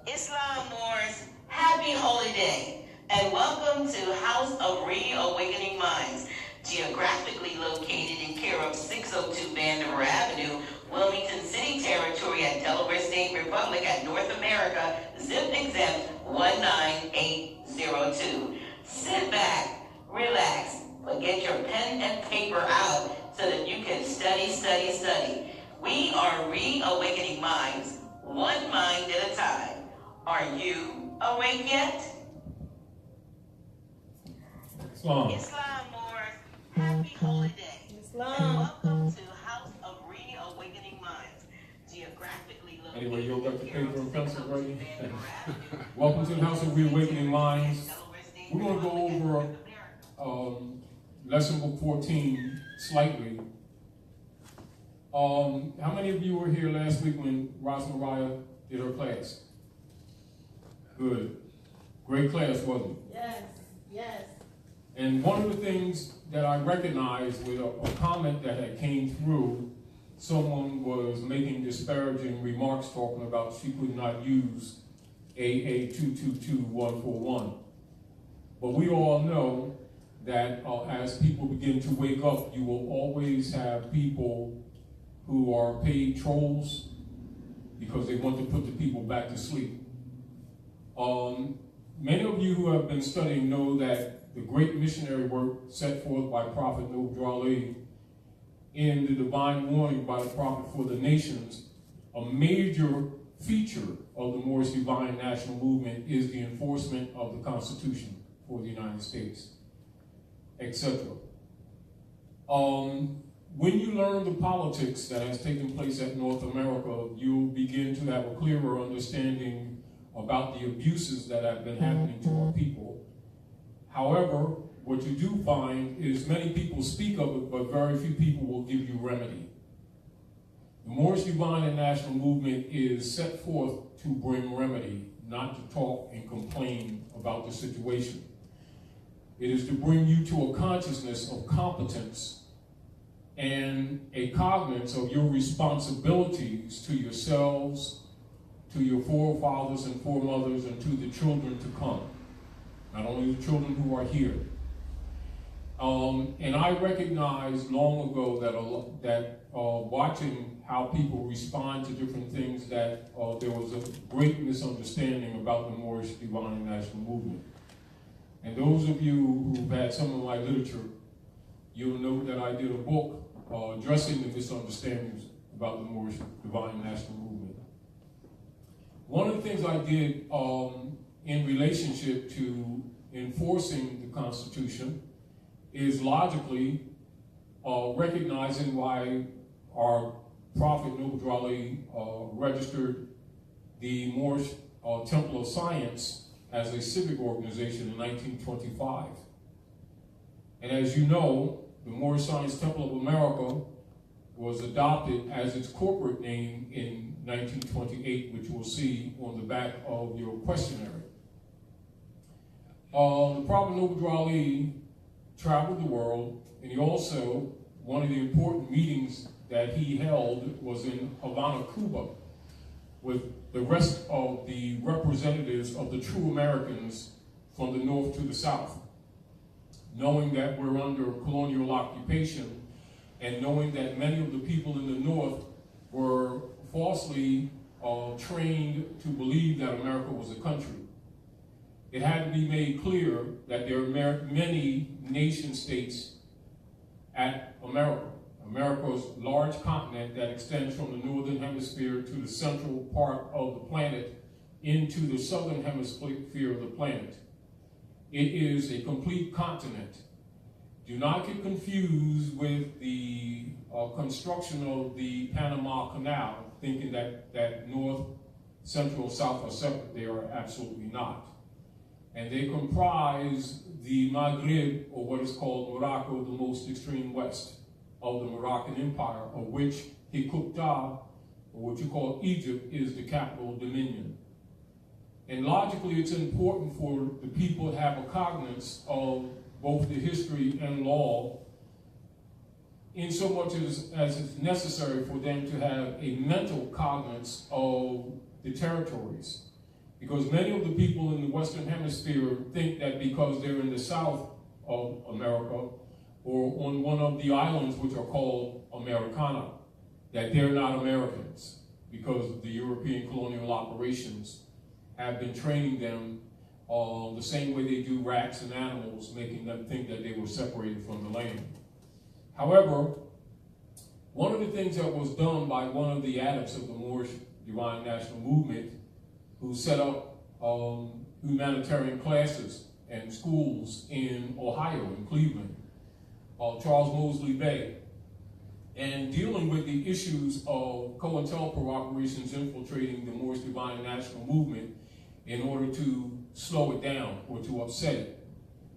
Islam Moors, happy holy day, and welcome to House of Reawakening Minds, geographically located in care of 602 Vandiver Avenue, Wilmington City Territory at Delaware State Republic at North America, zip exempt 19802. Sit back, relax, but get your pen and paper out so that you can study, study, study. We are reawakening minds, one mind at a time. Are you awake yet? Islam. Islam Moors, happy holy day. Islam. And welcome to House of Reawakening Minds, geographically located. Anyway, you'll got the paper and pencil ready. Vandiver Avenue. Welcome to the House of Reawakening Minds. We're going to go over lesson book 14 slightly. How many of you were here last week when Rosa Mariah did her class? Good. Great class, wasn't it? Yes, yes. And one of the things that I recognized with a comment that had came through, someone was making disparaging remarks talking about she could not use AA222141. But we all know that as people begin to wake up, you will always have people who are paid trolls because they want to put the people back to sleep. Many of you who have been studying know that the great missionary work set forth by Prophet Noble Ali in the divine warning by the prophet for the nations, a major feature of the Moorish divine national movement is the enforcement of the Constitution for the United States, etc. When you learn the politics that has taken place at North America, you'll begin to have a clearer understanding about the abuses that have been happening to our people. However, what you do find is many people speak of it, but very few people will give you remedy. The Moorish Divine and National Movement is set forth to bring remedy, not to talk and complain about the situation. It is to bring you to a consciousness of competence and a cognizance of your responsibilities to yourselves, to your forefathers and foremothers, and to the children to come. Not only the children who are here. And I recognized long ago that watching how people respond to different things, that there was a great misunderstanding about the Moorish Divine and National Movement. And those of you who've had some of my literature, you'll know that I did a book addressing the misunderstandings about the Moorish Divine and National Movement. One of the things I did in relationship to enforcing the Constitution is logically recognizing why our Prophet Noble Ali registered the Moorish Temple of Science as a civic organization in 1925. And as you know, the Moorish Science Temple of America was adopted as its corporate name in 1928, which we'll see on the back of your questionnaire. The Prophet Noble Ali traveled the world, and he also, one of the important meetings that he held was in Havana, Cuba, with the rest of the representatives of the true Americans from the north to the south. Knowing that we're under colonial occupation, and knowing that many of the people in the north were falsely trained to believe that America was a country. It had to be made clear that there are many nation states at America. America's large continent that extends from the northern hemisphere to the central part of the planet into the southern hemisphere of the planet. It is a complete continent. Do not get confused with the construction of the Panama Canal, thinking that north, central, south are separate. They are absolutely not. And they comprise the Maghreb, or what is called Morocco, the most extreme west of the Moroccan Empire, of which Hikuta, or what you call Egypt, is the capital dominion. And logically, it's important for the people to have a cognizance of both the history and law, in so much as it's necessary for them to have a mental cognizance of the territories. Because many of the people in the Western Hemisphere think that because they're in the South of America, or on one of the islands which are called Americana, that they're not Americans, because the European colonial operations have been training them the same way they do rats and animals, making them think that they were separated from the land. However, one of the things that was done by one of the adepts of the Moorish Divine National Movement, who set up humanitarian classes and schools in Ohio, in Cleveland, Charles Mosley Bey, and dealing with the issues of COINTELPRO operations infiltrating the Moorish Divine National Movement in order to slow it down or to upset it.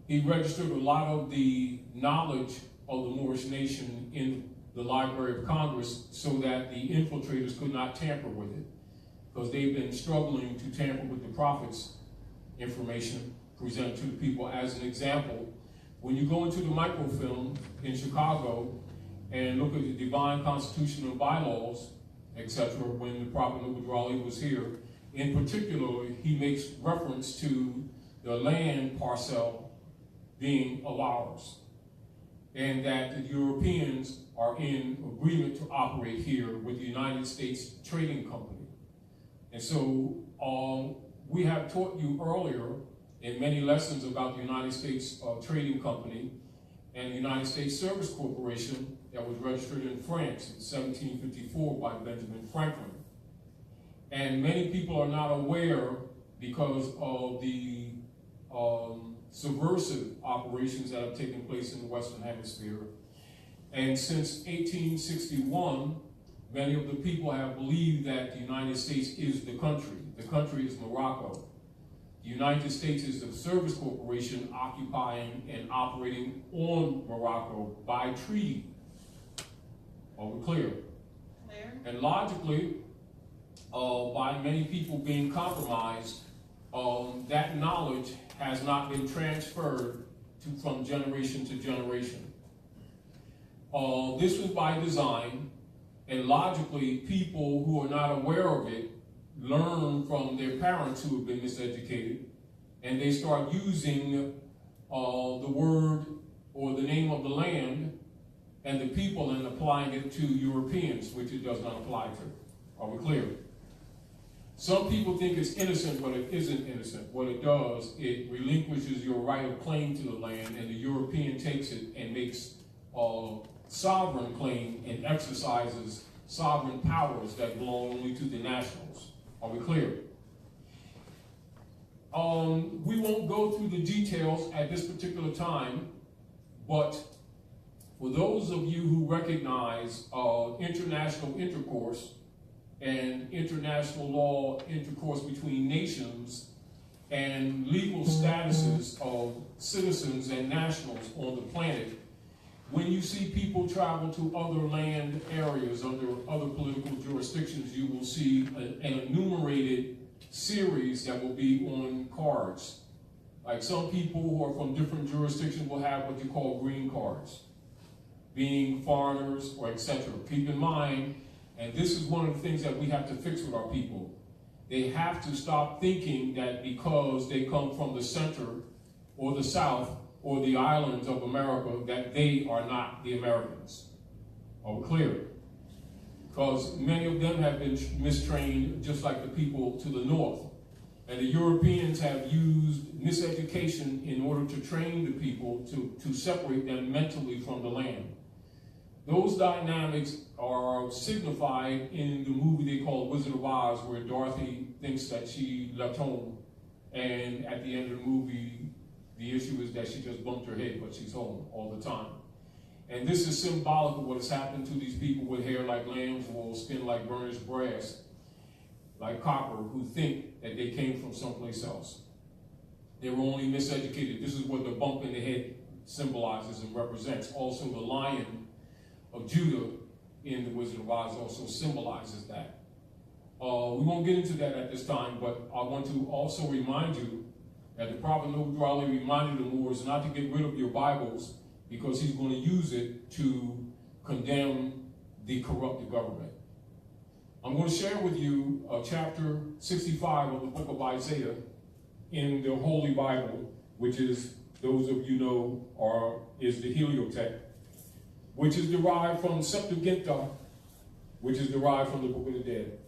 He registered a lot of the knowledge of the Moorish nation in the Library of Congress so that the infiltrators could not tamper with it, because they've been struggling to tamper with the Prophet's information presented to the people. As an example, when you go into the microfilm in Chicago and look at the divine constitutional bylaws, etc., when the Prophet Noble Ali was here, in particular, he makes reference to the land parcel being of ours, and that the Europeans are in agreement to operate here with the United States Trading Company. And so we have taught you earlier in many lessons about the United States Trading Company and the United States Service Corporation that was registered in France in 1754 by Benjamin Franklin. And many people are not aware, because of the subversive operations that have taken place in the Western Hemisphere. And since 1861, many of the people have believed that the United States is the country. The country is Morocco. The United States is the service corporation occupying and operating on Morocco by treaty. Are we clear? Clear. And logically, by many people being compromised, that knowledge has not been transferred from generation to generation. This was by design, and logically, people who are not aware of it learn from their parents who have been miseducated, and they start using the word or the name of the land and the people and applying it to Europeans, which it does not apply to. Are we clear? Some people think it's innocent, but it isn't innocent. What it does, it relinquishes your right of claim to the land, and the European takes it and makes sovereign claim and exercises sovereign powers that belong only to the nationals. Are we clear? We won't go through the details at this particular time, but for those of you who recognize international intercourse and international law intercourse between nations and legal statuses of citizens and nationals on the planet, when you see people travel to other land areas under other political jurisdictions, you will see an enumerated series that will be on cards. Like some people who are from different jurisdictions will have what you call green cards, being foreigners or etc. Keep in mind, and this is one of the things that we have to fix with our people, they have to stop thinking that because they come from the center or the south or the islands of America that they are not the Americans. Are we clear? Because many of them have been mistrained just like the people to the north. And the Europeans have used miseducation in order to train the people to separate them mentally from the land. Those dynamics are signified in the movie they call Wizard of Oz, where Dorothy thinks that she left home, and at the end of the movie, the issue is that she just bumped her head, but she's home all the time. And this is symbolic of what has happened to these people with hair like lamb's wool, skin like burnished brass, like copper, who think that they came from someplace else. They were only miseducated. This is what the bump in the head symbolizes and represents. Also, the lion of Judah in the Wizard of Oz also symbolizes that. We won't get into that at this time, but I want to also remind you that the Prophet Noble Ali reminded the Moors not to get rid of your Bibles, because he's going to use it to condemn the corrupted government. I'm going to share with you chapter 65 of the book of Isaiah in the Holy Bible, which is, those of you know, is the Heliotext, which is derived from Septuaginta, which is derived from the Book of the Dead.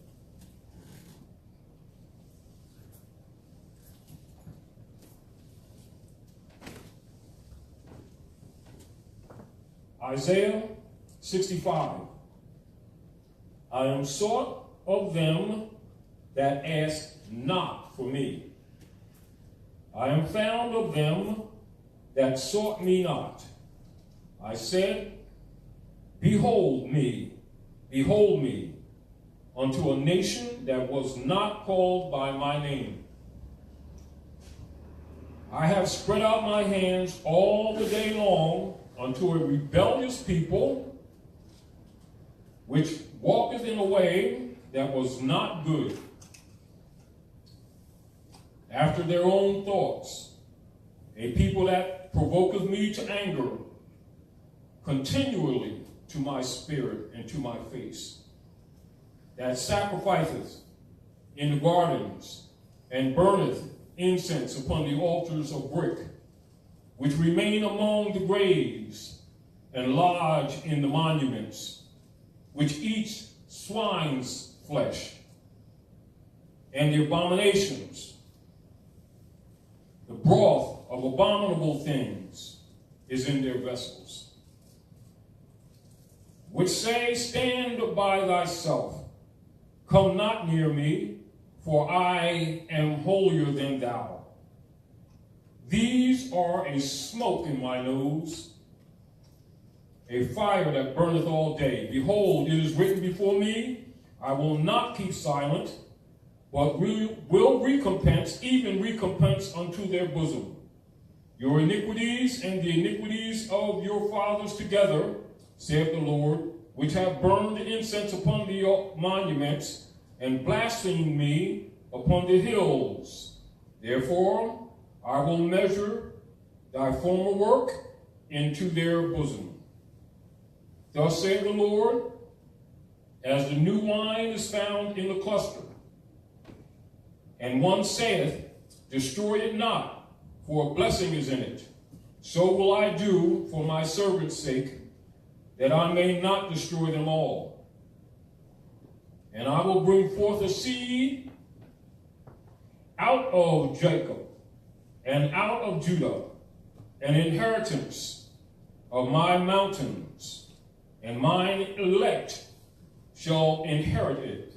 Isaiah 65. I am sought of them that ask not for me. I am found of them that sought me not. I said, behold me, unto a nation that was not called by my name. I have spread out my hands all the day long unto a rebellious people, which walketh in a way that was not good, after their own thoughts, a people that provoketh me to anger, continually to my spirit and to my face, that sacrificeth in the gardens, and burneth incense upon the altars of brick, which remain among the graves, and lodge in the monuments, which eat swine's flesh, and the abominations, the broth of abominable things is in their vessels, which say, stand by thyself, come not near me, for I am holier than thou. These are a smoke in my nose, a fire that burneth all day. Behold, it is written before me, I will not keep silent, but will recompense, even recompense unto their bosom. Your iniquities and the iniquities of your fathers together, saith the Lord, which have burned incense upon the monuments, and blasphemed me upon the hills. Therefore, I will measure thy former work into their bosom. Thus saith the Lord, as the new wine is found in the cluster, and one saith, destroy it not, for a blessing is in it. So will I do for my servant's sake, that I may not destroy them all. And I will bring forth a seed out of Jacob, and out of Judah, an inheritance of my mountains, and mine elect shall inherit it,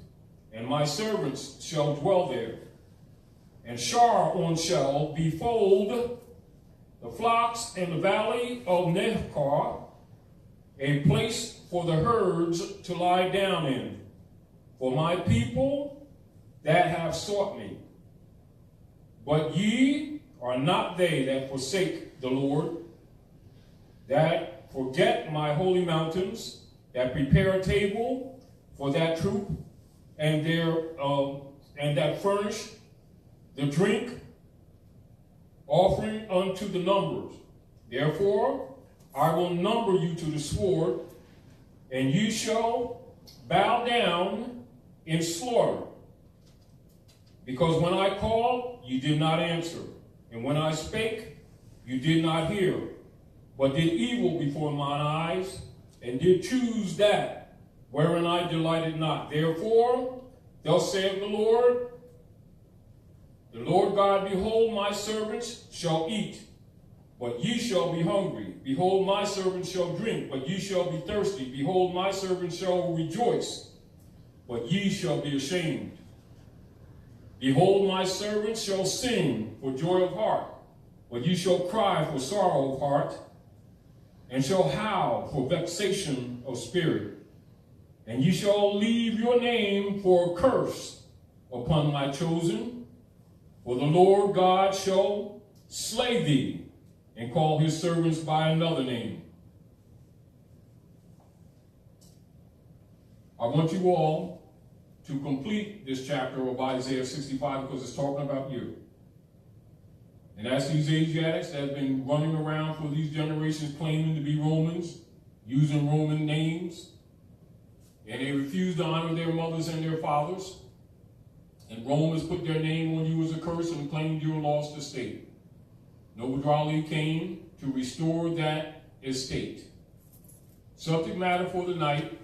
and my servants shall dwell there. And Sharon shall befold the flocks in the valley of Nehkar, a place for the herds to lie down in, for my people that have sought me. But ye are not they that forsake the Lord, that forget my holy mountains, that prepare a table for that troop, and that furnish the drink offering unto the numbers. Therefore, I will number you to the sword, and you shall bow down in slaughter. Because when I called, you did not answer. And when I spake, you did not hear, but did evil before mine eyes, and did choose that wherein I delighted not. Therefore, thus saith the Lord God, behold, my servants shall eat, but ye shall be hungry. Behold, my servants shall drink, but ye shall be thirsty. Behold, my servants shall rejoice, but ye shall be ashamed. Behold, my servants shall sing for joy of heart, but ye shall cry for sorrow of heart, and shall howl for vexation of spirit. And ye shall leave your name for a curse upon my chosen, for the Lord God shall slay thee, and call his servants by another name. I want you all to complete this chapter of Isaiah 65 because it's talking about you. And as these Asiatics that have been running around for these generations claiming to be Romans, using Roman names, and they refuse to honor their mothers and their fathers, and Rome has put their name on you as a curse and claimed your lost estate. Noble Ali came to restore that estate. Subject matter for the night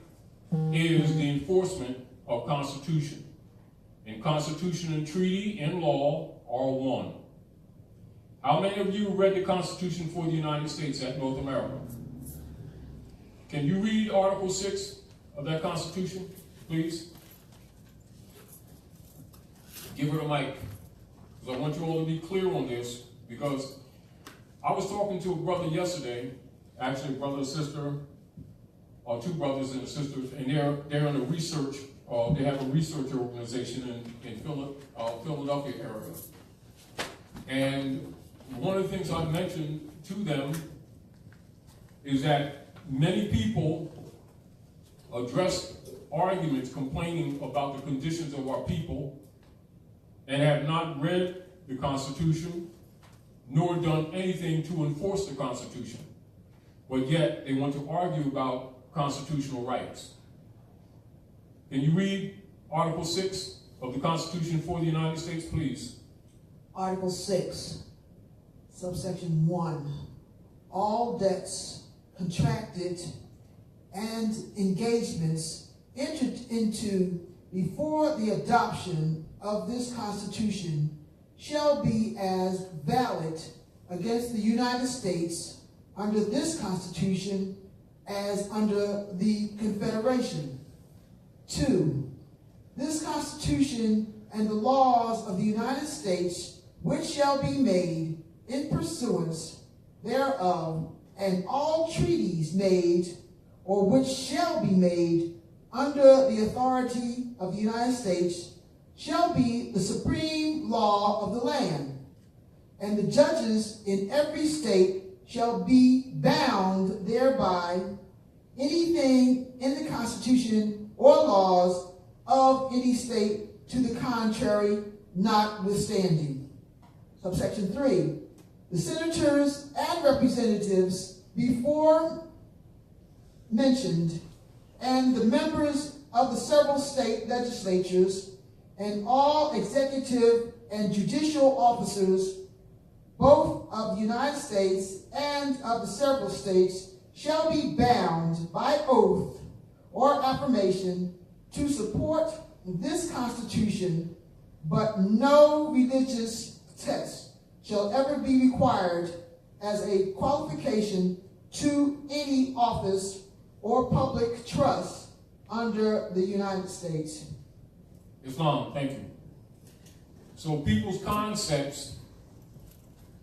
is the enforcement of Constitution. And Constitution and treaty and law are one. How many of you read the Constitution for the United States at North America? Can you read Article 6 of that Constitution, please? Give her the mic, because I want you all to be clear on this, because I was talking to a brother yesterday, actually a brother and sister, or two brothers and sisters, and they're in a research, they have a research organization in Philadelphia area. And one of the things I mentioned to them is that many people address arguments complaining about the conditions of our people and have not read the Constitution nor done anything to enforce the Constitution. But yet they want to argue about constitutional rights. Can you read Article 6 of the Constitution for the United States, please? Article 6, subsection 1. All debts contracted and engagements entered into before the adoption of this Constitution shall be as valid against the United States under this Constitution as under the Confederation. 2. This Constitution and the laws of the United States, which shall be made in pursuance thereof, and all treaties made or which shall be made under the authority of the United States, shall be the supreme law of the land, and the judges in every state shall be bound thereby. Anything in the Constitution or laws of any state to the contrary notwithstanding. Subsection 3. The senators and representatives before mentioned, and the members of the several state legislatures, and all executive and judicial officers, both of the United States and of the several states, shall be bound by oath or affirmation to support this Constitution, but no religious test shall ever be required as a qualification to any office or public trust under the United States. Islam, thank you. So people's concepts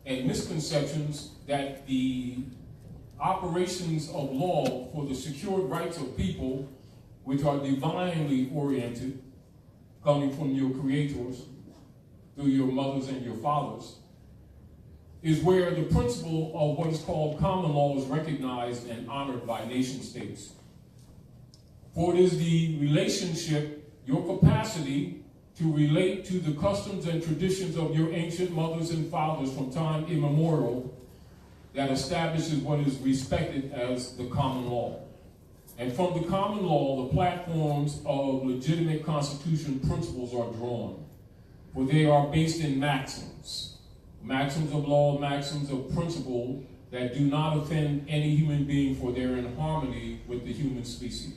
and misconceptions that the operations of law for the secured rights of people, which are divinely oriented, coming from your creators, through your mothers and your fathers, is where the principle of what is called common law is recognized and honored by nation states. For it is the relationship, your capacity to relate to the customs and traditions of your ancient mothers and fathers from time immemorial that establishes what is respected as the common law. And from the common law, the platforms of legitimate constitution principles are drawn, for they are based in maxims. Maxims of law, maxims of principle that do not offend any human being, for they're in harmony with the human species.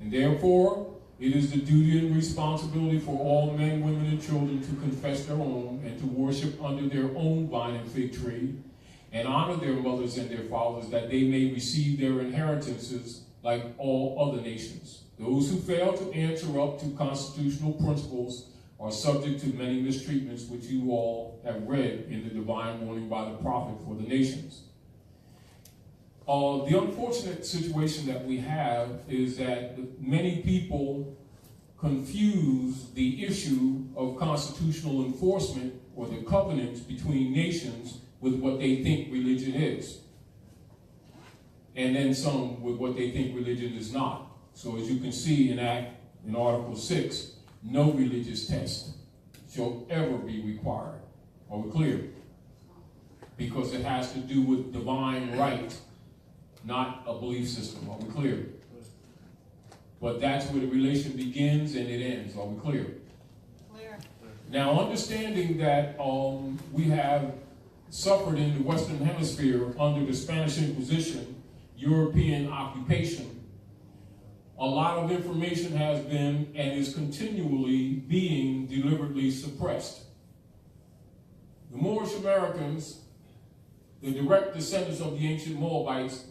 And therefore, it is the duty and responsibility for all men, women, and children to confess their own and to worship under their own vine and fig tree and honor their mothers and their fathers, that they may receive their inheritances like all other nations. Those who fail to answer up to constitutional principles are subject to many mistreatments, which you all have read in the divine warning by the prophet for the nations. The unfortunate situation that we have is that many people confuse the issue of constitutional enforcement or the covenants between nations with what they think religion is. And then some with what they think religion is not. So as you can see in Article 6, no religious test shall ever be required. Are we clear? Because it has to do with divine right, not a belief system. Are we clear? but that's where the relation begins and it ends. Are we clear? Clear. Now, understanding that we have suffered in the Western Hemisphere under the Spanish Inquisition, European occupation, a lot of information has been and is continually being deliberately suppressed. The Moorish Americans, the direct descendants of the ancient Moabites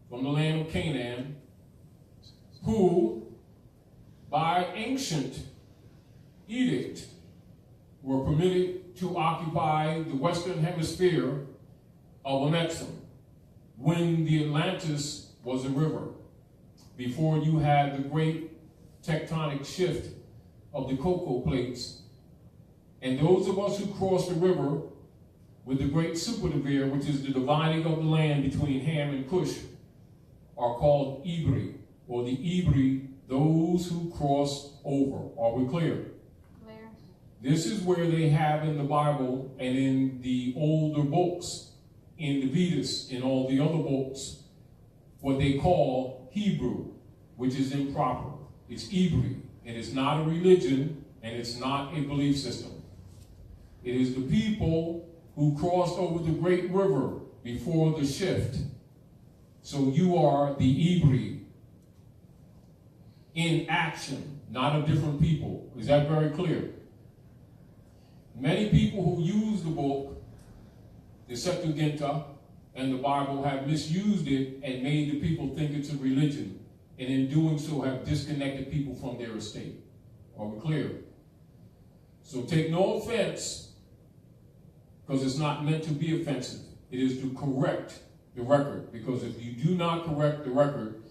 from the land of Canaan, who, by ancient edict, were permitted to occupy the Western Hemisphere of Amexem when the Atlantis was a river, before you had the great tectonic shift of the cocoa plates. And those of us who crossed the river with the great superdevere, which is the dividing of the land between Ham and Cush, are called Ibri, or the Ibri, those who cross over. Are we clear? Clear. This is where they have in the Bible and in the older books, in the Vedas, in all the other books, what they call Hebrew, which is improper. It's Ibri, and it's not a religion, and it's not a belief system. It is the people who crossed over the great river before the shift. So you are the Ibri in action, not a different people. Is that very clear? Many people who use the book, the Septuaginta, and the Bible have misused it and made the people think it's a religion, and in doing so have disconnected people from their estate. Are we clear? So take no offense, because it's not meant to be offensive. It is to correct the record, because if you do not correct the record,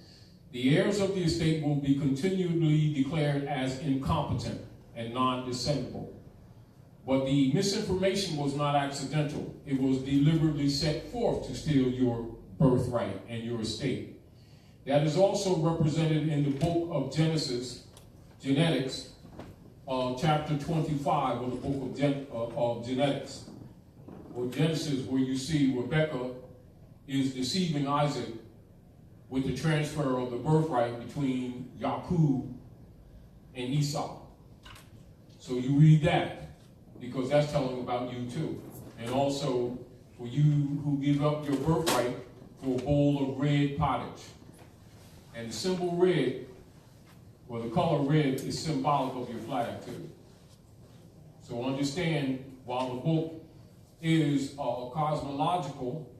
the heirs of the estate will be continually declared as incompetent and non-descendable. But the misinformation was not accidental. It was deliberately set forth to steal your birthright and your estate. That is also represented in the book of Genesis, Genetics, chapter 25 of the book of Genetics. Or Genesis, where you see Rebekah is deceiving Isaac with the transfer of the birthright between Jacob and Esau. So you read that, because that's telling about you too. And also for you who give up your birthright for a bowl of red pottage. And the symbol red, or the color red, is symbolic of your flag too. So understand, while the book is cosmological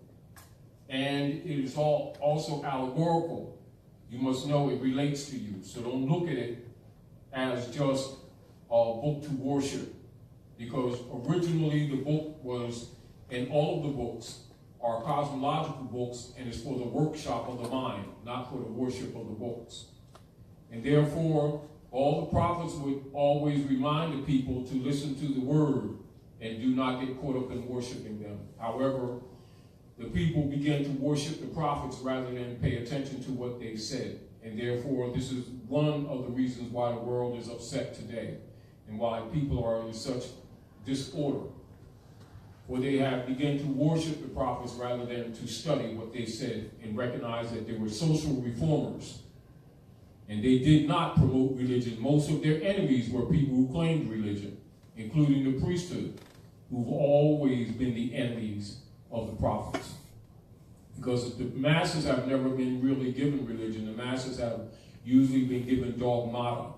and it is also allegorical, you must know it relates to you. So don't look at it as just a book to worship, because originally the book was, and all of the books are cosmological books, and it's for the workshop of the mind, not for the worship of the books. And therefore, all the prophets would always remind the people to listen to the word and do not get caught up in worshiping them. However, the people began to worship the prophets rather than pay attention to what they said. And therefore, this is one of the reasons why the world is upset today and why people are in such disorder. For they have begun to worship the prophets rather than to study what they said and recognize that they were social reformers. And they did not promote religion. Most of their enemies were people who claimed religion, including the priesthood, who've always been the enemies of the prophets. Because the masses have never been really given religion. The masses have usually been given dogmata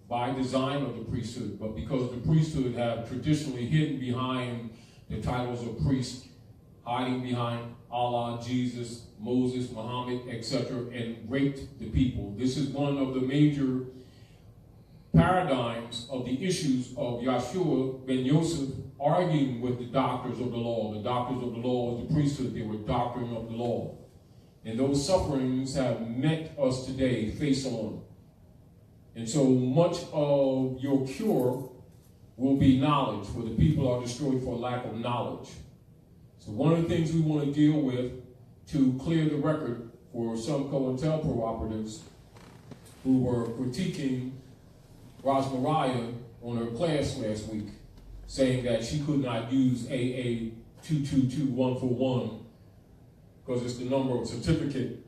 by design of the priesthood. But because the priesthood have traditionally hidden behind the titles of priest, hiding behind Allah, Jesus, Moses, Muhammad, etc., and raped the people. This is one of the major paradigms of the issues of Yeshua ben Yosef arguing with the doctors of the law. The doctors of the law was the priesthood. They were doctoring of the law. And those sufferings have met us today face on. And so much of your cure will be knowledge, for the people are destroyed for lack of knowledge. So one of the things we want to deal with to clear the record for some COINTELPRO operatives who were critiquing Rosmariah on her class last week, saying that she could not use AA222141 because it's the number of certificate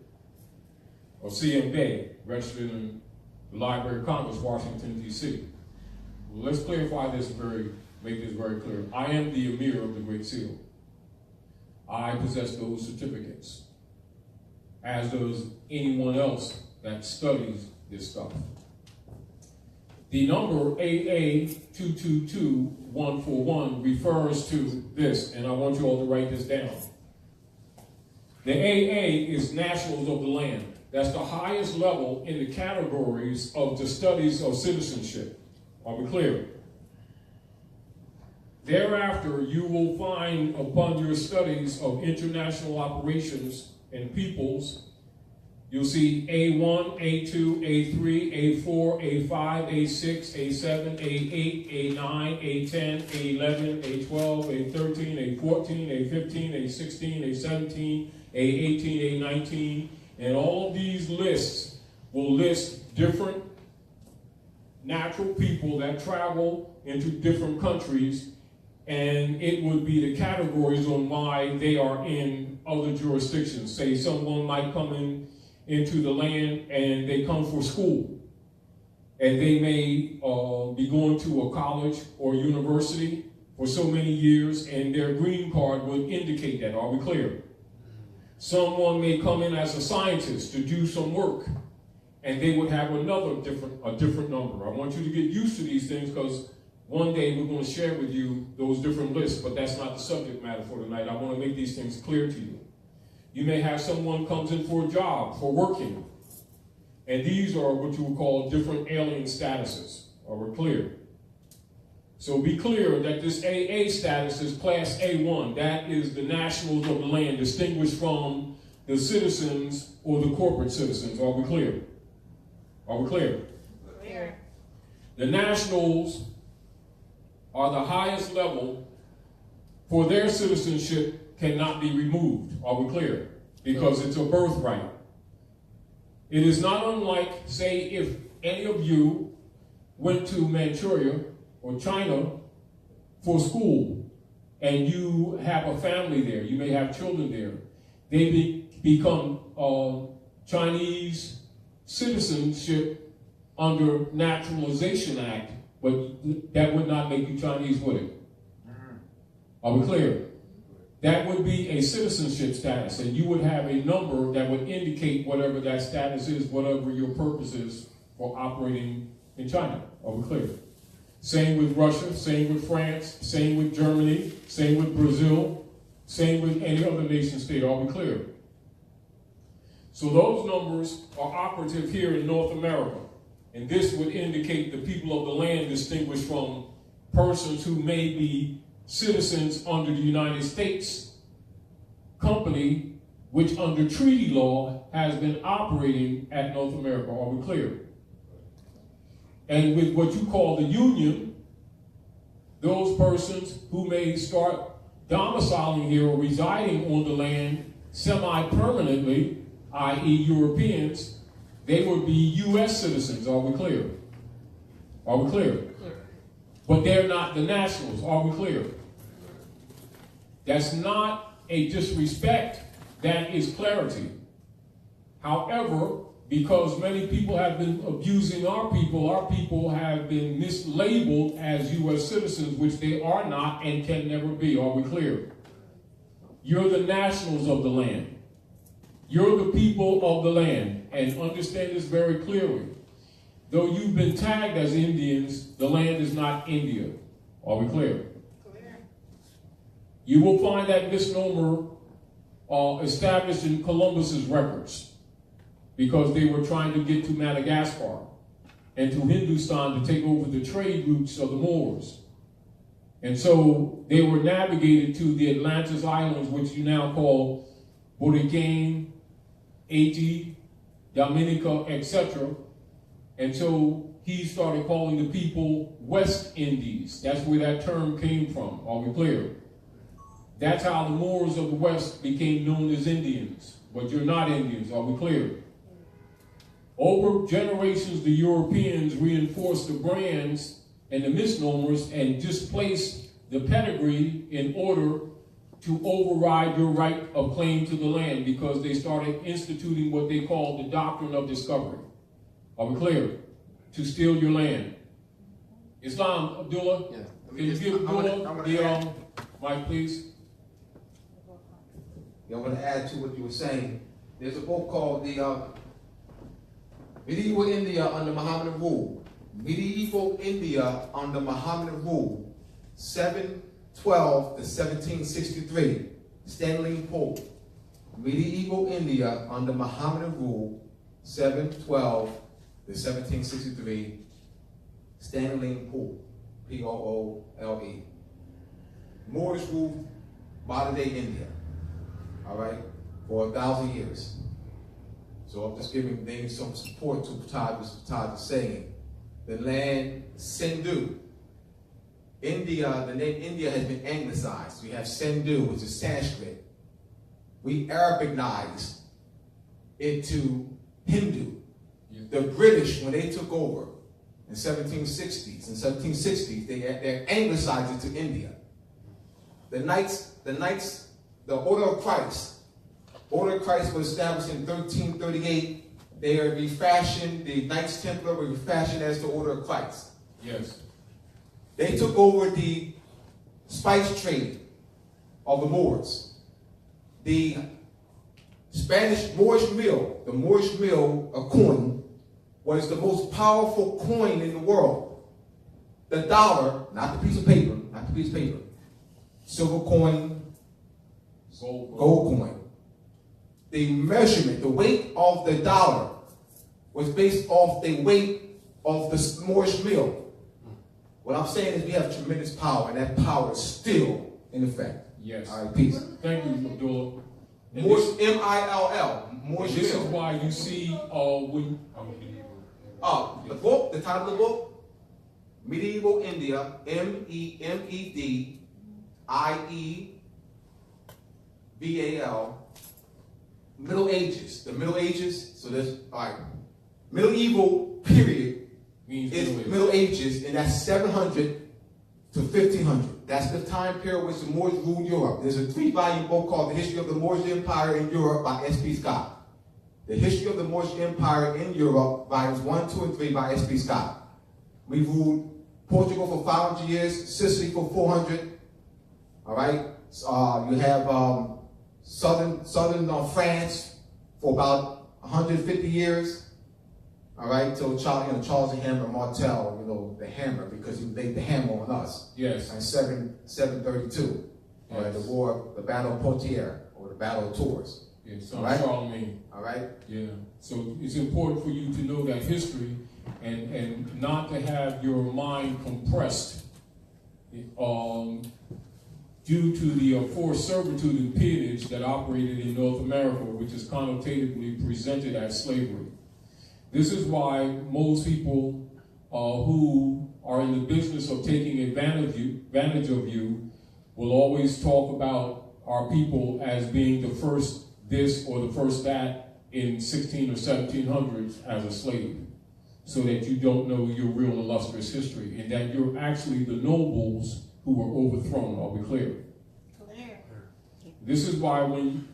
of CMB registered in the Library of Congress, Washington, D.C. Well, let's clarify this make this very clear. I am the Emir of the Great Seal. I possess those certificates, as does anyone else that studies this stuff. The number AA222141 refers to this, and I want you all to write this down. The AA is Nationals of the Land. That's the highest level in the categories of the studies of citizenship. Are we clear? Thereafter, you will find upon your studies of international operations and peoples, you'll see A1, A2, A3, A4, A5, A6, A7, A8, A9, A10, A11, A12, A13, A14, A15, A16, A17, A18, A19, and all of these lists will list different natural people that travel into different countries, and it would be the categories on why they are in other jurisdictions. Say someone might come into the land and they come for school, and they may be going to a college or university for so many years, and their green card would indicate that. Are we clear? Someone may come in as a scientist to do some work, and they would have a different number. I want you to get used to these things, because one day we're going to share with you those different lists, but that's not the subject matter for tonight. I want to make these things clear to you. You may have someone comes in for a job, for working, and these are what you would call different alien statuses. Are we clear? So be clear that this AA status is Class A1. That is the nationals of the land, distinguished from the citizens or the corporate citizens. Are we clear? Are we clear? Clear. The nationals are the highest level, for their citizenship cannot be removed. Are we clear? Because it's a birthright. It is not unlike, say, if any of you went to Manchuria or China for school, and you have a family there, you may have children there, they become Chinese citizenship under Naturalization Act, but that would not make you Chinese, would it? Are we clear? That would be a citizenship status, and you would have a number that would indicate whatever that status is, whatever your purpose is for operating in China. Are we clear? Same with Russia, same with France, same with Germany, same with Brazil, same with any other nation state. Are we clear? So those numbers are operative here in North America. And this would indicate the people of the land distinguished from persons who may be citizens under the United States company, which under treaty law has been operating at North America. Are we clear? And with what you call the union, those persons who may start domiciling here or residing on the land semi-permanently, i.e. Europeans, they would be U.S. citizens. Are we clear? Are we clear? But they're not the nationals. Are we clear? That's not a disrespect. That is clarity. However, because many people have been abusing our people have been mislabeled as U.S. citizens, which they are not and can never be. Are we clear? You're the nationals of the land. You're the people of the land. And understand this very clearly. Though you've been tagged as Indians, the land is not India. Are we clear? Clear. You will find that misnomer established in Columbus's records, because they were trying to get to Madagascar and to Hindustan to take over the trade routes of the Moors. And so they were navigated to the Atlantis Islands, which you now call Burigan, Haiti, Dominica, etc. And so he started calling the people West Indies. That's where that term came from. Are we clear? That's how the Moors of the West became known as Indians. But you're not Indians. Are we clear? Over generations, the Europeans reinforced the brands and the misnomers and displaced the pedigree in order to override your right of claim to the land, because they started instituting what they called the doctrine of discovery. Are we clear? to steal your land. Islam, Abdullah, Yeah. can you give Abdullah the mic, please? Yeah, I'm going to add to what you were saying. There's a book called the Medieval India Under Mohammedan Rule. Medieval India Under Mohammedan Rule, 712 to 1763. Stanley Pope. Medieval India Under Mohammedan Rule, 712 to 1763. Stanley Poole, Poole. Moorish ruled modern-day India, all right, for 1,000 years. So I'm just giving some support to what Taj is saying. The land Sindhu. India, the name India has been anglicized. We have Sindhu, which is Sanskrit. We Arabicized it to Hindu. The British, when they took over in 1760s, they anglicized it to India. The Order of Christ. Order of Christ was established in 1338. They are refashioned, the Knights Templar were refashioned as the Order of Christ. Yes. They took over the spice trade of the Moors. The Spanish Moorish mill, the Moorish mill, a coin, was the most powerful coin in the world. The dollar, not the piece of paper, silver coin, gold coin. The measurement, the weight of the dollar was based off the weight of the Moorish mill. What I'm saying is we have tremendous power, and that power is still in effect. Yes. All right, peace. Thank you, Abdullah. Moorish, M-I-L-L. Moorish This mill. is why you see when The book, the title of the book, Medieval India, Medieval, Middle Ages. The Middle Ages, so there's, all right, medieval period means is Middle Ages, and that's 700 to 1500. That's the time period which the Moors ruled Europe. There's a 3-volume book called The History of the Moorish Empire in Europe by S.P. Scott. The History of the Moorish Empire in Europe, volumes 1, 2, and 3 by S.P. Scott. We ruled Portugal for 500 years, Sicily for 400. All right. You have southern France for about 150 years. All right. So Charles the Hammer Martel, the hammer, because he laid the hammer on us. yes. In 732. All right. Yes. The Battle of Poitiers, or the Battle of Tours. Yeah, so Right. Charlemagne. All right. Yeah. So it's important for you to know that history and not to have your mind compressed due to the forced servitude and peonage that operated in North America, which is connotatively presented as slavery. This is why most people who are in the business of taking advantage of you will always talk about our people as being the first this or the first that in 16 or 1700s as a slave, so that you don't know your real illustrious history, and that you're actually the nobles who were overthrown. Are we clear? Clear. This is why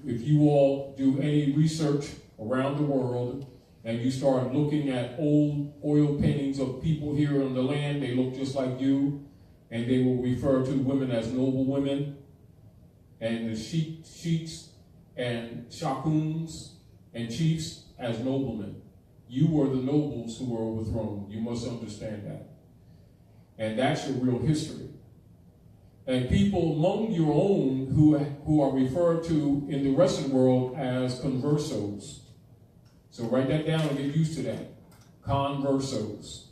if you all do any research around the world and you start looking at old oil paintings of people here on the land, they look just like you, and they will refer to women as noble women, and the sheiks and shakuns and chiefs as noblemen. You were the nobles who were overthrown. You must understand that. And that's your real history. And people among your own who are referred to in the Western world as conversos. So write that down and get used to that. Conversos.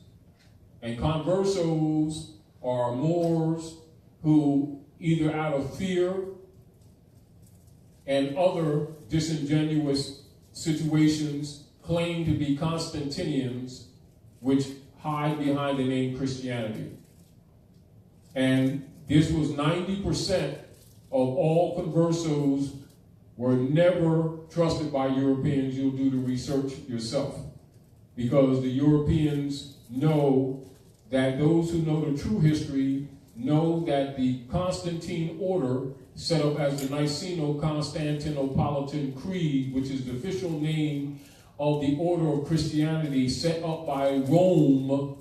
And conversos are Moors who, either out of fear and other disingenuous situations, claim to be Constantinians, which hide behind the name Christianity. And this was 90% of all conversos were never trusted by Europeans. You'll do the research yourself, because the Europeans know that those who know the true history know that the Constantine order, set up as the Niceno-Constantinopolitan Creed, which is the official name of the order of Christianity set up by Rome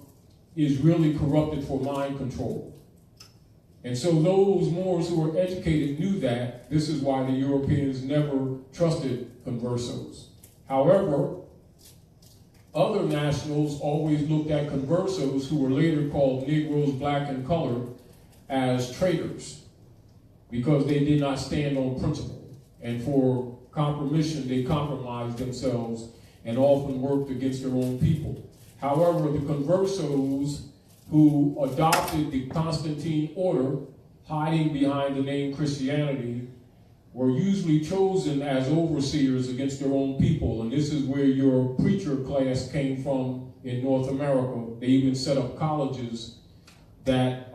is really corrupted for mind control. And so those Moors who were educated knew that. This is why the Europeans never trusted conversos. However, other nationals always looked at conversos, who were later called Negroes, black, and colored, as traitors, because they did not stand on principle. And for compromission, they compromised themselves and often worked against their own people. However, the conversos who adopted the Constantine order, hiding behind the name Christianity, were usually chosen as overseers against their own people. And this is where your preacher class came from in North America. They even set up colleges that,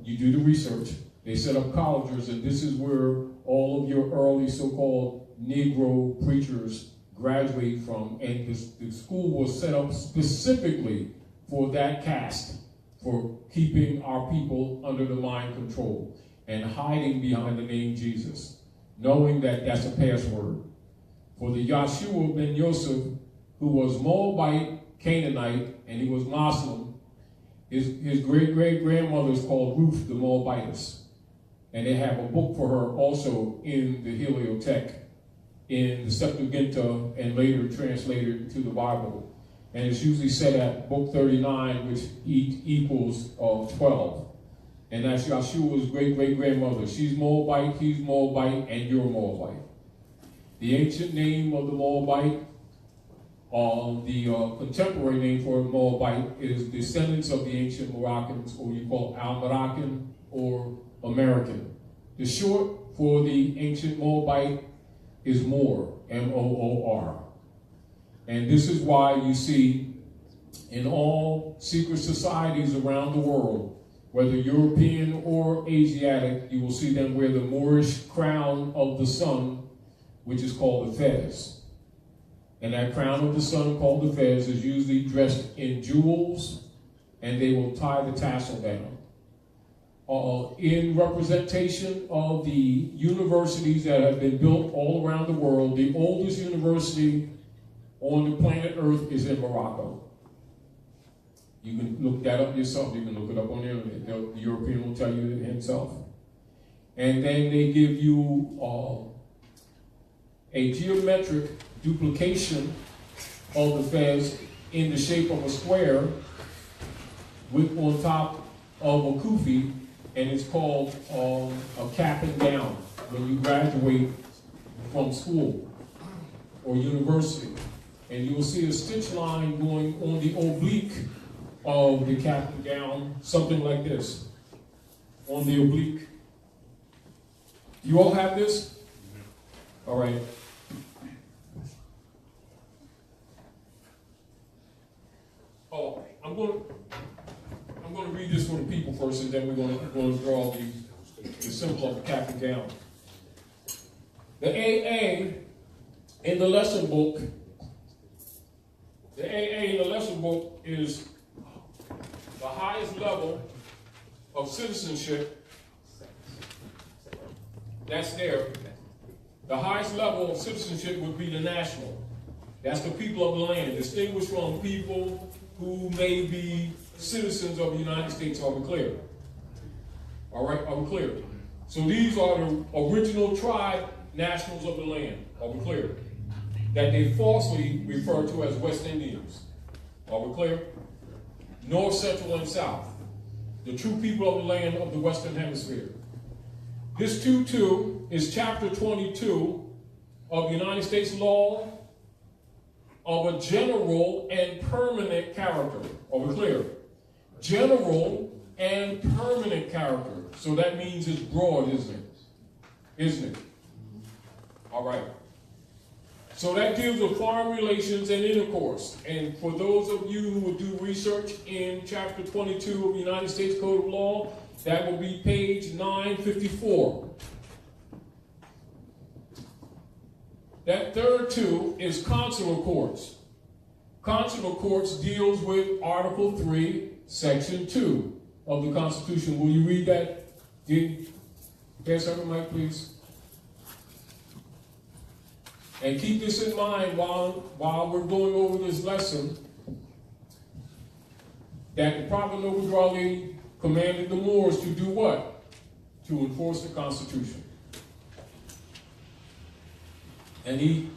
you do the research, they set up colleges, and this is where all of your early so-called Negro preachers graduate from. And the school was set up specifically for that caste, for keeping our people under the mind control and hiding behind the name Jesus, knowing that that's a password. For the Yahshua ben Yosef, who was Moabite, Canaanite, and he was Muslim, his great-great-grandmother is called Ruth the Moabitess. And they have a book for her also in the Heliothek, in the Septuaginta, and later translated to the Bible. And it's usually set at book 39, which equals 12. And that's Yahshua's great-great-grandmother. She's Moabite, he's Moabite, and you're Moabite. The ancient name of the Moabite, the contemporary name for Moabite, is descendants of the ancient Moroccans, or you call Al-Moroccan or American. The short for the ancient Moabite is Moor, M-O-O-R. And this is why you see in all secret societies around the world, whether European or Asiatic, you will see them wear the Moorish crown of the sun, which is called the fez. And that crown of the sun, called the fez, is usually dressed in jewels, and they will tie the tassel down. In representation of the universities that have been built all around the world, the oldest university on the planet Earth is in Morocco. You can look that up yourself. You can look it up on the internet. The European will tell you it himself. And then they give you a geometric duplication of the fez in the shape of a square with on top of a kufi, and it's called a cap and gown when you graduate from school or university. And you will see a stitch line going on the oblique of the cap and gown, something like this, on the oblique. You all have this? All right. Oh, I'm going to read this for the people first, and then we're going to draw the symbol of the cap and gown. The AA in the lesson book, is the highest level of citizenship. That's there. The highest level of citizenship would be the national. That's the people of the land, distinguished from people who may be citizens of the United States. Are we clear? All right, are we clear? So these are the original tribe nationals of the land. Are we clear? That they falsely refer to as West Indians. Are we clear? North, Central, and South. The true people of the land of the Western Hemisphere. This 2.2 is chapter 22 of the United States law of a general and permanent character. Are we clear? General and permanent character. So that means it's broad, isn't it? Isn't it? All right. So that deals with foreign relations and intercourse. And for those of you who would do research in chapter 22 of the United States Code of Law, that will be page 954. That third 2 is consular courts. Consular courts deals with Article 3, Section 2 of the Constitution. Will you read that? Pass over the mic, please. And keep this in mind while we're going over this lesson, that the Prophet Noble Raleigh commanded the Moors to do what? To enforce the Constitution. And he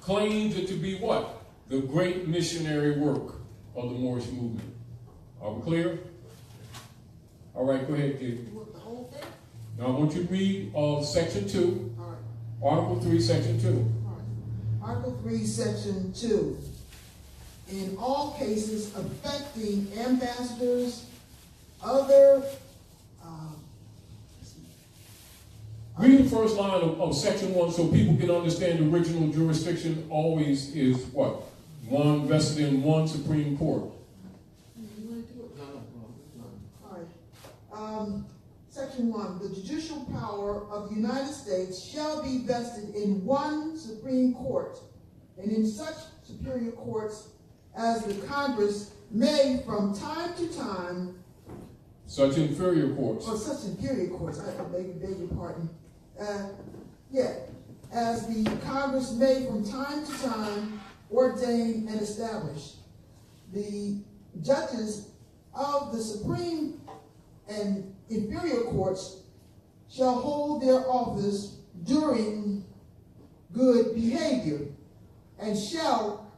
claims it to be what? The great missionary work of the Moorish movement. Are we clear? All right, go ahead, David. You want the whole thing? Now I want you to read section 2, All right. Article 3, section 2. All right. Article 3, section 2. In all cases affecting ambassadors, other Read the first line of section 1 so people can understand the original jurisdiction always is what? One vested in one Supreme Court. You want to do it? All right. Section 1. The judicial power of the United States shall be vested in one Supreme Court, and in such superior courts as the Congress may from time to time. Such inferior courts. Or such inferior courts, I beg your pardon. As the Congress may from time to time ordain and establish. The judges of the Supreme and inferior courts shall hold their office during good behavior, and shall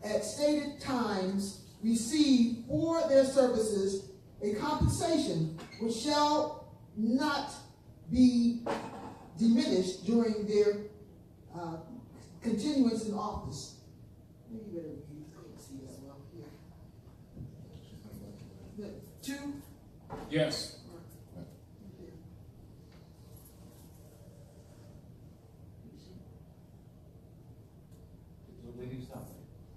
at stated times receive for their services a compensation which shall not be diminished during their continuance in office. Maybe you better read it. I can't see that well here. 2? Yes.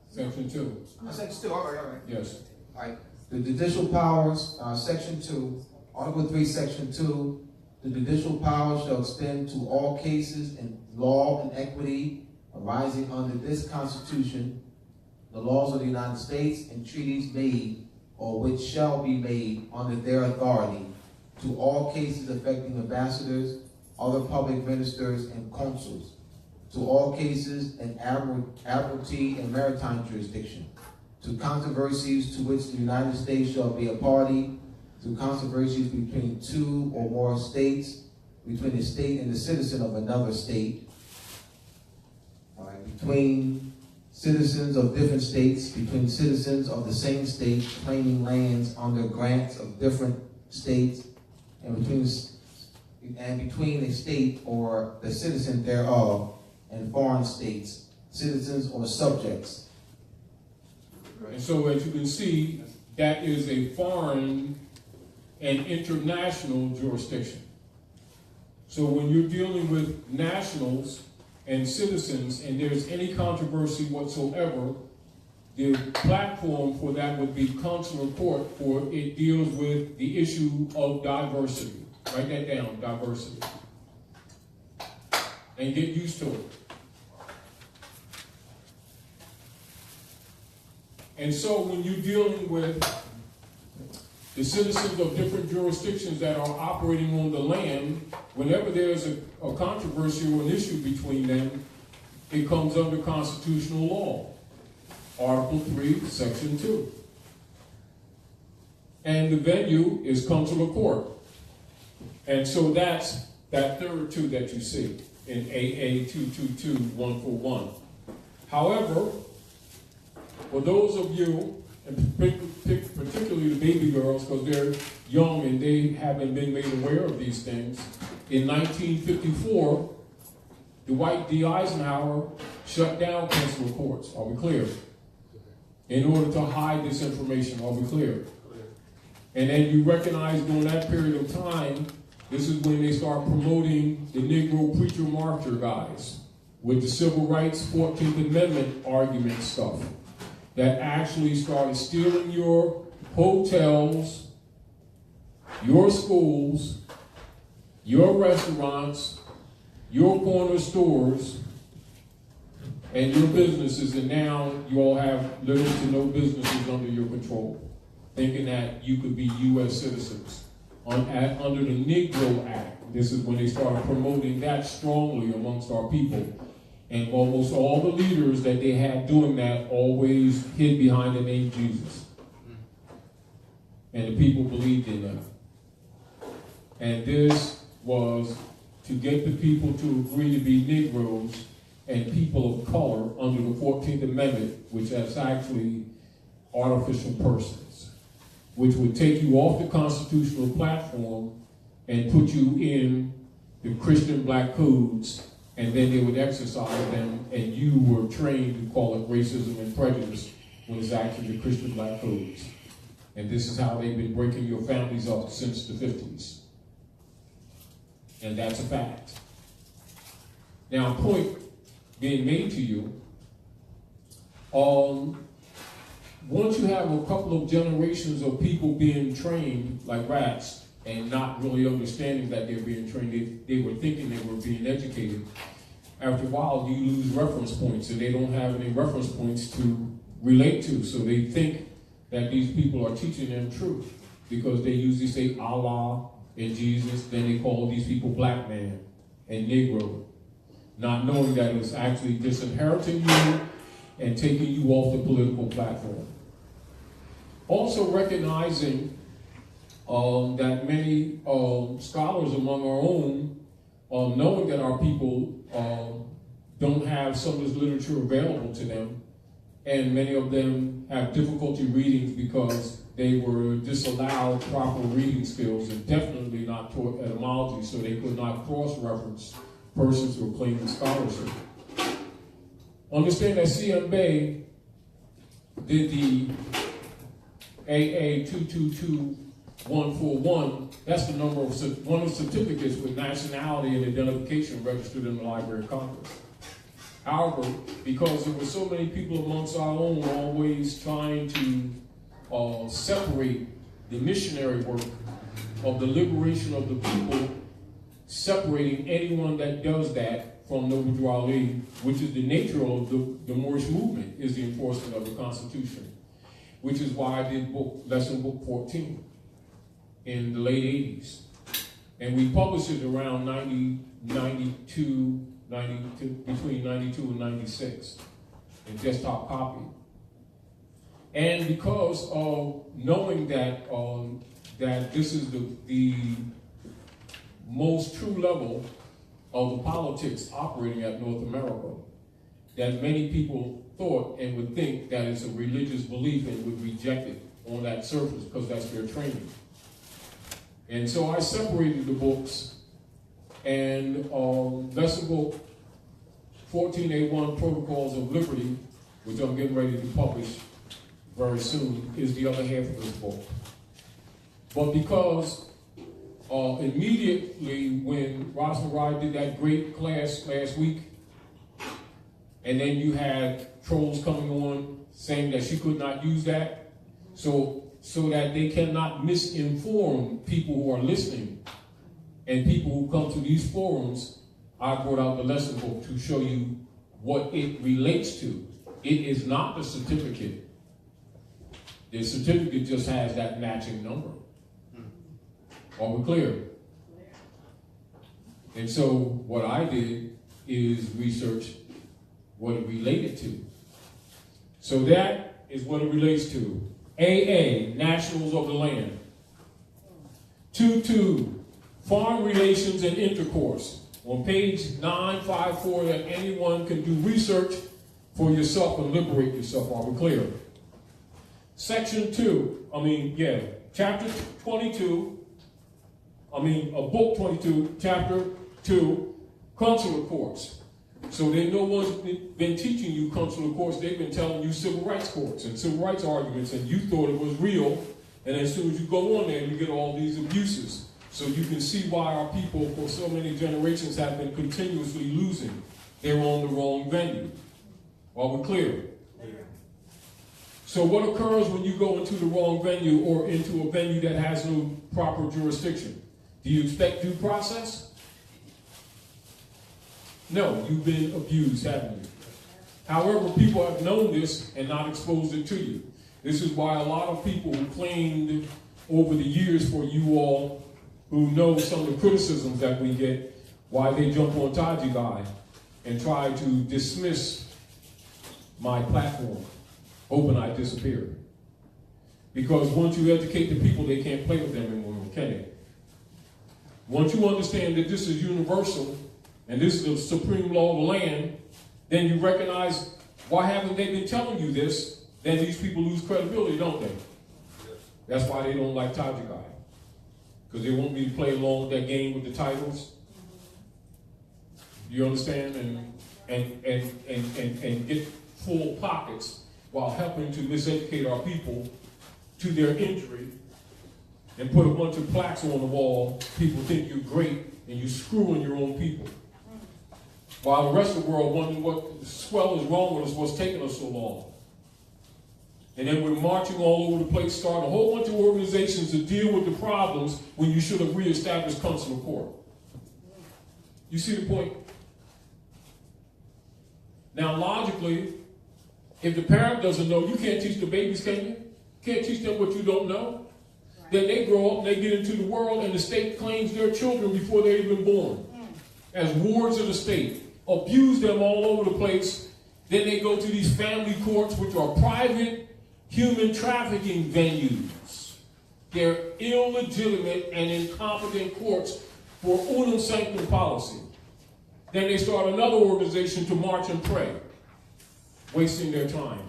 Section 2. Section 2, all right. Yes. All right. The judicial powers, section 2, Article 3, section 2, the judicial powers shall extend to all cases in law and equity arising under this Constitution, the laws of the United States, and treaties made or which shall be made under their authority, to all cases affecting ambassadors, other public ministers, and consuls, to all cases in admiralty and maritime jurisdiction, to controversies to which the United States shall be a party, to controversies between two or more states, between a state and the citizen of another state, between citizens of different states, between citizens of the same state claiming lands under grants of different states, and between a state or the citizen thereof and foreign states, citizens or subjects. And so as you can see, that is a foreign and international jurisdiction. So when you're dealing with nationals and citizens and there's any controversy whatsoever, the platform for that would be consular court, for it deals with the issue of diversity. Write that down, diversity. And get used to it. And so when you're dealing with the citizens of different jurisdictions that are operating on the land, whenever there's a controversy or an issue between them, it comes under constitutional law. Article 3, Section 2. And the venue is consular court. And so that's that third 2 that you see in AA222141. However, for those of you, and particularly the baby girls, because they're young and they haven't been made aware of these things, in 1954, Dwight D. Eisenhower shut down consular courts. Are we clear? In order to hide this information. Are we clear? And then you recognize during that period of time, this is when they start promoting the Negro preacher marcher guys with the Civil Rights 14th Amendment argument stuff that actually started stealing your hotels, your schools, your restaurants, your corner stores, and your businesses, and now you all have little to no businesses under your control, thinking that you could be U.S. citizens. Under the Negro Act, this is when they started promoting that strongly amongst our people. And almost all the leaders that they had doing that always hid behind the name Jesus. And the people believed in them. And this was to get the people to agree to be Negroes and people of color under the 14th Amendment, which is actually artificial persons, which would take you off the constitutional platform and put you in the Christian black codes, and then they would exercise them, and you were trained to call it racism and prejudice when it's actually the Christian black codes. And this is how they've been breaking your families up since the 50s. And that's a fact. Now, a point being made to you, once you have a couple of generations of people being trained like rats and not really understanding that they're being trained, they were thinking they were being educated. After a while, you lose reference points, and they don't have any reference points to relate to. So they think that these people are teaching them truth because they usually say Allah and Jesus, then they call these people black man and Negro, not knowing that it's actually disinheriting you and taking you off the political platform. Also recognizing that many scholars among our own, knowing that our people don't have some of this literature available to them, and many of them have difficulty reading because they were disallowed proper reading skills and definitely not taught etymology, so they could not cross-reference persons who are claiming scholarship. Understand that C.M. Bey did the AA222141. That's the number of one of the certificates with nationality and identification registered in the Library of Congress. However, because there were so many people amongst our own always trying to separate the missionary work of the liberation of the people, separating anyone that does that from Noble Drew Ali, which is the nature of the Moorish movement, is the enforcement of the Constitution, which is why I did lesson book 14 in the late 80s. And we published it around between 92 and 96 in desktop copy. And because of knowing that that this is the most true level of the politics operating at North America, that many people thought and would think that it's a religious belief and would reject it on that surface because that's their training. And so I separated the books, and lesson book 14A1, Protocols of Liberty, which I'm getting ready to publish very soon, is the other half of this book. But because immediately when Rosamund did that great class last week, and then you had trolls coming on saying that she could not use that, so that they cannot misinform people who are listening and people who come to these forums, I brought out the lesson book to show you what it relates to. It is not the certificate. The certificate just has that matching number. Are we clear? And so what I did is research what it related to. So that is what it relates to. AA, Nationals of the Land. 2.2, Foreign Relations and Intercourse. On page 954, that anyone can do research for yourself and liberate yourself. Are we clear? Section 2, chapter 22, book 22, chapter 2, consular courts. So no one's been teaching you consular courts, they've been telling you civil rights courts and civil rights arguments, and you thought it was real, and as soon as you go on there, you get all these abuses. So you can see why our people for so many generations have been continuously losing. They're on the wrong venue. Are we clear? So what occurs when you go into the wrong venue or into a venue that has no proper jurisdiction? Do you expect due process? No, you've been abused, haven't you? However, people have known this and not exposed it to you. This is why a lot of people who claimed over the years for you all who know some of the criticisms that we get, why they jump on Taji Guy and tried to dismiss my platform, hoping I'd disappear. Because once you educate the people, they can't play with them anymore, can they? Once you understand that this is universal, and this is the supreme law of the land, then you recognize, why haven't they been telling you this? Then these people lose credibility, don't they? That's why they don't like Taj Tarik. Because they want me to play along with that game with the titles. You understand? And get full pockets while helping to miseducate our people to their injury and put a bunch of plaques on the wall. People think you're great and you're screwing your own people. While the rest of the world wondering what the swell is wrong with us, what's taking us so long. And then we're marching all over the place, starting a whole bunch of organizations to deal with the problems when you should have reestablished consular court. You see the point? Now, logically, if the parent doesn't know, you can't teach the babies, can you? Can't teach them what you don't know. Right. Then they grow up and they get into the world and the state claims their children before they're even born. As wards of the state, abuse them all over the place. Then they go to these family courts, which are private human trafficking venues. They're illegitimate and incompetent courts for unum sanctum policy. Then they start another organization to march and pray, wasting their time,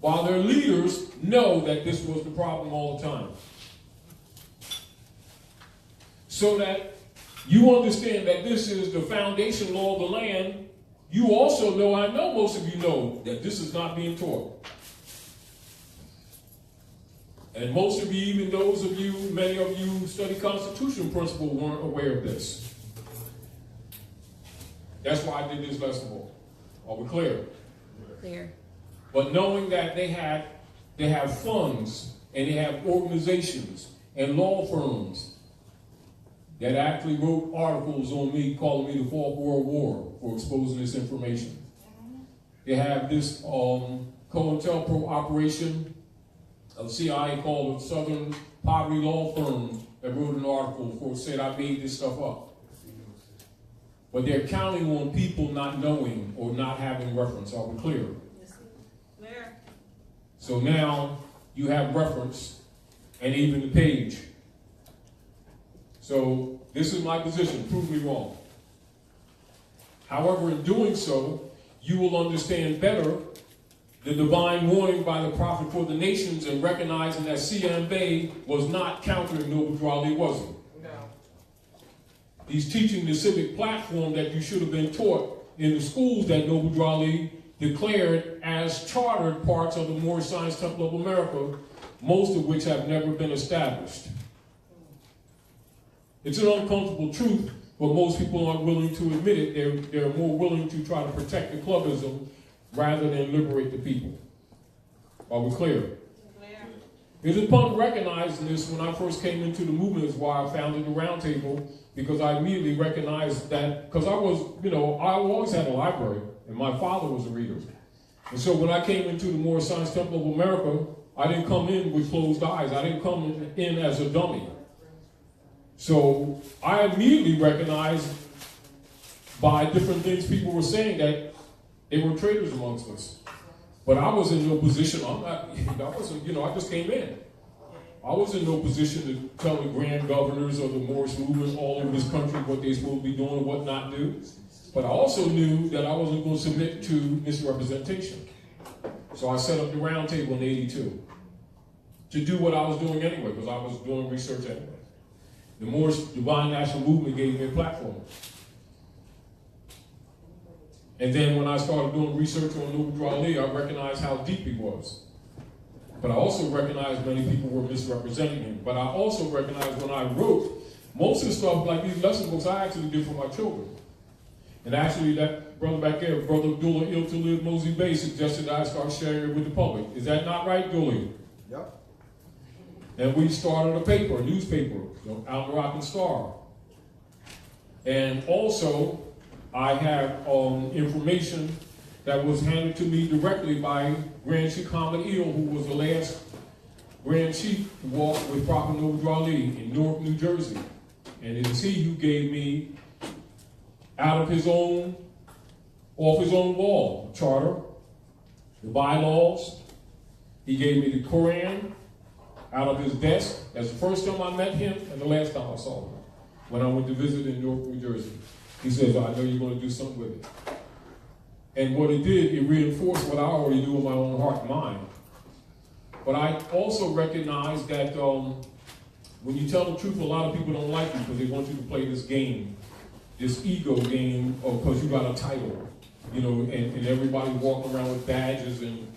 while their leaders know that this was the problem all the time. So that you understand that this is the foundation law of the land, you also know, I know most of you know, that this is not being taught. And most of you, even those of you, many of you who study constitutional principle weren't aware of this. That's why I did this lesson. Are we clear? Clear. But knowing that they have funds and they have organizations and law firms that actually wrote articles on me calling me the Fourth World War for exposing this information. They have this COINTELPRO operation of CIA called the Southern Poverty Law Firm that wrote an article for said I made this stuff up. But they're counting on people not knowing or not having reference. Are we clear? Clear. So now you have reference and even the page. So this is my position. Prove me wrong. However, in doing so, you will understand better the divine warning by the prophet for the nations and recognizing that C.M. Bey was not countering Noble Drew Ali, was he? No. He's teaching the civic platform that you should have been taught in the schools that Noble Drew Ali declared as chartered parts of the Moorish Science Temple of America, most of which have never been established. It's an uncomfortable truth, but most people aren't willing to admit it. They're more willing to try to protect the clubism rather than liberate the people. Are we clear? Clear. It's important recognizing this when I first came into the movement is why I founded the Round Table, because I immediately recognized that, because I always had a library, and my father was a reader. And so when I came into the Moorish Science Temple of America, I didn't come in with closed eyes. I didn't come in as a dummy. So I immediately recognized by different things people were saying that they were traitors amongst us. But I was in no position, I just came in. I was in no position to tell the grand governors of the Moorish movement all over this country what they're supposed to be doing and what not do. But I also knew that I wasn't going to submit to misrepresentation. So I set up the Round Table in '82 to do what I was doing anyway, because I was doing research anyway. The Moorish Divine National Movement gave me a platform. And then when I started doing research on Noble Drew Ali, I recognized how deep he was. But I also recognized many people were misrepresenting him. But I also recognized when I wrote, most of the stuff, like these lesson books, I actually did for my children. And actually, that brother back there, Brother Abdullah Iltalib Mosey Bey, suggested I start sharing it with the public. Is that not right, Dooley? Yep. And we started a paper, a newspaper, Al Moroccan Star. And also, I have information that was handed to me directly by Grand Sheik Hamid Eel, who was the last Grand Sheik to walk with Prophet Noble Drew Ali in Newark, New Jersey. And it is he who gave me, out of his own off his own wall, charter, the bylaws. He gave me the Quran out of his desk. That's the first time I met him and the last time I saw him, when I went to visit in Newark, New Jersey. He says, I know you're going to do something with it. And what it did, it reinforced what I already do in my own heart and mind. But I also recognize that when you tell the truth, a lot of people don't like you because they want you to play this game, this ego game, or because you got a title, you know, and everybody walking around with badges and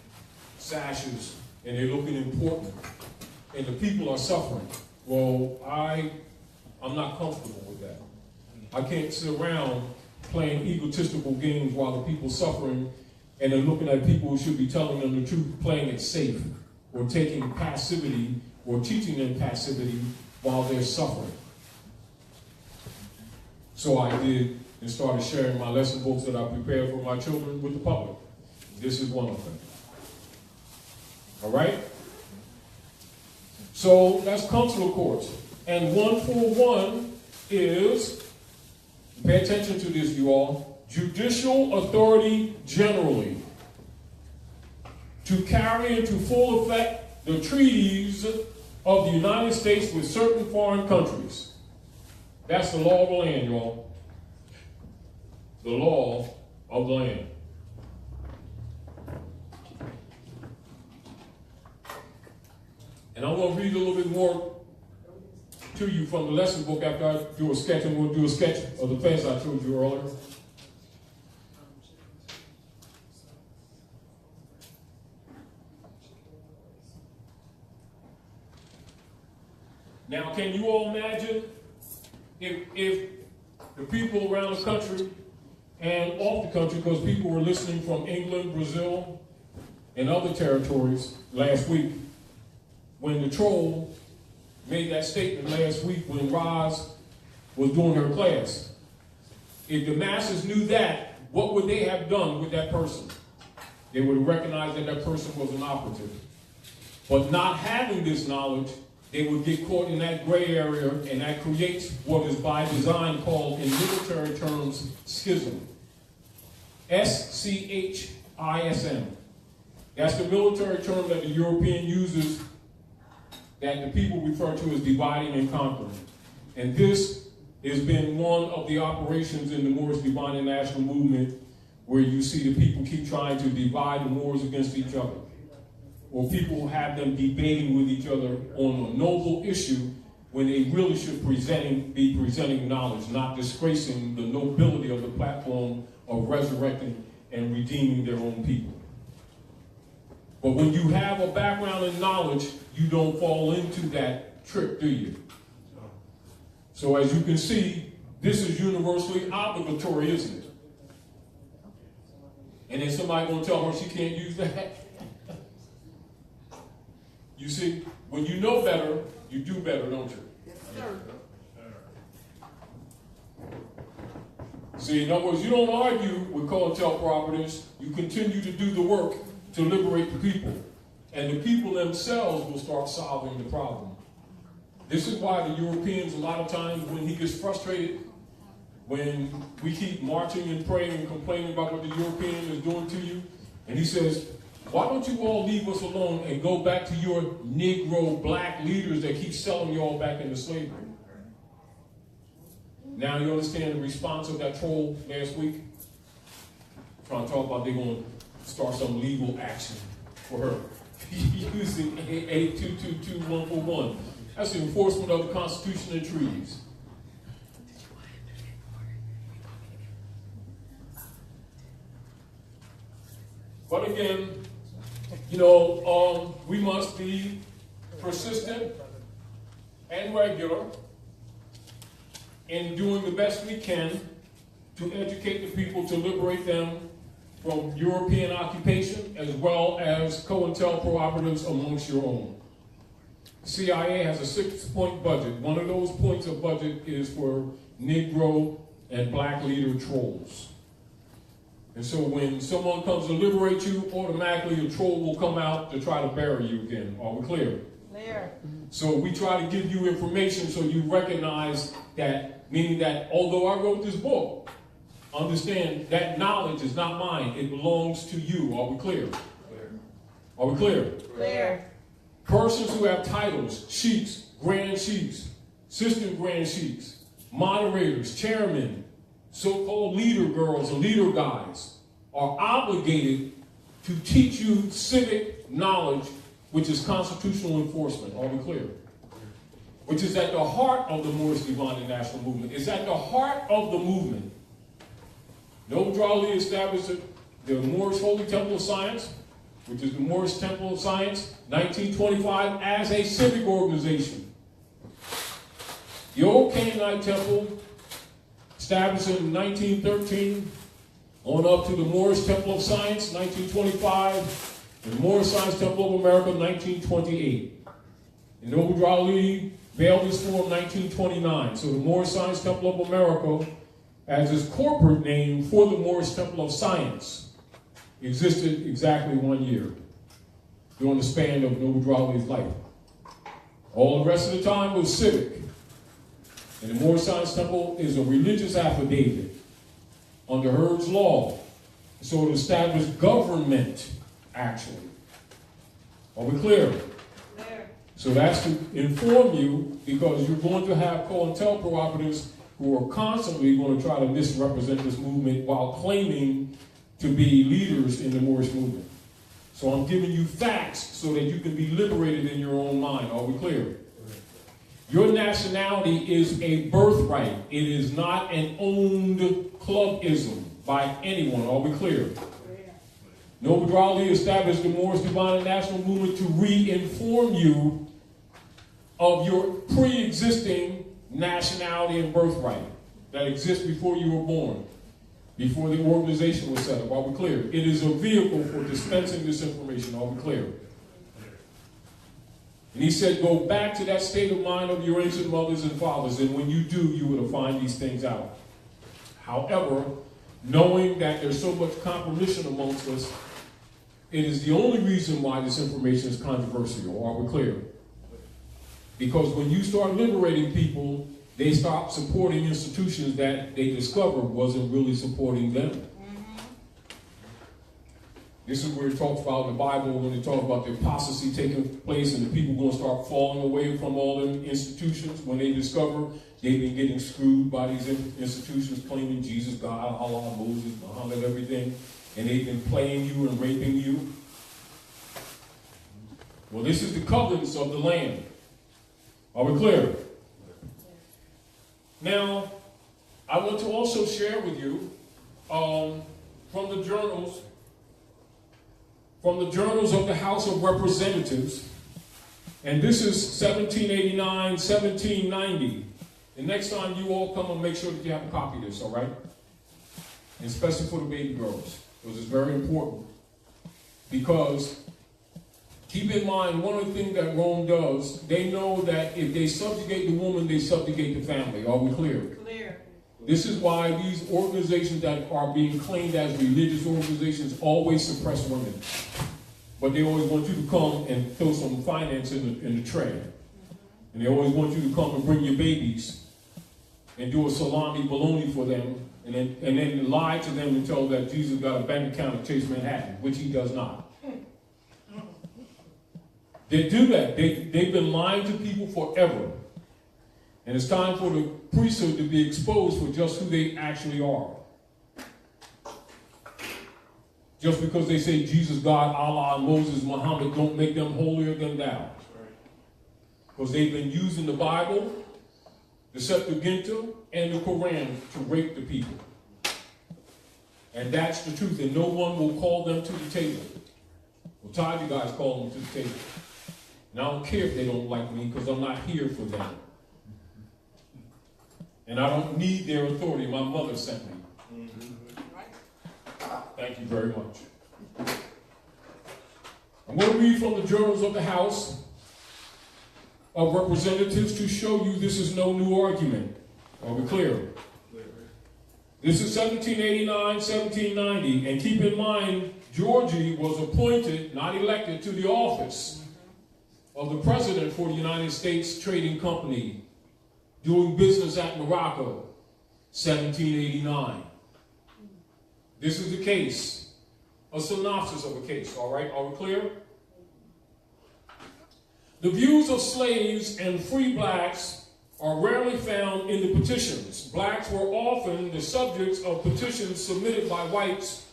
sashes, and they're looking important, and the people are suffering. Well, I'm not comfortable with that. I can't sit around playing egotistical games while the people suffering, and then looking at people who should be telling them the truth, playing it safe, or taking passivity, or teaching them passivity while they're suffering. So I did, and started sharing my lesson books that I prepared for my children with the public. This is one of them. All right? So that's consular courts. And 141 is, pay attention to this, you all, judicial authority generally to carry into full effect the treaties of the United States with certain foreign countries. That's the law of the land, y'all. The law of the land. And I'm going to read a little bit more to you from the lesson book after I do a sketch. I'm going to do a sketch of the fence I told you earlier. Now, can you all imagine if the people around the country and off the country, because people were listening from England, Brazil, and other territories last week, when the troll made that statement last week when Roz was doing her class. If the masses knew that, what would they have done with that person? They would have recognized that that person was an operative. But not having this knowledge, they would get caught in that gray area, and that creates what is by design called, in military terms, schism. S-C-H-I-S-M. That's the military term that the European uses that the people refer to as dividing and conquering. And this has been one of the operations in the Moorish Divine and National Movement, where you see the people keep trying to divide the Moors against each other. Or people have them debating with each other on a noble issue when they really should be presenting knowledge, not disgracing the nobility of the platform of resurrecting and redeeming their own people. But when you have a background in knowledge, you don't fall into that trick, do you? So as you can see, this is universally obligatory, isn't it? And then somebody gonna tell her she can't use that? You see, when you know better, you do better, don't you? Yes, sir. See, in other words, you don't argue with COINTELPRO, you continue to do the work to liberate the people. And the people themselves will start solving the problem. This is why the Europeans, a lot of times when he gets frustrated, when we keep marching and praying and complaining about what the European is doing to you, and he says, why don't you all leave us alone and go back to your Negro black leaders that keep selling you all back into slavery? Now you understand the response of that troll last week? Trying to talk about they're going to start some legal action for her using AA222141. That's the enforcement of the Constitution and treaties. But again, you know, we must be persistent and regular in doing the best we can to educate the people, to liberate them from European occupation, as well as COINTELPRO operatives amongst your own. CIA has a 6-point budget. One of those points of budget is for Negro and black leader trolls. And so when someone comes to liberate you, automatically a troll will come out to try to bury you again. Are we clear? Clear. So we try to give you information so you recognize that, meaning that although I wrote this book, understand that knowledge is not mine. It belongs to you. Are we clear? Are we clear? Clear. Persons who have titles, sheiks, grand sheiks, assistant grand sheiks, moderators, chairmen, so-called leader girls and leader guys, are obligated to teach you civic knowledge, which is constitutional enforcement. Are we clear? Which is at the heart of the Moorish Divine and National Movement. It's at the heart of the movement. Noble Drew Ali established the Moorish Holy Temple of Science, which is the Moorish Temple of Science, 1925, as a civic organization. The old Canaanite Temple, established in 1913, on up to the Moorish Temple of Science, 1925, and the Moorish Science Temple of America, 1928. And Noble Drew Ali veiled his form 1929. So the Moorish Science Temple of America, as his corporate name for the Moorish Temple of Science, existed exactly 1 year during the span of Noble Drew Ali's life. All the rest of the time was civic. And the Moorish Science Temple is a religious affidavit under Heard's law. So it established government, actually. Are we clear? Clear. So that's to inform you, because you're going to have COINTELPRO operatives who are constantly going to try to misrepresent this movement while claiming to be leaders in the Moorish movement. So I'm giving you facts so that you can be liberated in your own mind. Are we clear? Your nationality is a birthright. It is not an owned clubism by anyone. Are we clear? Noble Drew Ali established the Moorish Divine and National Movement to re-inform you of your pre-existing nationality and birthright that exists before you were born, before the organization was set up. Are we clear? It is a vehicle for dispensing this information. Are we clear? And he said, go back to that state of mind of your ancient mothers and fathers, and when you do, you will find these things out. However, knowing that there's so much compromission amongst us, it is the only reason why this information is controversial. Are we clear? Because when you start liberating people, they stop supporting institutions that they discovered wasn't really supporting them. This is where it talks about in the Bible when they talk about the apostasy taking place and the people going to start falling away from all them institutions when they discover they've been getting screwed by these institutions claiming Jesus, God, Allah, Moses, Muhammad, everything, and they've been playing you and raping you. Well, this is the covenants of the land. Are we clear? Now, I want to also share with you from the journals of the House of Representatives, and this is 1789, 1790. The next time you all come and make sure that you have a copy of this, all right? And especially for the baby girls, because it's very important. Because keep in mind, one of the things that Rome does, they know that if they subjugate the woman, they subjugate the family. Are we clear? Clear. This is why these organizations that are being claimed as religious organizations always suppress women. But they always want you to come and throw some finance in the tray. And they always want you to come and bring your babies and do a salami bologna for them and then lie to them and tell them that Jesus got a bank account at Chase Manhattan, which he does not. They do that. They've been lying to people forever. And it's time for the priesthood to be exposed for just who they actually are. Just because they say Jesus, God, Allah, Moses, Muhammad don't make them holier than thou. Because they've been using the Bible, the Septuaginta, and the Quran to rape the people. And that's the truth. And no one will call them to the table. Well, Taj, you guys call them to the table. And I don't care if they don't like me because I'm not here for them. And I don't need their authority. My mother sent me. Thank you very much. I'm going to read from the journals of the House of Representatives to show you this is no new argument. Are we clear? This is 1789, 1790. And keep in mind, Georgie was appointed, not elected, to the office of the president for the United States Trading Company, doing business at Morocco, 1789. This is the case, a synopsis of a case, all right? Are we clear? The views of slaves and free blacks are rarely found in the petitions. Blacks were often the subjects of petitions submitted by whites,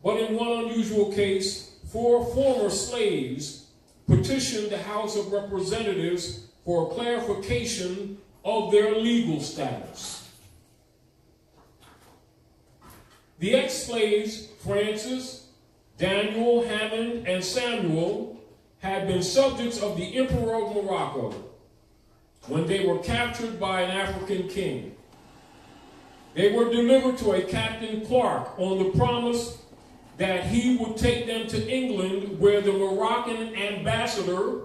but in one unusual case, 4 former slaves petitioned the House of Representatives for clarification of their legal status. The ex-slaves, Francis, Daniel, Hammond, and Samuel, had been subjects of the Emperor of Morocco when they were captured by an African king. They were delivered to a Captain Clark on the promise that he would take them to England, where the Moroccan ambassador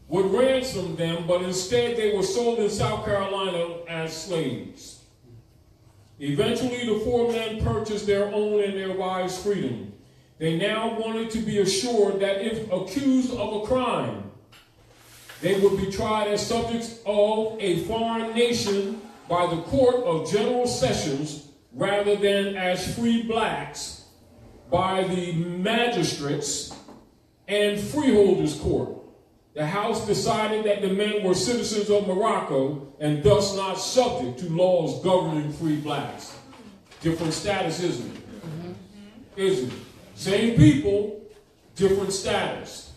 would ransom them, but instead they were sold in South Carolina as slaves. Eventually, the 4 men purchased their own and their wives' freedom. They now wanted to be assured that if accused of a crime, they would be tried as subjects of a foreign nation by the Court of General Sessions rather than as free blacks by the magistrates and freeholders' court. The House decided that the men were citizens of Morocco and thus not subject to laws governing free blacks. Different status, isn't it? Isn't it? Same people, different status.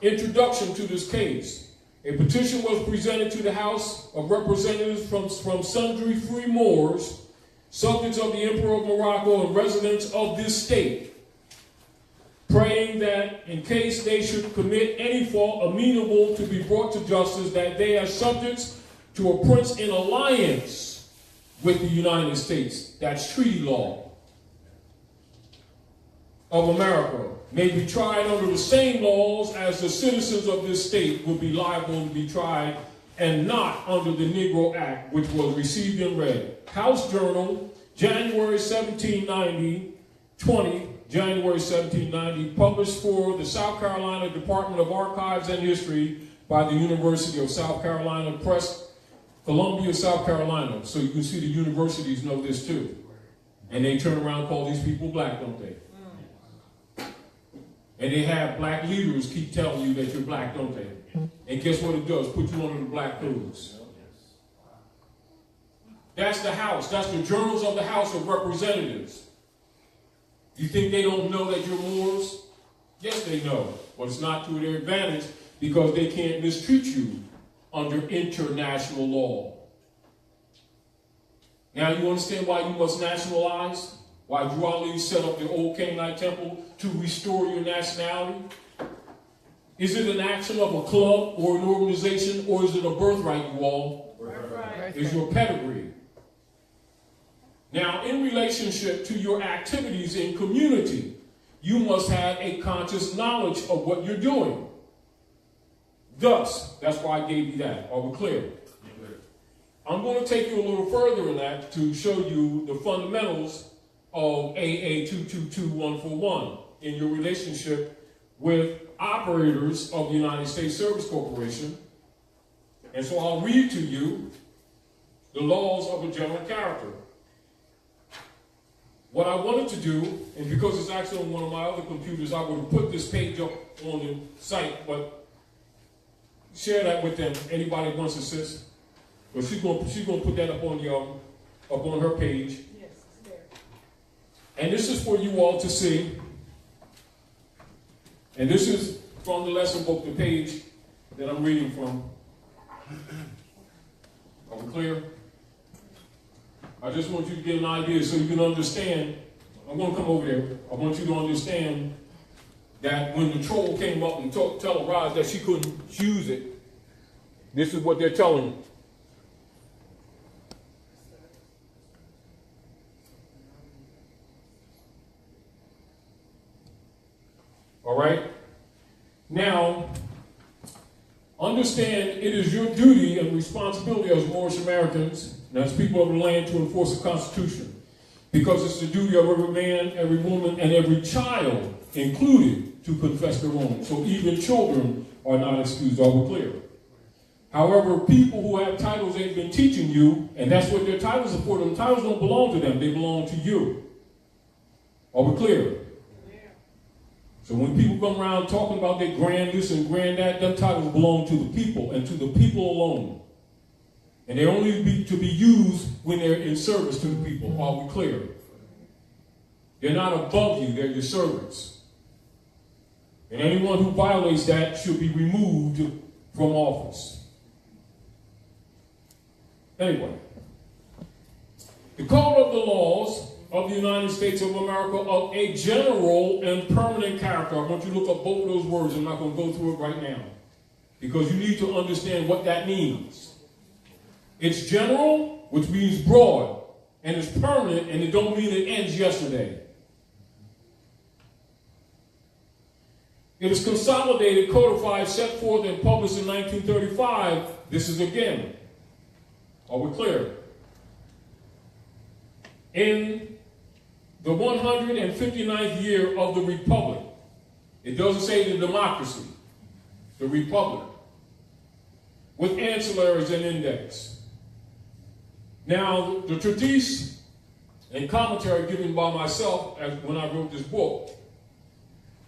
Introduction to this case. A petition was presented to the House of Representatives from sundry free Moors, subjects of the Emperor of Morocco and residents of this state, praying that in case they should commit any fault amenable to be brought to justice, that they as subjects to a prince in alliance with the United States, that's treaty law, of America, may be tried under the same laws as the citizens of this state would be liable to be tried, and not under the Negro Act, which was received and read. House Journal, January 1790, January 1790, published for the South Carolina Department of Archives and History by the University of South Carolina Press, Columbia, South Carolina. So you can see the universities know this too. And they turn around and call these people black, don't they? And they have black leaders keep telling you that you're black, don't they? And guess what it does? Put you under the black codes. That's the House. That's the journals of the House of Representatives. You think they don't know that you're Moors? Yes, they know. But it's not to their advantage because they can't mistreat you under international law. Now you understand why you must nationalize? Why Drew Ali set up the old Canaanite temple to restore your nationality? Is it an action of a club or an organization, or is it a birthright, you all? Birthright. Is your pedigree. Now, in relationship to your activities in community, you must have a conscious knowledge of what you're doing. Thus, that's why I gave you that. Are we clear? I'm going to take you a little further in that to show you the fundamentals of AA222141 in your relationship with operators of the United States Service Corporation. And so I'll read to you the laws of a general character. What I wanted to do, and because it's actually on one of my other computers, I would have put this page up on the site, but share that with them, anybody wants to assist. But she's going to put that up on her page. Yes, it's there. And this is for you all to see. And this is from the lesson book, the page that I'm reading from. Are we clear? I just want you to get an idea so you can understand. I'm going to come over there. I want you to understand that when the troll came up and tell Roz that she couldn't use it, this is what they're telling you. All right? Now, understand it is your duty and responsibility as Moorish Americans, and as people of the land, to enforce the Constitution. Because it's the duty of every man, every woman, and every child included to confess their wrong. So even children are not excused. Are we clear? However, people who have titles ain't been teaching you, and that's what their titles are for. Them titles don't belong to them, they belong to you. Are we clear? So when people come around talking about their grand this and grand that, them titles belong to the people and to the people alone. And they only to be used when they're in service to the people. Are we clear? They're not above you, they're your servants. And anyone who violates that should be removed from office. Anyway, the Code of the Laws of the United States of America of a general and permanent character. I want you to look up both of those words. I'm not going to go through it right now, because you need to understand what that means. It's general, which means broad, and it's permanent, and it don't mean it ends yesterday. It is consolidated, codified, set forth, and published in 1935. This is again. Are we clear? In the 159th year of the Republic. It doesn't say the democracy. The Republic. With ancillaries and index. Now, the treatise and commentary given by myself when I wrote this book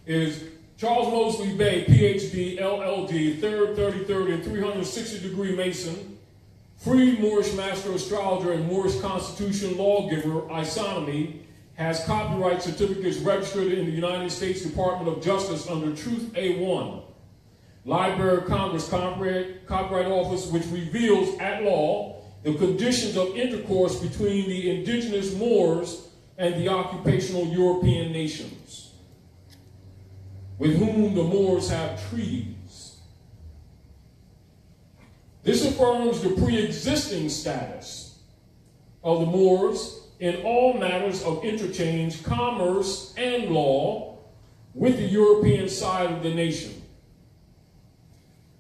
is Charles Mosley Bey, PhD, LLD, 3rd, 33rd, and 360-degree Mason, free Moorish master astrologer and Moorish constitution lawgiver, isonomy, has copyright certificates registered in the United States Department of Justice under Truth A1, Library of Congress Copyright Office, which reveals at law the conditions of intercourse between the indigenous Moors and the occupational European nations, with whom the Moors have treaties. This affirms the pre-existing status of the Moors in all matters of interchange, commerce, and law with the European side of the nation.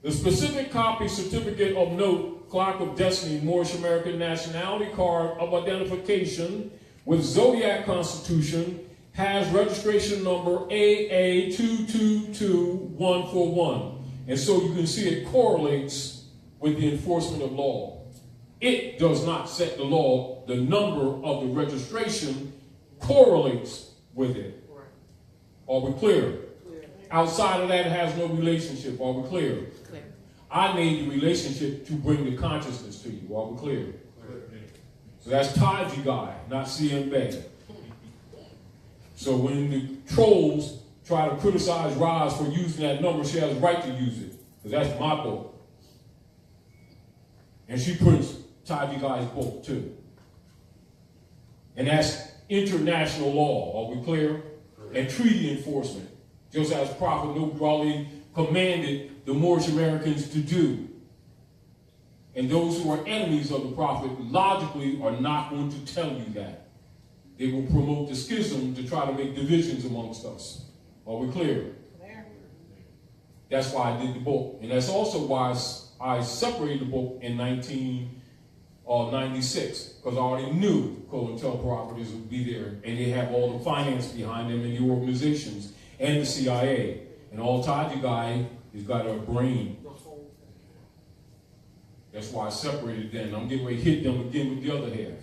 The specific copy certificate of note, Clock of Destiny, Moorish American Nationality Card of Identification with Zodiac Constitution has registration number AA222141. And so you can see it correlates with the enforcement of law. It does not set the law. The number of the registration correlates with it. Are we clear? Outside of that, it has no relationship. Are we clear? I made the relationship to bring the consciousness to you. Are we clear? So that's Taj Guy, not CM Bey. So when the trolls try to criticize Roz for using that number, she has a right to use it, because that's my book. And she prints Taj Guy's book too. And that's international law. Are we clear? And treaty enforcement. Just as Prophet Nubrali commanded the Moorish Americans to do. And those who are enemies of the Prophet logically are not going to tell you that. They will promote the schism to try to make divisions amongst us. Are we clear? That's why I did the book. And that's also why I separated the book in 1996, because I already knew COINTELPRO would be there, and they have all the finance behind them and the organizations and the CIA. And all Taj Guy has got a brain. That's why I separated them. I'm getting ready to hit them again with the other half.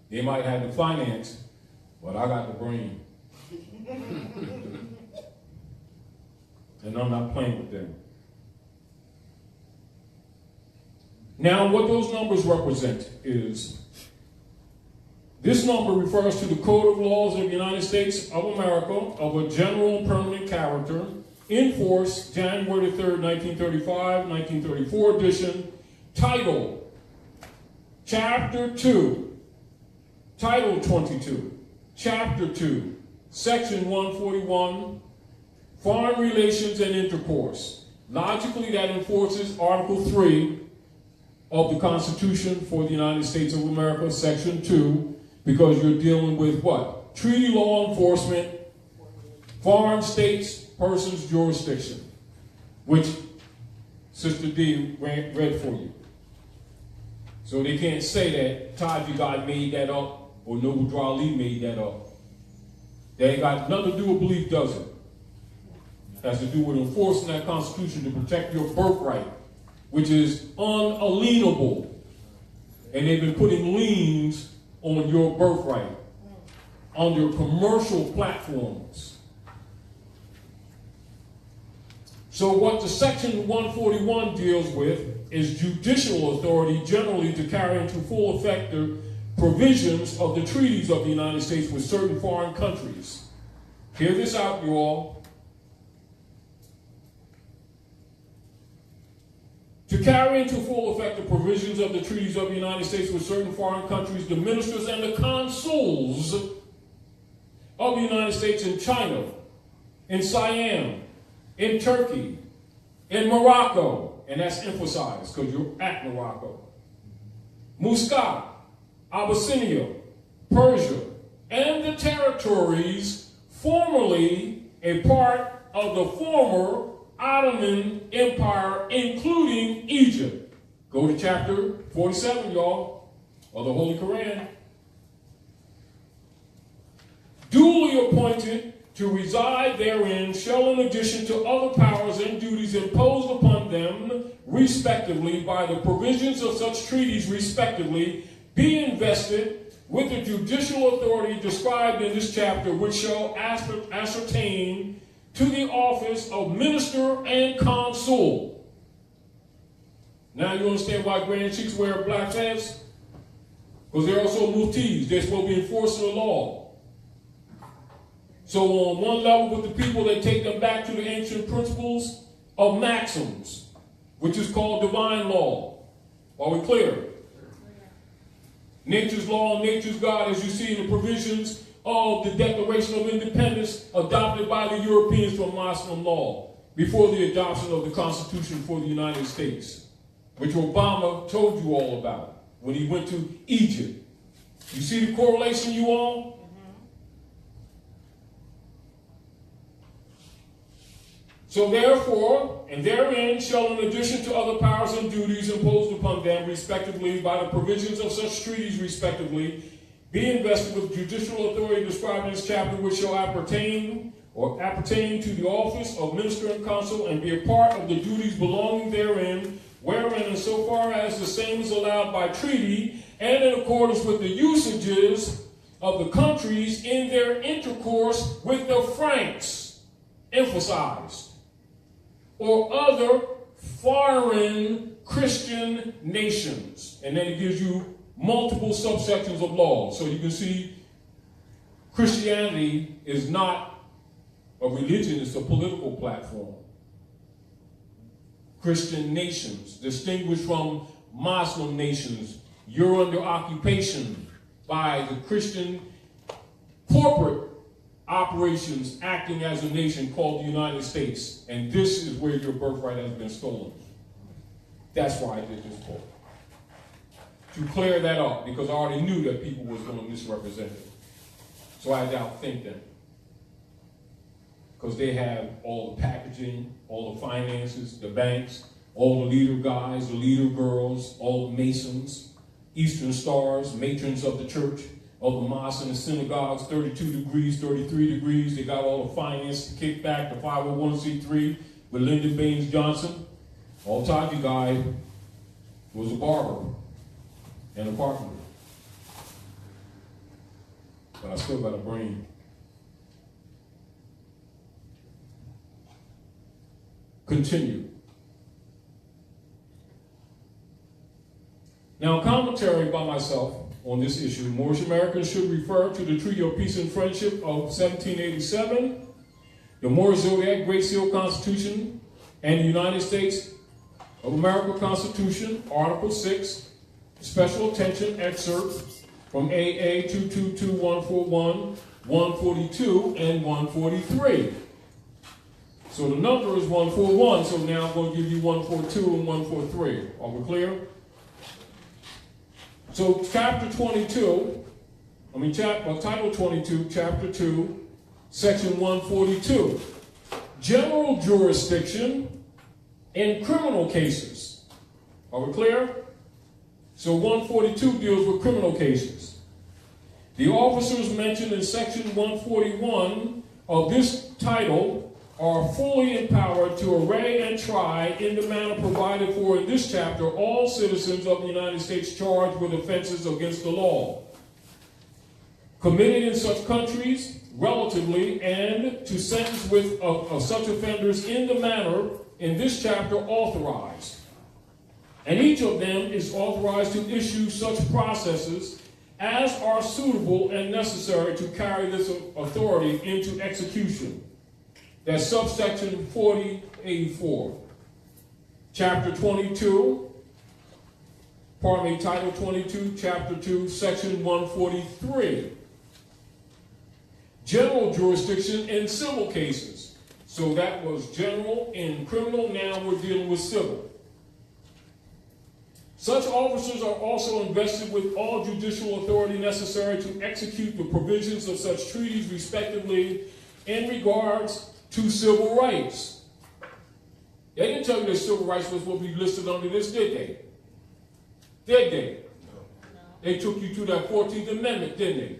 They might have the finance, but I got the brain. And I'm not playing with them. Now, what those numbers represent is, this number refers to the Code of Laws of the United States of America of a general and permanent character, in force January 3rd, 1935, 1934 edition, title, Chapter 2, Title 22, Chapter 2, Section 141, Foreign Relations and Intercourse. Logically, that enforces Article 3 of the Constitution for the United States of America, Section 2, because you're dealing with what? Treaty law enforcement, foreign states, persons, jurisdiction, which Sister D read for you. So they can't say that Taj Guy made that up or Noble Ali made that up. They ain't got nothing to do with belief, does it? has to do with enforcing that Constitution to protect your birthright, which is unalienable. And they've been putting liens on your birthright under commercial platforms. So what the Section 141 deals with is judicial authority generally to carry into full effect the provisions of the treaties of the United States with certain foreign countries. Hear this out, you all. To carry into full effect the provisions of the treaties of the United States with certain foreign countries, the ministers and the consuls of the United States in China, in Siam, in Turkey, in Morocco, and that's emphasized because you're at Morocco, Muscat, Abyssinia, Persia, and the territories formerly a part of the former Ottoman Empire, including Egypt. Go to chapter 47, y'all, of the Holy Quran. Duly appointed to reside therein shall, in addition to other powers and duties imposed upon them, respectively, by the provisions of such treaties, respectively, be invested with the judicial authority described in this chapter, which shall ascertain to the office of minister and consul. Now you understand why Grand Sheiks wear black hats? Because they're also muftis. They're supposed to be enforcing the law. So on one level with the people, they take them back to the ancient principles of maxims, which is called divine law. Are we clear? Nature's law and nature's God, as you see in the provisions of the Declaration of Independence adopted by the Europeans from Muslim law before the adoption of the Constitution for the United States, which Obama told you all about when he went to Egypt. You see the correlation, you all? So therefore, and therein shall, in addition to other powers and duties imposed upon them, respectively, by the provisions of such treaties, respectively, be invested with judicial authority described in this chapter, which shall appertain to the office of minister and consul, and be a part of the duties belonging therein, wherein and so far as the same is allowed by treaty, and in accordance with the usages of the countries in their intercourse with the Franks, emphasized, or other foreign Christian nations. And then it gives you multiple subsections of law. So you can see Christianity is not a religion, it's a political platform. Christian nations, distinguished from Muslim nations, you're under occupation by the Christian corporate operations acting as a nation called the United States. And this is where your birthright has been stolen. That's why I did this book. To clear that up, because I already knew that people was going to misrepresent it. So I had to outthink them. Because they have all the packaging, all the finances, the banks, all the leader guys, the leader girls, all the masons, Eastern Stars, matrons of the church, all the mosques and the synagogues, 32 degrees, 33 degrees. They got all the finance to kick back, the 501c3 with Lyndon Baines Johnson. All Taji guy was a barber and a carpenter. But I still got a brain. Continue. Now, commentary by myself on this issue. Moorish Americans should refer to the Treaty of Peace and Friendship of 1787, the Moorish Zodiac Great Seal Constitution, and the United States of America Constitution, Article 6, special attention excerpts from AA222141, 142, and 143. So the number is 141, so now I'm going to give you 142 and 143. Are we clear? So chapter 22, title 22, chapter 2, section 142. General jurisdiction in criminal cases. Are we clear? So 142 deals with criminal cases. The officers mentioned in section 141 of this title are fully empowered to array and try in the manner provided for in this chapter all citizens of the United States charged with offenses against the law, committed in such countries relatively, and to sentence with of such offenders in the manner in this chapter authorized. And each of them is authorized to issue such processes as are suitable and necessary to carry this authority into execution. That's subsection 4084. Chapter 22, Title 22, Chapter 2, Section 143. General jurisdiction in civil cases. So that was general in criminal, now we're dealing with civil. Such officers are also invested with all judicial authority necessary to execute the provisions of such treaties respectively in regards to civil rights. They didn't tell you that civil rights was what we listed under this, did they? Did they? No. They took you to that 14th Amendment, didn't they?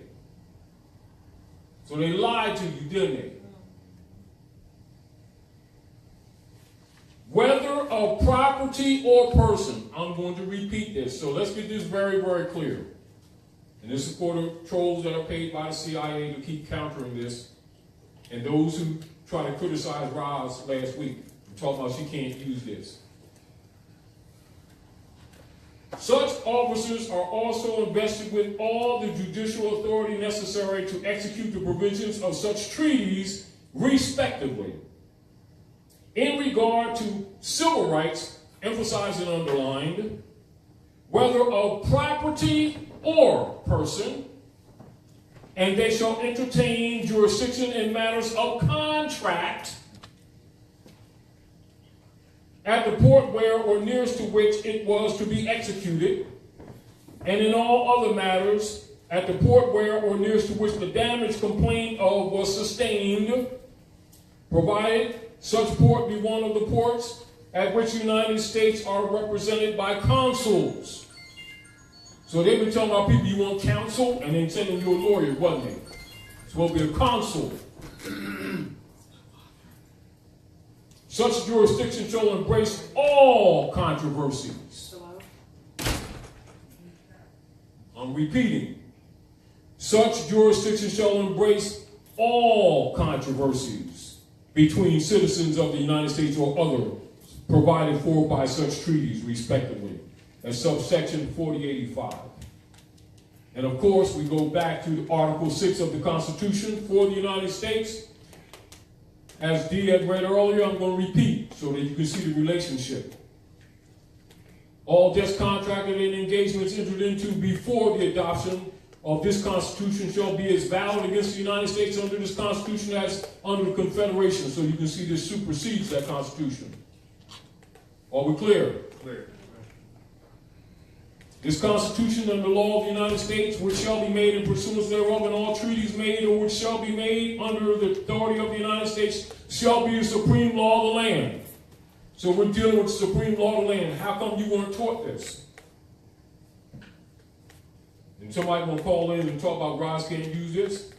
So they lied to you, didn't they? Whether of property or person, I'm going to repeat this, so let's get this very, very clear. And this is for the trolls that are paid by the CIA to keep countering this, and those who try to criticize Roz last week, talking about she can't use this. Such officers are also invested with all the judicial authority necessary to execute the provisions of such treaties, respectively. In regard to civil rights, emphasized and underlined, whether of property or person, and they shall entertain jurisdiction in matters of contract at the port where or nearest to which it was to be executed, and in all other matters at the port where or nearest to which the damage complained of was sustained, provided such port be one of the ports at which the United States are represented by consuls. So they've been telling our people you want counsel and then sending you a lawyer, wasn't they? It's supposed to be a consul. Such jurisdiction shall embrace all controversies. I'm repeating. Such jurisdiction shall embrace all controversies between citizens of the United States or other provided for by such treaties, respectively. That's subsection 4085. And of course, we go back to Article 6 of the Constitution for the United States. As Dee had read earlier, I'm going to repeat so that you can see the relationship. All debts contracted and engagements entered into before the adoption of this Constitution shall be as valid against the United States under this Constitution as under the Confederation. So you can see this supersedes that Constitution. Are we clear? Clear. This Constitution and the law of the United States, which shall be made in pursuance thereof, and all treaties made or which shall be made under the authority of the United States, shall be the supreme law of the land. So we're dealing with the supreme law of the land. How come you weren't taught this? And somebody gonna call in and talk about Roz can't use this?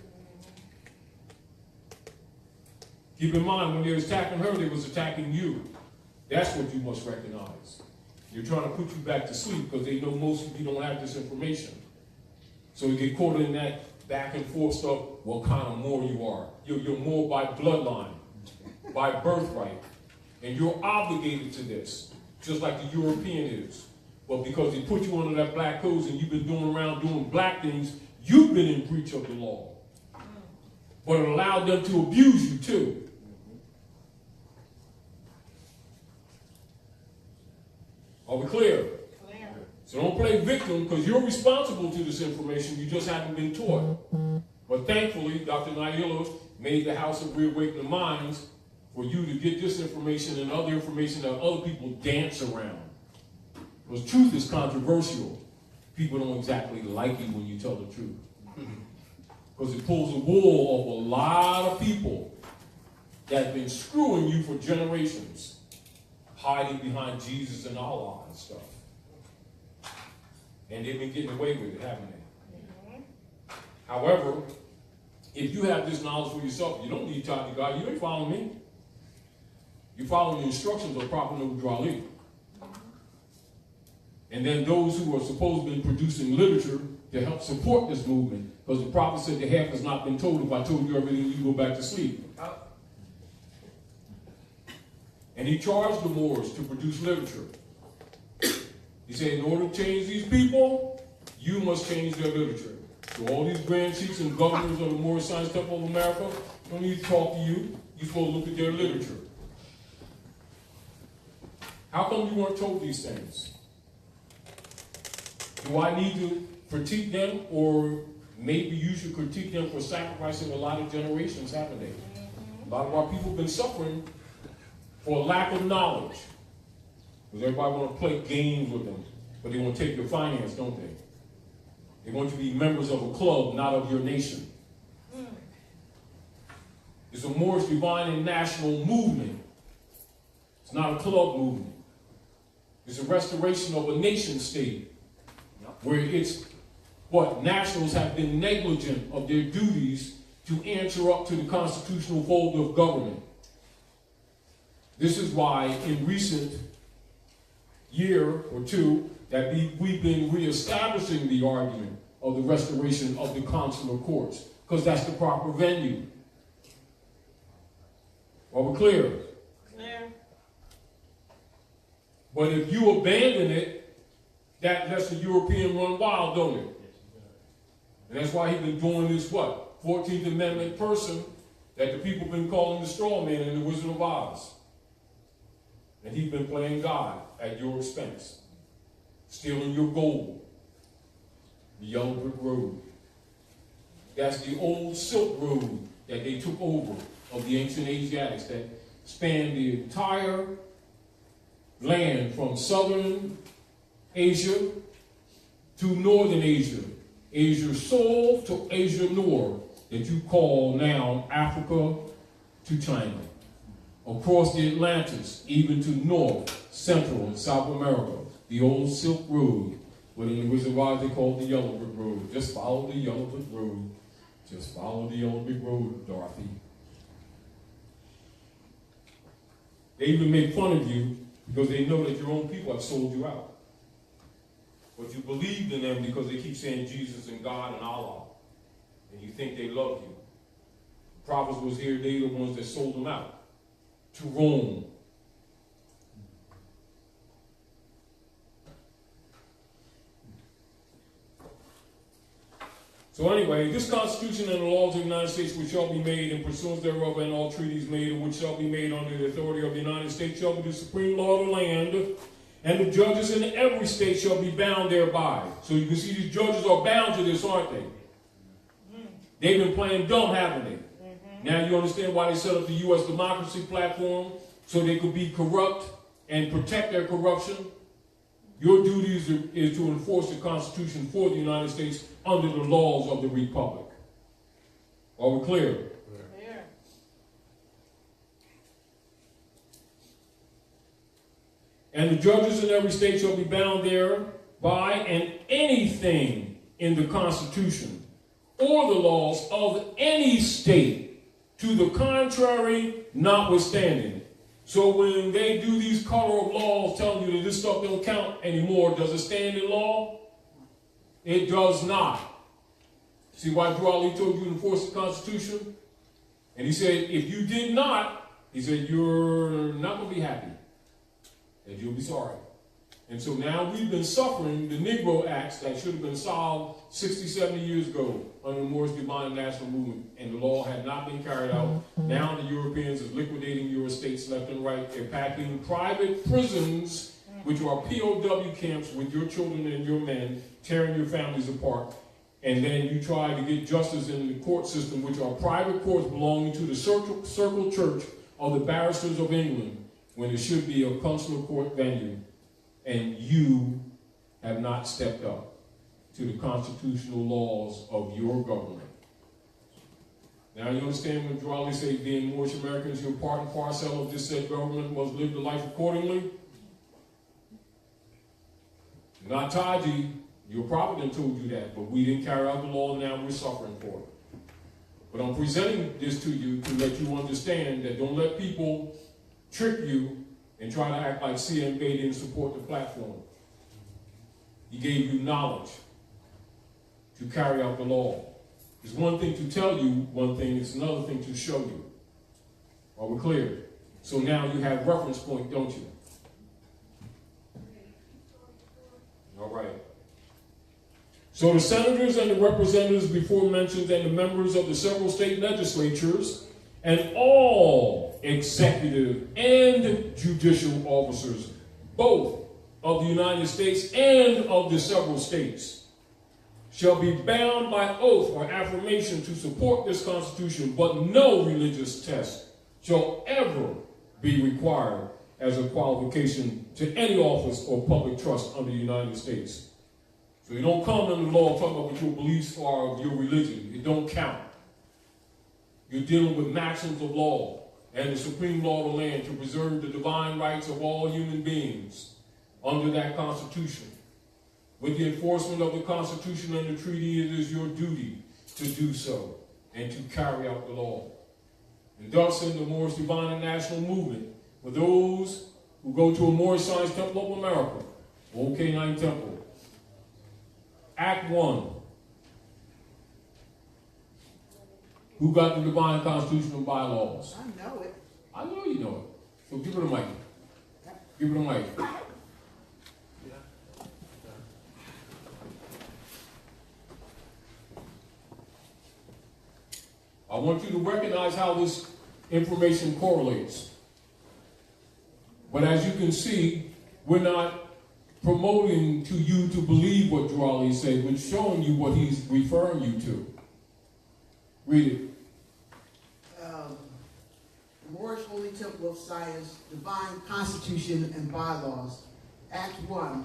Keep in mind, when they was attacking her, they was attacking you. That's what you must recognize. They're trying to put you back to sleep because they know most of you don't have this information. So you get caught in that back and forth stuff, what kind of more you are. You're more by bloodline, by birthright. And you're obligated to this, just like the European is. But because they put you under that black codes and you've been doing around doing black things, you've been in breach of the law. But it allowed them to abuse you too. Are we clear? Clear. So don't play victim because you're responsible to this information. You just haven't been taught. But thankfully, Dr. Naila made the House of Reawakening Minds for you to get this information and other information that other people dance around. Because truth is controversial. People don't exactly like you when you tell the truth. Because it pulls the wool of a lot of people that have been screwing you for generations, hiding behind Jesus and Allah and stuff. And they've been getting away with it, haven't they? Mm-hmm. However, if you have this knowledge for yourself, you don't need to talk to God. You ain't following me. You follow the instructions of Prophet Nudrali. And then those who are supposed to be producing literature to help support this movement, because the Prophet said the half has not been told. If I told you everything, you go back to sleep. And he charged the Moors to produce literature. He said, in order to change these people, you must change their literature. So all these grand chiefs and governors of the Moorish Science Temple of America don't need to talk to you. You're supposed to look at their literature. How come you weren't told these things? Do I need to critique them, or maybe you should critique them for sacrificing a lot of generations, haven't they? A lot of our people have been suffering for lack of knowledge. Because everybody want to play games with them, but they want to take your finance, don't they? They want you to be members of a club, not of your nation. It's a Moorish divine and national movement. It's not a club movement. It's a restoration of a nation state where it's what nationals have been negligent of their duties to answer up to the constitutional fold of government. This is why in recent year or two that we've been reestablishing the argument of the restoration of the consular courts, because that's the proper venue. Are we clear? Clear. But if you abandon it, that lets the European run wild, don't it? And that's why he's been doing this, what? 14th Amendment person that the people have been calling the straw man in the Wizard of Oz. And he's been playing God at your expense, stealing your gold, the yellow brick road. That's the old Silk Road that they took over of the ancient Asiatics that spanned the entire land from southern Asia to northern Asia, Asia South to Asia North, that you call now Africa to China, across the Atlantis, even to North, Central, and South America, the old Silk Road, what in the Wizard of Oz they called the Yellow Brick Road. Just follow the Yellow Brick Road. Just follow the Yellow Brick Road, Dorothy. They even make fun of you because they know that your own people have sold you out. But you believed in them because they keep saying Jesus and God and Allah. And you think they love you. The prophets was here, they the ones that sold them out to Rome. So anyway, this Constitution and the laws of the United States which shall be made in pursuance thereof, and all treaties made and which shall be made under the authority of the United States shall be the supreme law of the land, and the judges in every state shall be bound thereby. So you can see these judges are bound to this, aren't they? They've been playing dumb, haven't they? Now you understand why they set up the U.S. democracy platform, so they could be corrupt and protect their corruption. Your duty is to enforce the Constitution for the United States under the laws of the Republic. Are we clear? Clear. And the judges in every state shall be bound thereby, and anything in the Constitution or the laws of any state to the contrary notwithstanding. So when they do these color of laws telling you that this stuff don't count anymore, does it stand in law? It does not. See why Drew Ali told you to enforce the Constitution? And he said, if you did not, he said, you're not going to be happy. And you'll be sorry. And so now we've been suffering the Negro Acts that should have been solved 60, 70 years ago under the Moorish Divine National Movement, and the law had not been carried out. Now the Europeans are liquidating your estates left and right. They're packing private prisons, which are POW camps with your children and your men, tearing your families apart. And then you try to get justice in the court system, which are private courts belonging to the Circle Church of the Barristers of England, when it should be a consular court venue. And you have not stepped up to the constitutional laws of your government. Now you understand when Drawley says, being Moorish Americans, you're part and parcel of this said government, must live the life accordingly? Not Taji, your prophet done told you that, but we didn't carry out the law, and now we're suffering for it. But I'm presenting this to you to let you understand that don't let people trick you and try to act like CMB didn't support the platform. He gave you knowledge to carry out the law. It's one thing to tell you one thing, it's another thing to show you. Are we clear? So now you have reference point, don't you? All right. So the senators and the representatives before mentioned and the members of the several state legislatures and all executive and judicial officers, both of the United States and of the several states, shall be bound by oath or affirmation to support this Constitution, but no religious test shall ever be required as a qualification to any office or public trust under the United States. So you don't come under the law talking about what your beliefs are of your religion. It don't count. You're dealing with maxims of law and the supreme law of the land to preserve the divine rights of all human beings under that Constitution. With the enforcement of the Constitution and the treaty, it is your duty to do so and to carry out the law. And thus, in the Moorish Divine and National Movement, for those who go to a Moorish Science Temple of America, OK9 Temple, Act 1. Who got the divine constitutional bylaws? I know it. I know you know it. So give it a mic. Give it a mic. I want you to recognize how this information correlates. But as you can see, we're not promoting to you to believe what Durali said. We're showing you what he's referring you to. Read it. Moorish Holy Temple of Science, Divine Constitution and Bylaws, Act 1.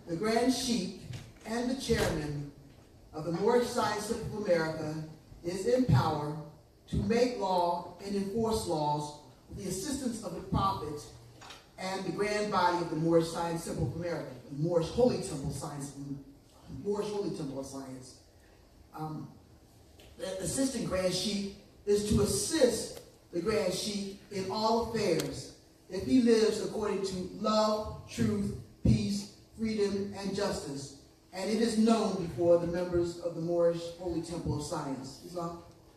The Grand Shiek and the Chairman of the Moorish Science Temple of America is in power to make law and enforce laws with the assistance of the Prophet and the grand body of the Moorish Science Temple of America, the Moorish Holy Temple of Science, Moorish Holy Temple of Science. The Assistant Grand Shiek is to assist the Grand Shiek in all affairs if he lives according to love, truth, peace, freedom, and justice. And it is known before the members of the Moorish Holy Temple of Science.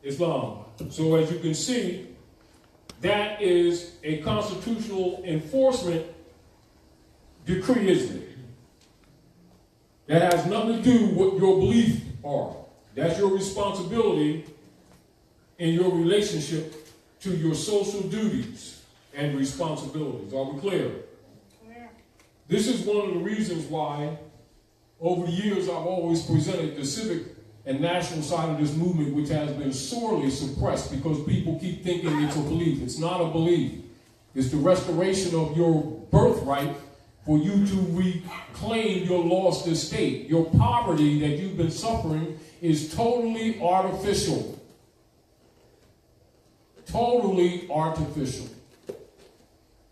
Islam. So as you can see, that is a constitutional enforcement decree, isn't it? That has nothing to do with what your beliefs are. That's your responsibility in your relationship to your social duties and responsibilities. Are we clear? Yeah. This is one of the reasons why over the years I've always presented the civic and national side of this movement, which has been sorely suppressed because people keep thinking it's a belief. It's not a belief. It's the restoration of your birthright for you to reclaim your lost estate. Your poverty that you've been suffering is totally artificial. Totally artificial.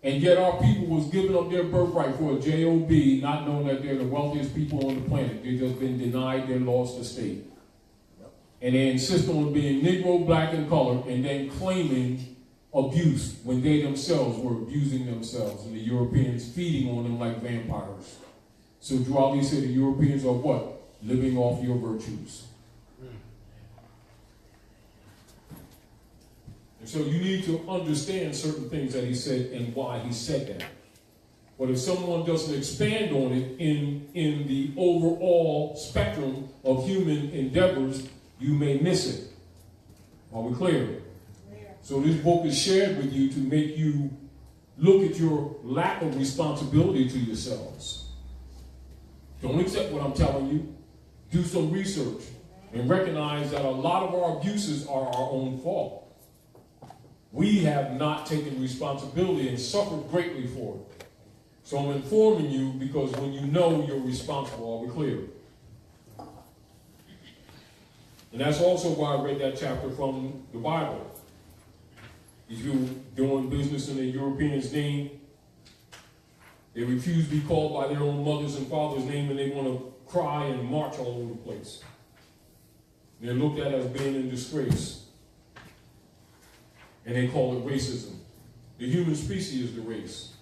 And yet our people was giving up their birthright for a job, not knowing that they're the wealthiest people on the planet. They've just been denied their lost estate. And they insist on being Negro, black, and colored, and then claiming abuse when they themselves were abusing themselves, and the Europeans feeding on them like vampires. So Durali said the Europeans are what? Living off your virtues. And so you need to understand certain things that he said and why he said that. But if someone doesn't expand on it in the overall spectrum of human endeavors, you may miss it. Are we clear? Yeah. So this book is shared with you to make you look at your lack of responsibility to yourselves. Don't accept what I'm telling you. Do some research and recognize that a lot of our abuses are our own fault. We have not taken responsibility and suffered greatly for it. So I'm informing you because when you know you're responsible, are we clear? And that's also why I read that chapter from the Bible. If you're doing business in a European's name, they refuse to be called by their own mothers and fathers' name, and they want to cry and march all over the place. They're looked at as being in disgrace. And they call it racism. The human species is the race.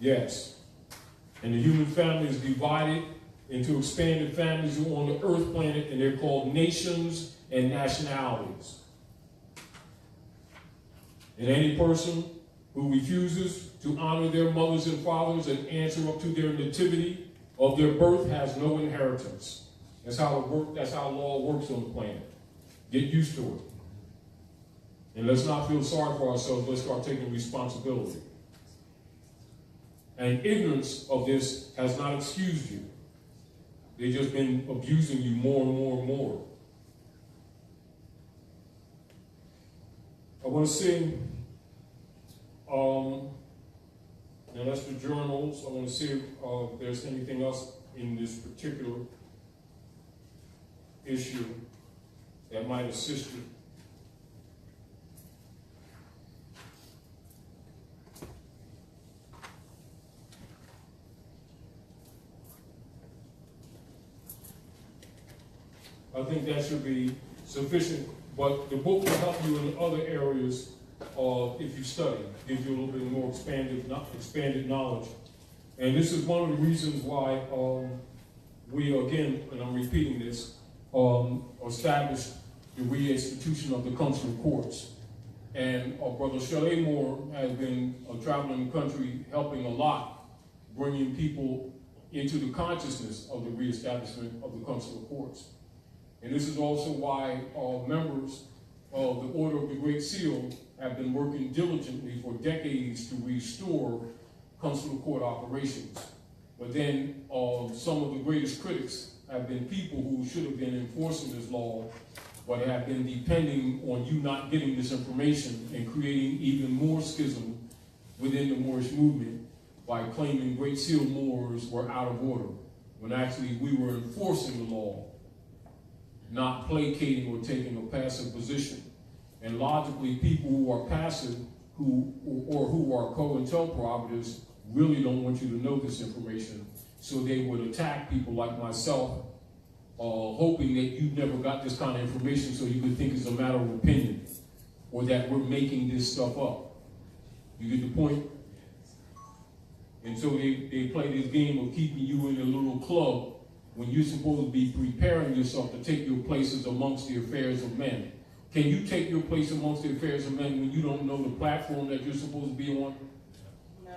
Yes. And the human family is divided into expanded families on the earth planet, and they're called nations and nationalities. And any person who refuses to honor their mothers and fathers and answer up to their nativity of their birth has no inheritance. That's how it works. That's how law works on the planet. Get used to it. And let's not feel sorry for ourselves. Let's start taking responsibility. And ignorance of this has not excused you. They've just been abusing you more and more and more. I want to sing, now that's the journals. I want to see if there's anything else in this particular issue that might assist you. I think that should be sufficient, but the book will help you in other areas if you study, give you a little bit more expanded knowledge. And this is one of the reasons why we, again, and I'm repeating this, established the reinstitution of the consular courts. And our brother Shelley Moore has been traveling the country helping a lot, bringing people into the consciousness of the reestablishment of the consular courts. And this is also why members of the Order of the Great Seal have been working diligently for decades to restore consular court operations. But then some of the greatest critics have been people who should have been enforcing this law, but have been depending on you not getting this information and creating even more schism within the Moorish movement by claiming Great Seal Moors were out of order, when actually we were enforcing the law, not placating or taking a passive position. And logically, people who are passive who are co-interpreters really don't want you to know this information, so they would attack people like myself, hoping that you never got this kind of information so you could think it's a matter of opinion, or that we're making this stuff up. You get the point? And so they play this game of keeping you in a little club when you're supposed to be preparing yourself to take your places amongst the affairs of men. Can you take your place amongst the affairs of men when you don't know the platform that you're supposed to be on? No.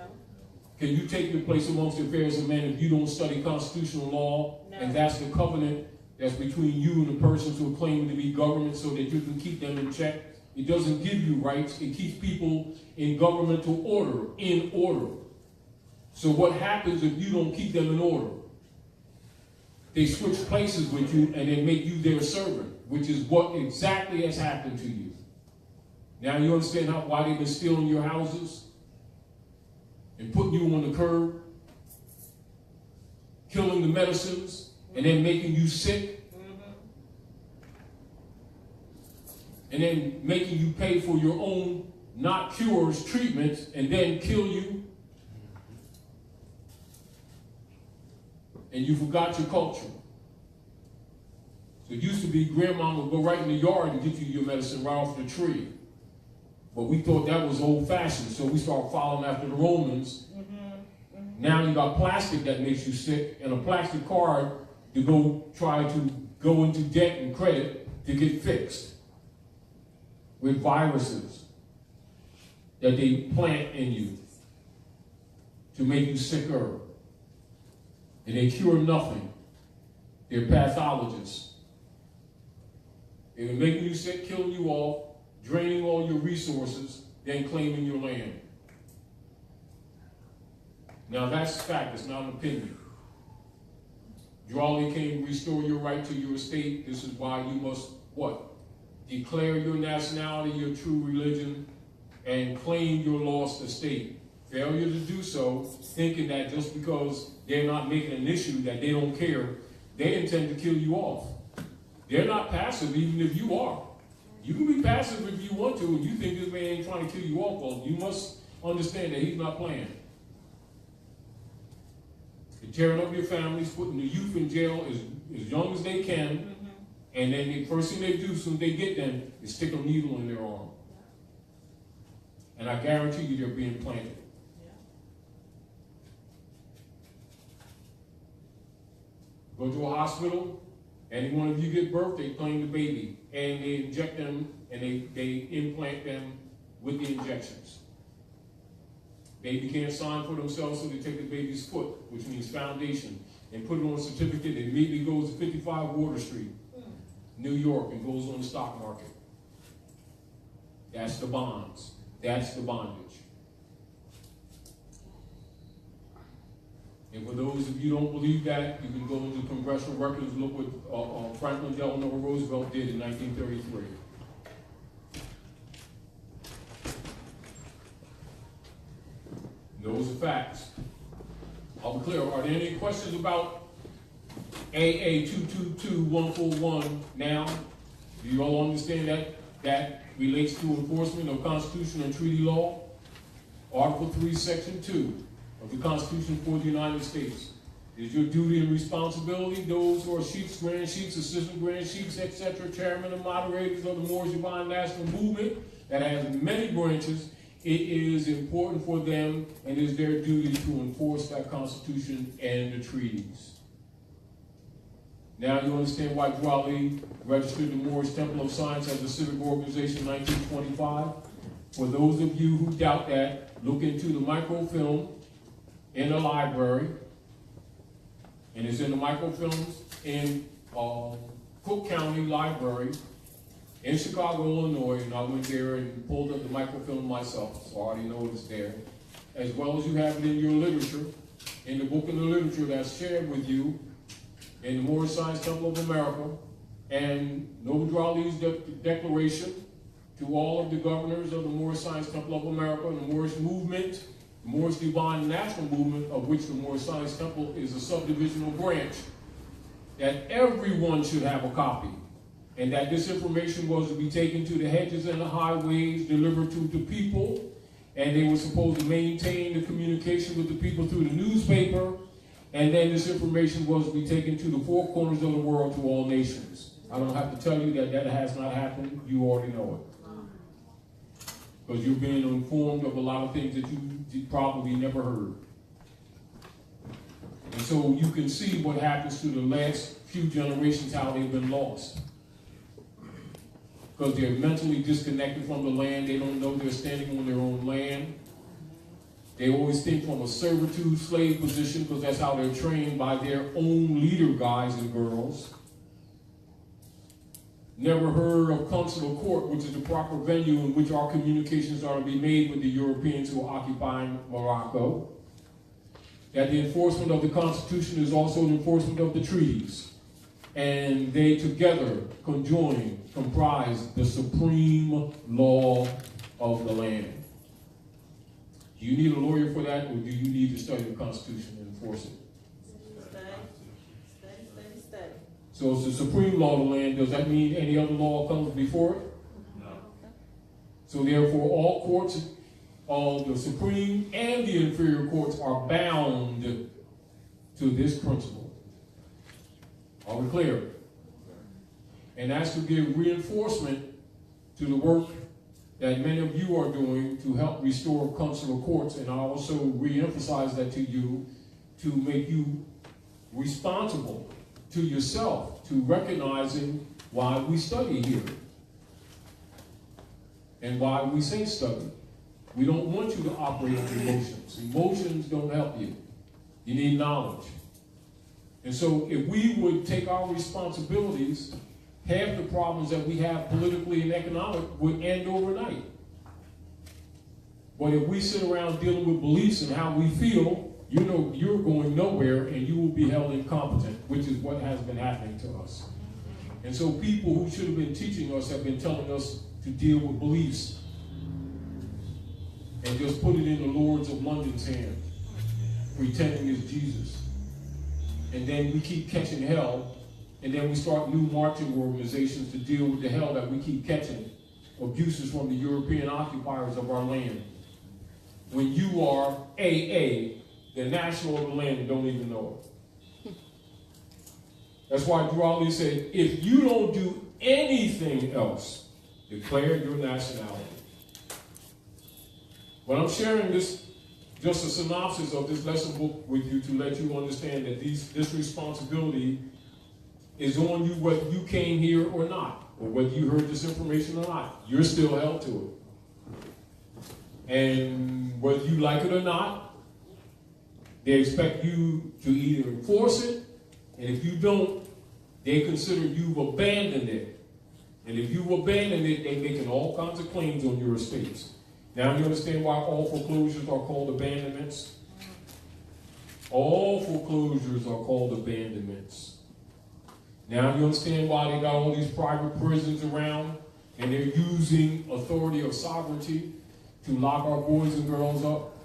Can you take your place amongst the affairs of men if you don't study constitutional law? No. And that's the covenant that's between you and the persons who are claiming to be government, so that you can keep them in check? It doesn't give you rights. It keeps people in governmental order, in order. So what happens if you don't keep them in order? They switch places with you and they make you their servant, which is what exactly has happened to you. Now you understand why they've been stealing your houses and putting you on the curb, killing the medicines, and then making you sick, and then making you pay for your own not cures treatments and then kill you. And you forgot your culture. So it used to be grandma would go right in the yard and get you your medicine right off the tree. But we thought that was old-fashioned, so we started following after the Romans. Now you got plastic that makes you sick, and a plastic card to go try to go into debt and credit to get fixed with viruses that they plant in you to make you sicker. And they cure nothing. They're pathologists. They're making you sick, killing you off, draining all your resources, then claiming your land. Now that's fact, it's not an opinion. Drawley came to restore your right to your estate. This is why you must, what? Declare your nationality, your true religion, and claim your lost estate. Failure to do so, thinking that just because they're not making an issue that they don't care, they intend to kill you off. They're not passive even if you are. You can be passive if you want to, and you think this man ain't trying to kill you off. Well, you must understand that he's not playing. They're tearing up your families, putting the youth in jail as young as they can, and then the first thing they do as soon as they get them is stick a needle in their arm. And I guarantee you they're being planted. Go to a hospital, any one of you get birth, they claim the baby, and they inject them, and they implant them with the injections. Baby can't sign for themselves, so they take the baby's foot, which means foundation, and put it on a certificate. It immediately goes to 55 Water Street, New York, and goes on the stock market. That's the bonds. That's the bondage. And for those of you who don't believe that, you can go into Congressional records and look what Franklin Delano Roosevelt did in 1933. Those are facts. I'll be clear. Are there any questions about AA222141 now? Do you all understand that that relates to enforcement of Constitution and treaty law? Article 3, Section 2 of the Constitution for the United States. It is your duty and responsibility, those who are sheiks, grand sheiks, assistant grand sheiks, etc., chairman and moderators of the Moorish Divine National Movement that has many branches. It is important for them and it is their duty to enforce that Constitution and the treaties. Now you understand why Dwali registered the Moorish Temple of Science as a civic organization in 1925? For those of you who doubt that, look into the microfilm in the library, and it's in the microfilms in Cook County Library in Chicago, Illinois, and I went there and pulled up the microfilm myself, so I already know it's there. As well as you have it in your literature, in the book and the literature that's shared with you in the Moorish Science Temple of America, and Noble Drawley's declaration to all of the governors of the Moorish Science Temple of America and the Moorish Movement, the Moorish Divine National Movement, of which the Moorish Science Temple is a subdivisional branch, that everyone should have a copy. And that this information was to be taken to the hedges and the highways, delivered to the people, and they were supposed to maintain the communication with the people through the newspaper, and then this information was to be taken to the four corners of the world, to all nations. I don't have to tell you that that has not happened. You already know it. Because you're being informed of a lot of things that you probably never heard. And so you can see what happens to the last few generations, how they've been lost. Because they're mentally disconnected from the land. They don't know they're standing on their own land. They always think from a servitude, slave position, because that's how they're trained by their own leader guys and girls. Never heard of consular court, which is the proper venue in which our communications are to be made with the Europeans who are occupying Morocco. That the enforcement of the Constitution is also the enforcement of the treaties. And they together, conjoined, comprise the supreme law of the land. Do you need a lawyer for that, or do you need to study the Constitution and enforce it? Study. So it's the supreme law of the land. Does that mean any other law comes before it? No. So therefore, all courts, all the supreme and the inferior courts are bound to this principle. Are we clear? And that's to give reinforcement to the work that many of you are doing to help restore consular courts. And I also re-emphasize that to you to make you responsible to yourself, to recognizing why we study here and why we say study. We don't want you to operate on emotions. Emotions don't help you. You need knowledge. And so if we would take our responsibilities, half the problems that we have politically and economic would end overnight. But if we sit around dealing with beliefs and how we feel, you know you're going nowhere and you will be held incompetent, which is what has been happening to us. And so people who should have been teaching us have been telling us to deal with beliefs and just put it in the Lords of London's hand, pretending it's Jesus. And then we keep catching hell, and then we start new marching organizations to deal with the hell that we keep catching, abuses from the European occupiers of our land. When you are AA, the national of the land, and don't even know it. That's why Drawley said, if you don't do anything else, declare your nationality. But I'm sharing this, just a synopsis of this lesson book with you to let you understand that this responsibility is on you whether you came here or not, or whether you heard this information or not. You're still held to it. And whether you like it or not, they expect you to either enforce it, and if you don't, they consider you've abandoned it. And if you've abandoned it, they're making all kinds of claims on your estates. Now you understand why all foreclosures are called abandonments? All foreclosures are called abandonments. Now you understand why they got all these private prisons around, and they're using authority of sovereignty to lock our boys and girls up?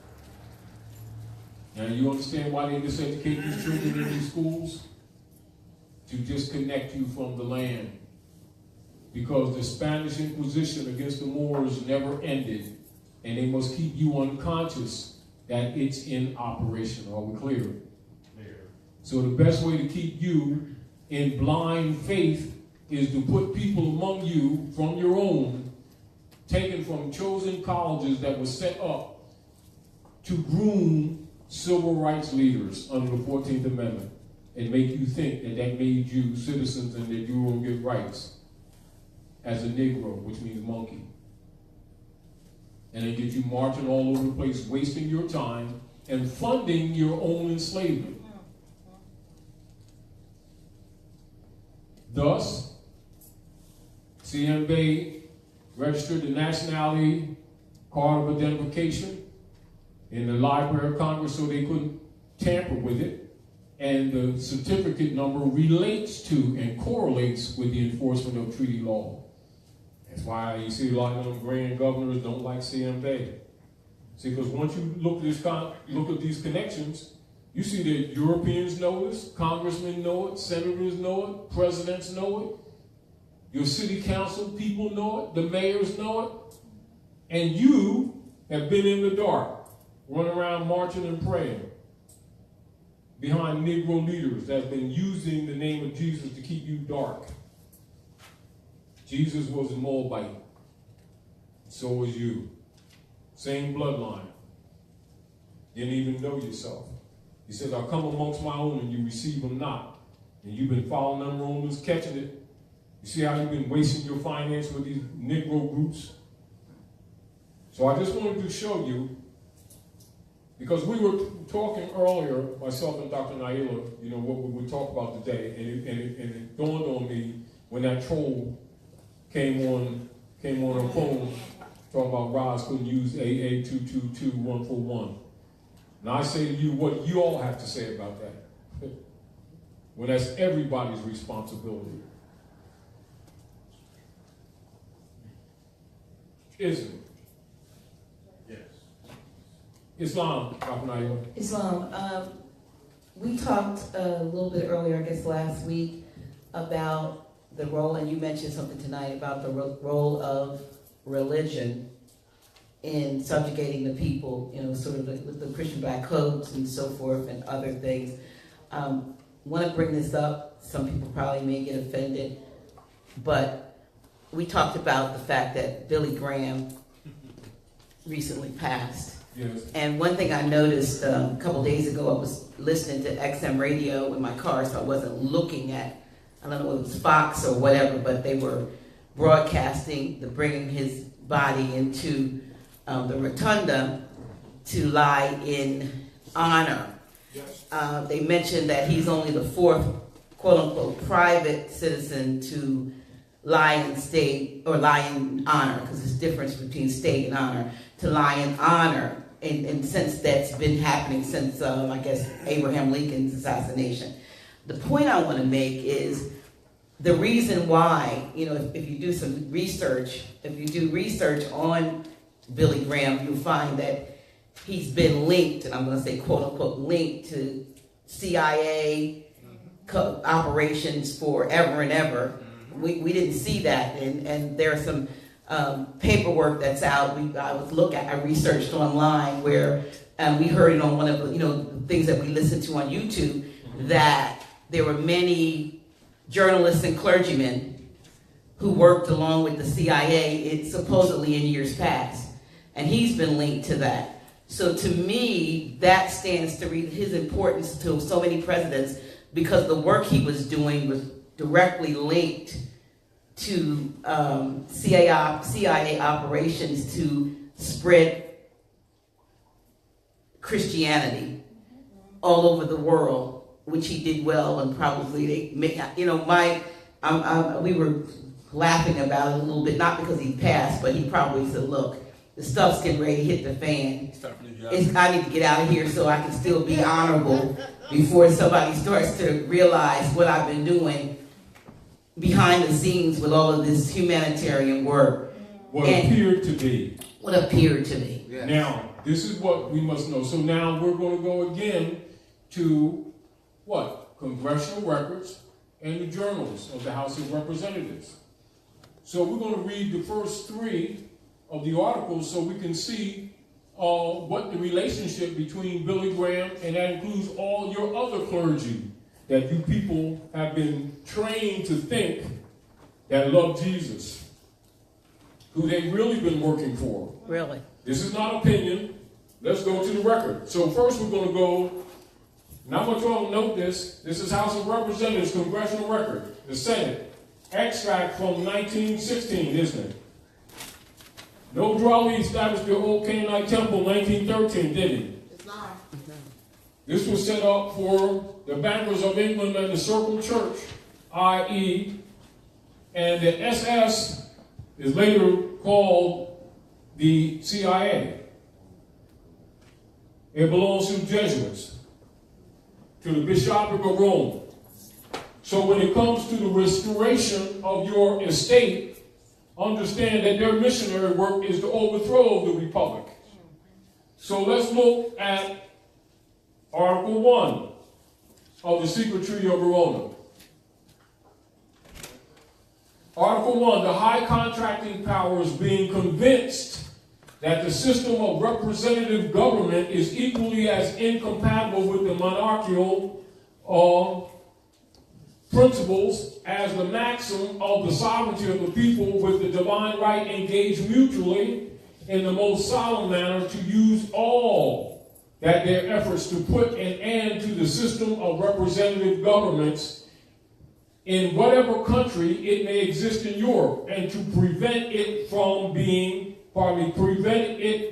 Now you understand why they diseducate these children in these schools? To disconnect you from the land. Because the Spanish Inquisition against the Moors never ended, and they must keep you unconscious that it's in operation. Are we clear? Clear. So the best way to keep you in blind faith is to put people among you from your own, taken from chosen colleges that were set up to groom civil rights leaders under the 14th Amendment, and make you think that that made you citizens and that you will get rights as a Negro, which means monkey. And they get you marching all over the place, wasting your time and funding your own enslavement. Thus, CM Bey registered the nationality card of identification in the Library of Congress so they couldn't tamper with it. And the certificate number relates to and correlates with the enforcement of treaty law. That's why you see a lot of them grand governors don't like CM Bey. See, because once you look at these connections, you see that Europeans know this, congressmen know it, senators know it, presidents know it, your city council people know it, the mayors know it, and you have been in the dark, running around marching and praying behind Negro leaders that have been using the name of Jesus to keep you dark. Jesus was a Moabite. So was you. Same bloodline. Didn't even know yourself. He says, I'll come amongst my own and you receive them not. And you've been following them Romans, catching it. You see how you've been wasting your finance with these Negro groups? So I just wanted to show you, because we were talking earlier, myself and Dr. Naila, you know, what we would talk about today, and it dawned on me when that troll came on her phone talking about Roz couldn't use AA222141. And I say to you what you all have to say about that. When that's everybody's responsibility. Isn't it? Yes. Islam, Dr. Naila. Islam. We talked a little bit earlier, I guess last week, about the role, and you mentioned something tonight about the role of religion in subjugating the people, you know, sort of with the Christian Black codes and so forth and other things. Want to bring this up. Some people probably may get offended, but we talked about the fact that Billy Graham recently passed. Yes. And one thing I noticed a couple days ago, I was listening to XM radio in my car, so I wasn't looking at, I don't know if it was Fox or whatever, but they were broadcasting bringing his body into the rotunda to lie in honor. Yes. They mentioned that he's only the fourth, quote unquote, private citizen to lie in state, or lie in honor, because there's a difference between state and honor, to lie in honor, and since that's been happening since, I guess, Abraham Lincoln's assassination. The point I want to make is the reason why, you know, if you do some research, if you do research on Billy Graham, you'll find that he's been linked, and I'm going to say quote unquote linked to CIA operations forever and ever. We didn't see that, and there's some paperwork that's out. I researched online where we heard it on one of the, you know, things that we listened to on YouTube, that there were many journalists and clergymen who worked along with the CIA, supposedly in years past, and he's been linked to that. So to me, that stands to his importance to so many presidents, because the work he was doing was directly linked to CIA operations to spread Christianity all over the world, which he did well, and probably we were laughing about it a little bit, not because he passed, but he probably said, look, the stuff's getting ready to hit the fan. I need to get out of here so I can still be honorable before somebody starts to realize what I've been doing behind the scenes with all of this humanitarian work. What appeared to be. What appeared to be. Yes. Now, this is what we must know. So now we're going to go again to what? Congressional records and the journals of the House of Representatives. So we're going to read the first three of the articles so we can see what the relationship between Billy Graham, and that includes all your other clergy that you people have been trained to think that love Jesus, who they've really been working for. Really? This is not opinion. Let's go to the record. So first we're going to go, and I want you all to note this. This is House of Representatives, Congressional record, the Senate. Extract from 1916, isn't it? No Drawley established the old Canaanite temple in 1913, did he? It's not. This was set up for the bankers of England and the Circle Church, i.e., and the SS is later called the CIA. It belongs to the Jesuits, to the Bishopric of Rome. So when it comes to the restoration of your estate, understand that their missionary work is to overthrow the republic. So let's look at Article 1 of the Secret Treaty of Verona. Article 1, the high contracting powers being convinced that the system of representative government is equally as incompatible with the monarchical principles as the maxim of the sovereignty of the people, with the divine right engaged mutually in the most solemn manner to use all that their efforts to put an end to the system of representative governments in whatever country it may exist in Europe, and to prevent it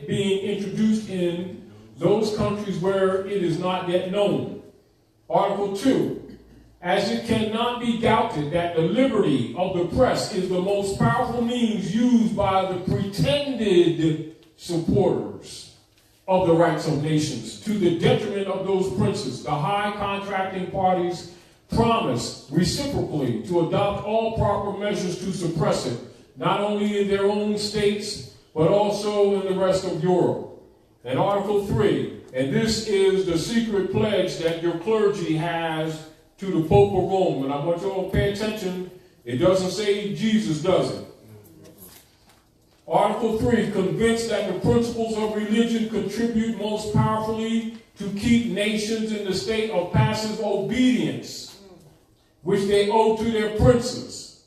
being introduced in those countries where it is not yet known. Article 2. As it cannot be doubted that the liberty of the press is the most powerful means used by the pretended supporters of the rights of nations to the detriment of those princes, the high contracting parties promise reciprocally to adopt all proper measures to suppress it, not only in their own states, but also in the rest of Europe. And Article 3, and this is the secret pledge that your clergy has to the Pope of Rome. And I want you all to pay attention. It doesn't say Jesus, does it? Article 3, convinced that the principles of religion contribute most powerfully to keep nations in the state of passive obedience, which they owe to their princes.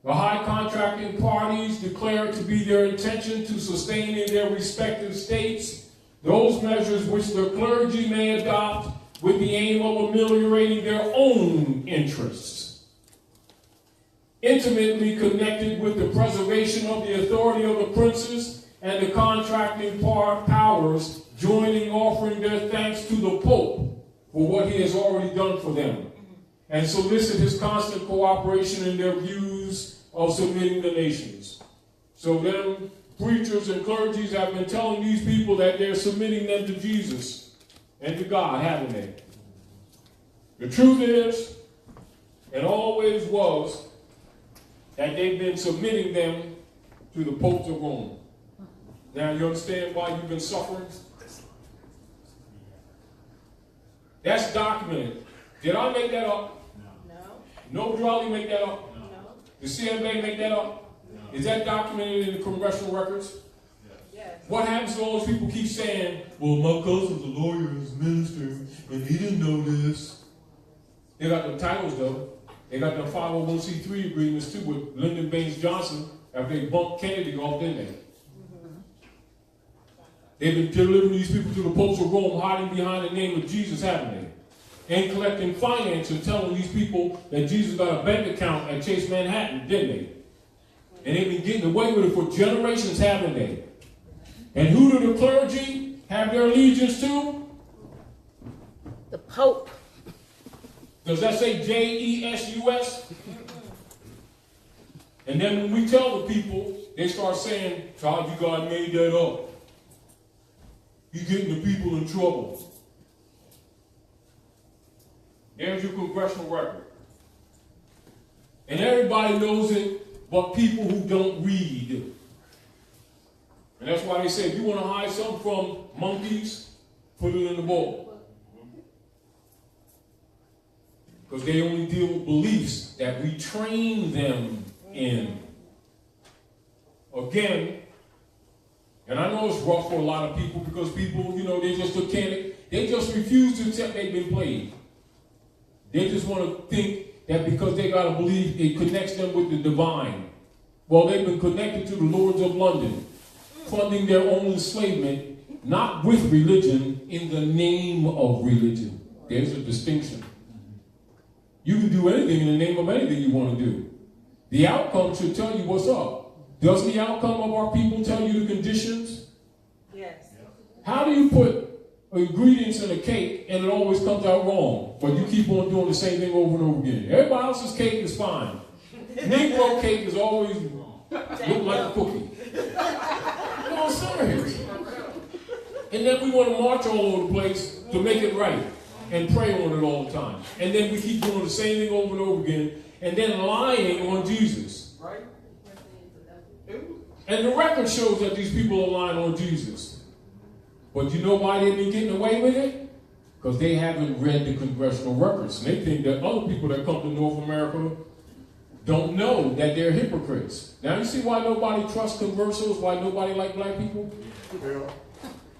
The high contracting parties declare it to be their intention to sustain in their respective states those measures which the clergy may adopt with the aim of ameliorating their own interests, intimately connected with the preservation of the authority of the princes and the contracting powers, joining offering their thanks to the Pope for what he has already done for them, and solicit his constant cooperation in their views of submitting the nations. So them preachers and clergies have been telling these people that they're submitting them to Jesus and to God, haven't they? The truth is, and always was, that they've been submitting them to the popes of Rome. Now you understand why you've been suffering? That's documented. Did I make that up? No. No Drawley make that up? No. The CMA make that up? No. Is that documented in the Congressional records? What happens to all those people keep saying, well, my cousin's a lawyer and a minister, and he didn't know this. They got the titles, though. They got the 501c3 agreements, too, with Lyndon Baines Johnson after they bumped Kennedy off, didn't they? They've been delivering these people to the popes of Rome, hiding behind the name of Jesus, haven't they? And collecting finance and telling these people that Jesus got a bank account at Chase Manhattan, didn't they? And they've been getting away with it for generations, haven't they? And who do the clergy have their allegiance to? The Pope. Does that say J-E-S-U-S? And then when we tell the people, they start saying, Todd, you guys made that up. You're getting the people in trouble. There's your congressional record. And everybody knows it, but people who don't read. And that's why they say, if you want to hide something from monkeys, put it in the bowl. Because they only deal with beliefs that we train them in. Again, and I know it's rough for a lot of people because people, they just refuse to accept they've been played. They just want to think that because they got to believe it connects them with the divine. Well, they've been connected to the Lords of London, funding their own enslavement, not with religion, in the name of religion. There's a distinction. You can do anything in the name of anything you want to do. The outcome should tell you what's up. Does the outcome of our people tell you the conditions? Yes. How do you put ingredients in a cake and it always comes out wrong, but you keep on doing the same thing over and over again? Everybody else's cake is fine. Negro cake is always look like a cookie. No, I'm serious. And then we want to march all over the place to make it right and pray on it all the time. And then we keep doing the same thing over and over again and then lying on Jesus. Right? And the record shows that these people are lying on Jesus. But you know why they've been getting away with it? Because they haven't read the congressional records. And they think that other people that come to North America don't know that they're hypocrites. Now you see why nobody trusts conversos, why nobody like black people?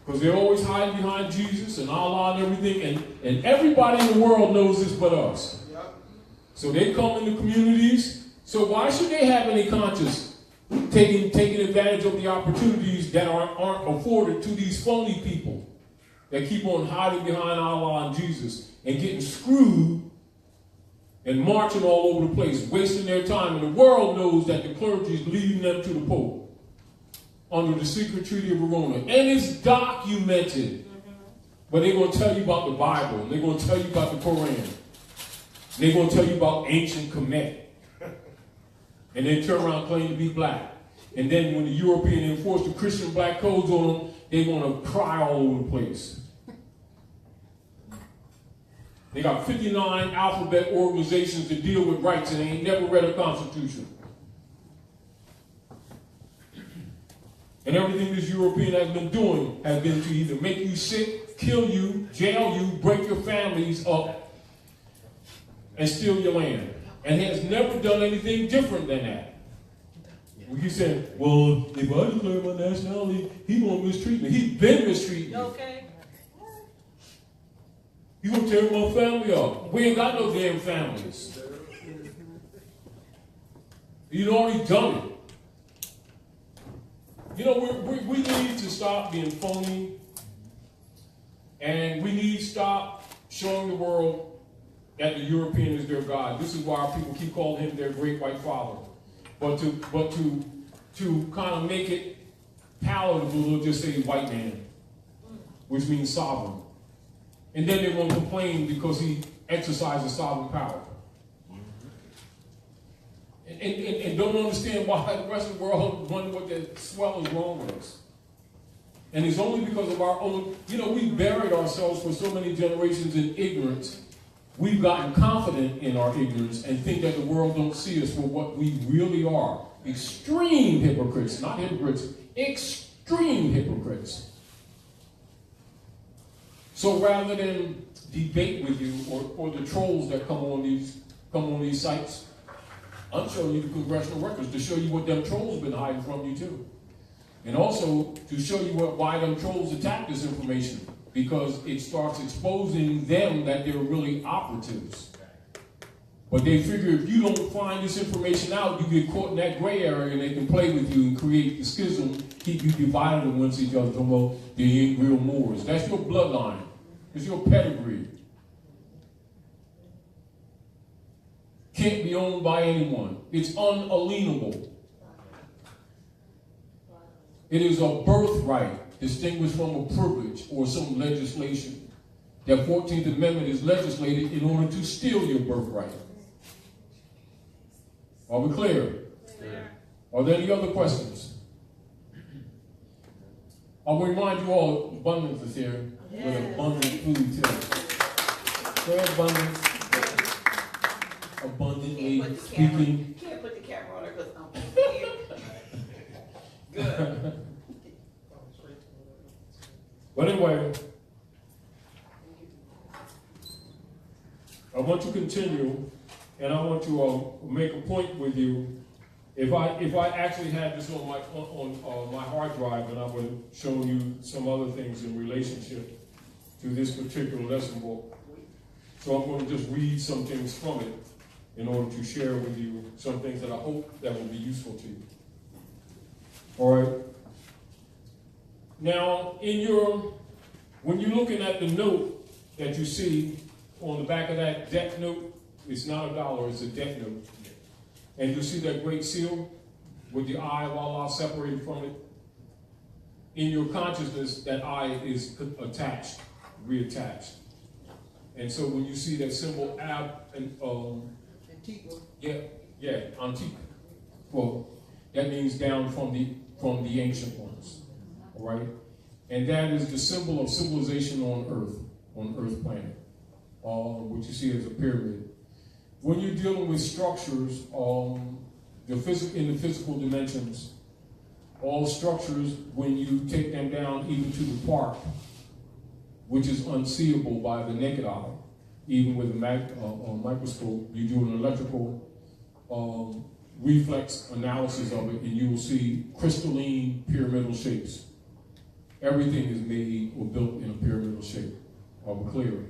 Because they're always hiding behind Jesus and Allah and everything. And everybody in the world knows this but us. So they come in the communities. So why should they have any conscience taking advantage of the opportunities that aren't afforded to these phony people that keep on hiding behind Allah and Jesus and getting screwed and marching all over the place, wasting their time. And the world knows that the clergy is leading them to the Pope under the secret treaty of Verona. And it's documented. But they're going to tell you about the Bible. And they're going to tell you about the Quran. And they're going to tell you about ancient Kemet. And then turn around and claim to be black. And then when the European enforce the Christian black codes on them, they want to cry all over the place. They got 59 alphabet organizations that deal with rights and they ain't never read a constitution. And everything this European has been doing has been to either make you sick, kill you, jail you, break your families up, and steal your land. And has never done anything different than that. When you say, well, if I declare my nationality, he won't mistreat me. He's been mistreating me. Okay. He gonna tear my family up. We ain't got no damn families. You'd already done it. We need to stop being phony, and we need to stop showing the world that the European is their God. This is why our people keep calling him their great white father. But to kind of make it palatable, they'll just say white man, which means sovereign. And then they won't complain because he exercises sovereign power. And don't understand why the rest of the world wonder what the swell is wrong with us. And it's only because of our own, we buried ourselves for so many generations in ignorance. We've gotten confident in our ignorance and think that the world don't see us for what we really are. Extreme hypocrites, not hypocrites, extreme hypocrites. So rather than debate with you or the trolls that come on these sites, I'm showing you the congressional records to show you what them trolls been hiding from you too. And also to show you why them trolls attack this information. Because it starts exposing them that they're really operatives. But they figure if you don't find this information out, you get caught in that gray area and they can play with you and create the schism, keep you divided against each other. Well, they ain't real Moors. That's your bloodline. It's your pedigree. Can't be owned by anyone. It's unalienable. It is a birthright distinguished from a privilege or some legislation. The 14th Amendment is legislated in order to steal your birthright. Are we clear? Clear. Are there any other questions? I'll remind you all, abundance is here with abundant food too. So abundance, abundantly speaking. Can't put the camera on her because I'm here. Good. But anyway, I want to continue, and I want to make a point with you. If I actually had this on my hard drive, and I would have shown you some other things in relationship to this particular lesson book. So I'm going to just read some things from it in order to share with you some things that I hope that will be useful to you. All right. Now, when you're looking at the note that you see on the back of that debt note, it's not $1, it's a debt note. And you'll see that great seal with the eye of Allah separated from it. In your consciousness, that eye is attached, reattached. And so when you see that symbol Antigua. Antique. Well, that means down from the ancient ones. All right? And that is the symbol of civilization on Earth planet, which you see as a pyramid. When you're dealing with structures, in the physical dimensions, all structures, when you take them down even to the park, which is unseeable by the naked eye, even with a microscope, you do an electrical reflex analysis of it, and you will see crystalline pyramidal shapes. Everything is made or built in a pyramidal shape. Are we clear?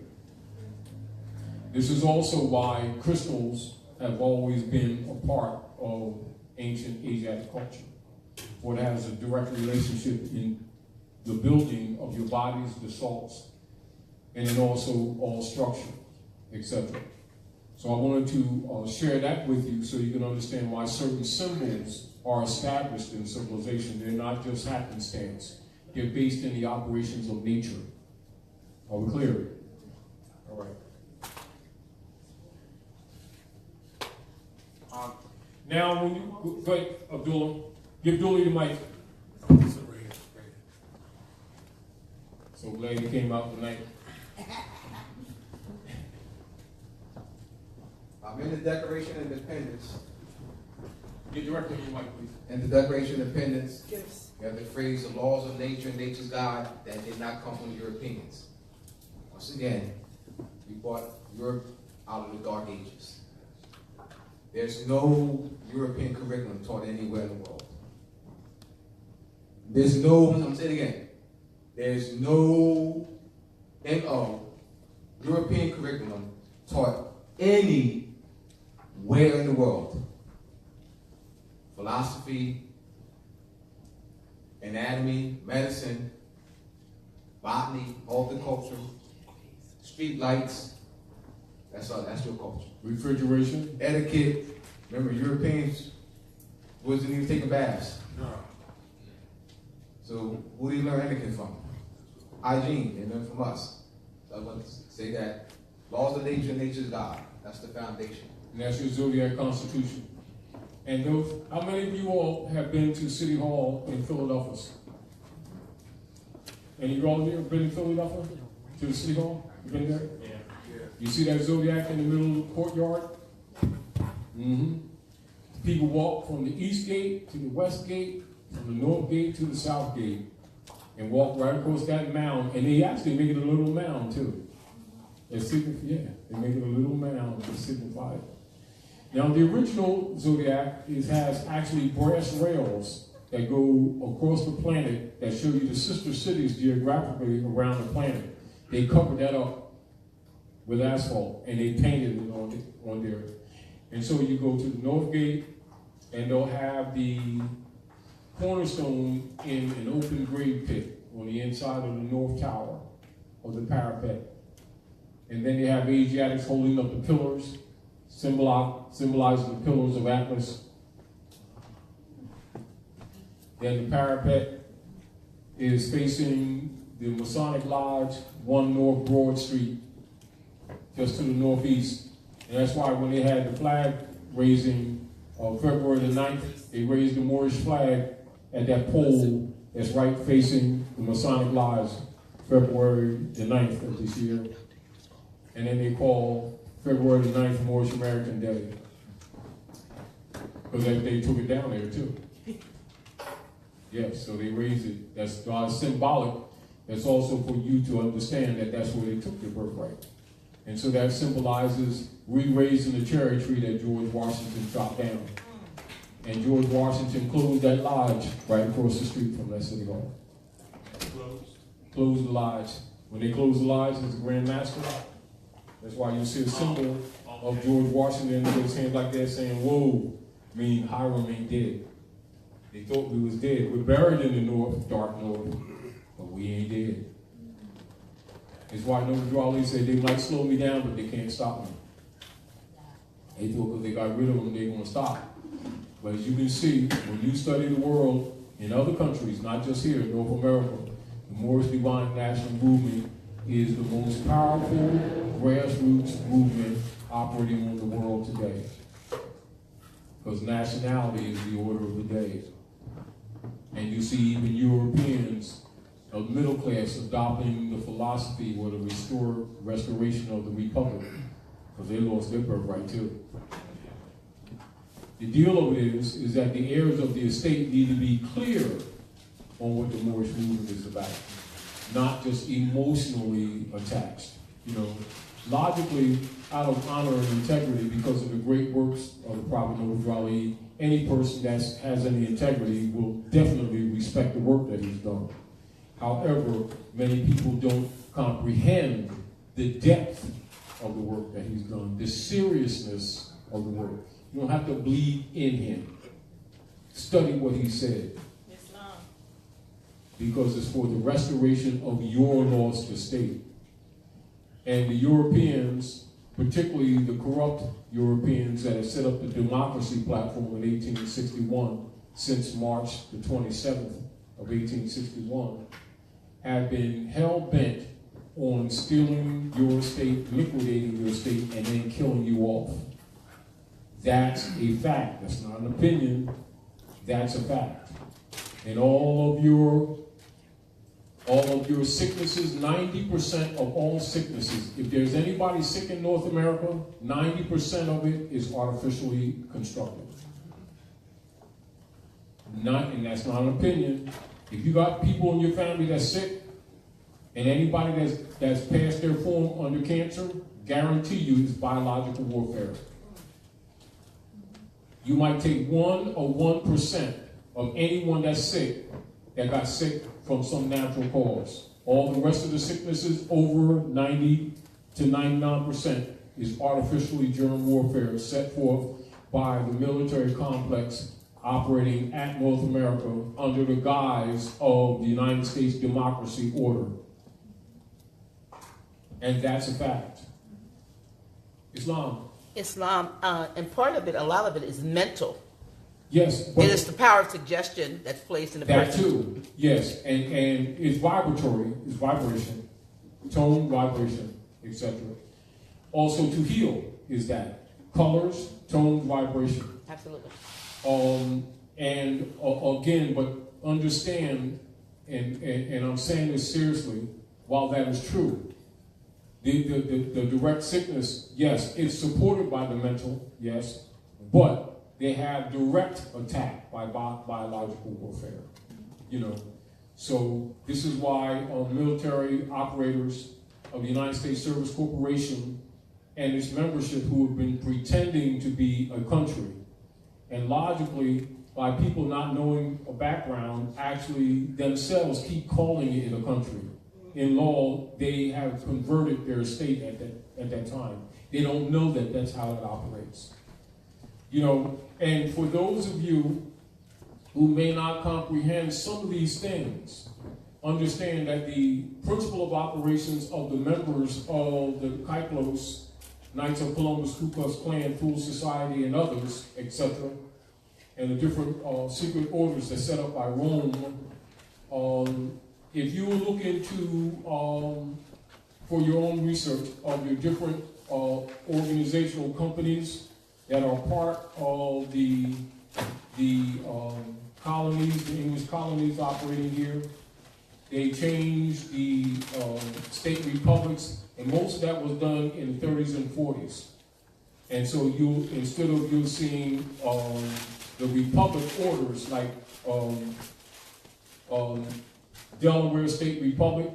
This is also why crystals have always been a part of ancient Asiatic culture. For it has a direct relationship in the building of your bodies, the salts, and then also all structure, etc. So I wanted to share that with you so you can understand why certain symbols are established in civilization. They're not just happenstance. They're based in the operations of nature. Are we clear? All right. Now, when you go ahead, Abdullah, give Abdullah the mic. So glad you came out tonight. I'm in the Declaration of Independence. Get directly on your mic, please. In the Declaration of Independence, you have the phrase, the laws of nature and nature's God, that did not come from Europeans. Once again, we brought Europe out of the Dark Ages. There's no European curriculum taught anywhere in the world. There's no, I'm saying it again, there's no European curriculum taught anywhere in the world. Philosophy, anatomy, medicine, botany, horticulture, street lights, that's your culture. Refrigeration. Etiquette. Remember, Europeans wasn't even taking baths. No. So who do you learn etiquette from? Hygiene, they learn from us. So I want to say that laws of nature, nature's God. That's the foundation. And that's your zodiac constitution. And those, how many of you all have been to City Hall in Philadelphia? Any of you all here been in Philadelphia? To the City Hall? You been there? Yeah. You see that zodiac in the middle of the courtyard? Mm-hmm. People walk from the east gate to the west gate, from the north gate to the south gate, and walk right across that mound. And they actually make it a little mound too. They make it a little mound to signify it. Now the original zodiac has actually brass rails that go across the planet that show you the sister cities geographically around the planet. They covered that up with asphalt, and they painted it on there. And so you go to the north gate, and they'll have the cornerstone in an open grave pit on the inside of the north tower of the parapet. And then they have Asiatics holding up the pillars, symbolizing the pillars of Atlas. Then the parapet is facing the Masonic Lodge, 1 North Broad Street, just to the northeast. And that's why when they had the flag raising February the 9th, they raised the Moorish flag at that pole that's right facing the Masonic Lodge, February the 9th of this year. And then they call February the 9th Moorish American Day, because they took it down there too. Yes, so they raised it. That's symbolic. That's also for you to understand that that's where they took their birthright. And so that symbolizes re-raising the cherry tree that George Washington chopped down. And George Washington closed that lodge right across the street from that city hall. Closed the lodge. When they closed the lodge, it's the Grand Master. That's why you see a symbol of George Washington with his hands like that saying, "Whoa," meaning Hiram ain't dead. They thought we was dead. We're buried in the north, dark north, but we ain't dead. That's why Noble Ali said they might slow me down, but they can't stop me. They thought because they got rid of them, they're going to stop. But as you can see, when you study the world in other countries, not just here in North America, the Moorish Divine National Movement is the most powerful grassroots movement operating on the world today. Because nationality is the order of the day. And you see even Europeans of middle class adopting the philosophy or the restoration of the republic, because they lost their birthright too. The deal of it is that the heirs of the estate need to be clear on what the Moorish movement is about, not just emotionally attached. Logically, out of honor and integrity, because of the great works of the Prophet Noble Ali, any person that has any integrity will definitely respect the work that he's done. However, many people don't comprehend the depth of the work that he's done, the seriousness of the work. You don't have to believe in him. Study what he said. Islam. Because it's for the restoration of your lost estate. And the Europeans, particularly the corrupt Europeans that have set up the democracy platform in 1861, since March the 27th of 1861, have been hell-bent on stealing your estate, liquidating your estate, and then killing you off. That's a fact. That's not an opinion. That's a fact. And all of your sicknesses, 90% of all sicknesses, if there's anybody sick in North America, 90% of it is artificially constructed. And that's not an opinion. If you got people in your family that's sick, and anybody that's passed their form under cancer, guarantee you it's biological warfare. You might take 1 or 1% of anyone that's sick that got sick from some natural cause. All the rest of the sicknesses, over 90 to 99%, is artificially germ warfare set forth by the military complex operating at North America under the guise of the United States democracy order. And that's a fact. Islam. And part of it, a lot of it is mental. Yes. It is the power of suggestion that's placed in the person. That too, yes. And it's vibratory, it's vibration, tone, vibration, etc. Also to heal is that. Colors, tone, vibration. Absolutely. Again, but understand, and I'm saying this seriously, while that is true, the direct sickness, yes, it's supported by the mental, yes, but they have direct attack by biological warfare, So this is why military operators of the United States Service Corporation and its membership who have been pretending to be a country, and logically, by people not knowing a background, actually themselves keep calling it a country. In law, they have converted their state at that time. They don't know that that's how it operates. You know, and for those of you who may not comprehend some of these things, understand that the principle of operations of the members of the Kyplos, Knights of Columbus, Ku Klux Klan, Fool Society, and others, etc., and the different secret orders that set up by Rome, if you look into, for your own research, of your different organizational companies that are part of the colonies, the English colonies operating here, they changed the state republics, and most of that was done in the 30s and 40s. And so instead of you seeing the republic orders like Delaware State Republic,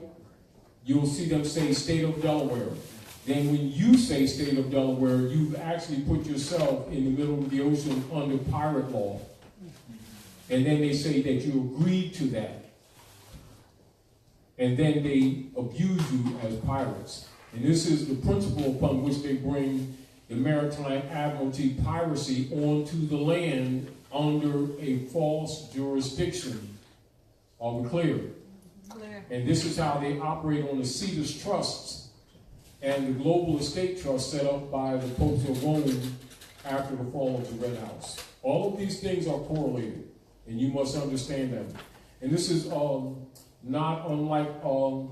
you'll see them say State of Delaware. Then when you say State of Delaware, you've actually put yourself in the middle of the ocean under pirate law. And then they say that you agreed to that. And then they abuse you as pirates. And this is the principle upon which they bring the maritime admiralty piracy onto the land under a false jurisdiction. Are we clear? Clear. And this is how they operate on the Cetus Trusts and the Global Estate Trust set up by the Popes of Rome after the fall of the Red House. All of these things are correlated, and you must understand them. And this is not unlike Tam,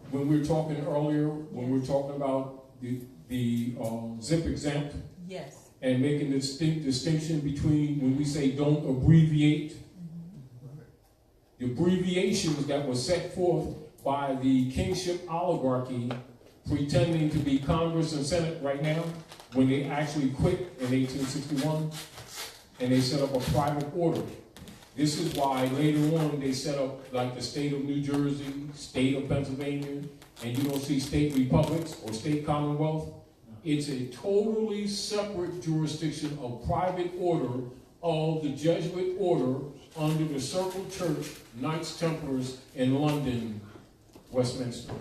when we were talking earlier, when we were talking about the zip exempt. Yes. And making the distinction between when we say don't abbreviate. The abbreviations that were set forth by the kingship oligarchy pretending to be Congress and Senate right now, when they actually quit in 1861 and they set up a private order. This is why later on they set up like the state of New Jersey, state of Pennsylvania, and you don't see state republics or state commonwealth. It's a totally separate jurisdiction of private order of the Jesuit order under the Circle Church, Knights Templars in London, Westminster.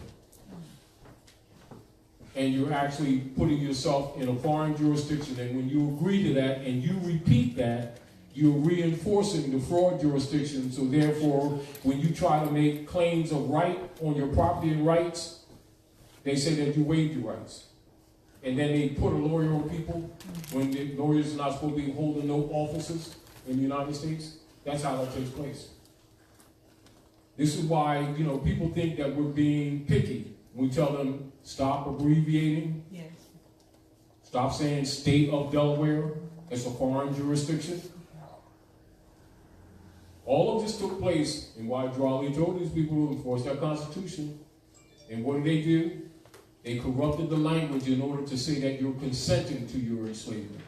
And you're actually putting yourself in a foreign jurisdiction, and when you agree to that and you repeat that, you're reinforcing the fraud jurisdiction. So therefore, when you try to make claims of right on your property and rights, they say that you waived your rights. And then they put a lawyer on people when the lawyers are not supposed to be holding no offices in the United States. That's how that takes place. This is why, you know, people think that we're being picky. We tell them, stop abbreviating. Yes. Stop saying state of Delaware. It's a foreign jurisdiction. All of this took place, and why Drawley told these people to enforce their Constitution. And what do? They corrupted the language in order to say that you're consenting to your enslavement.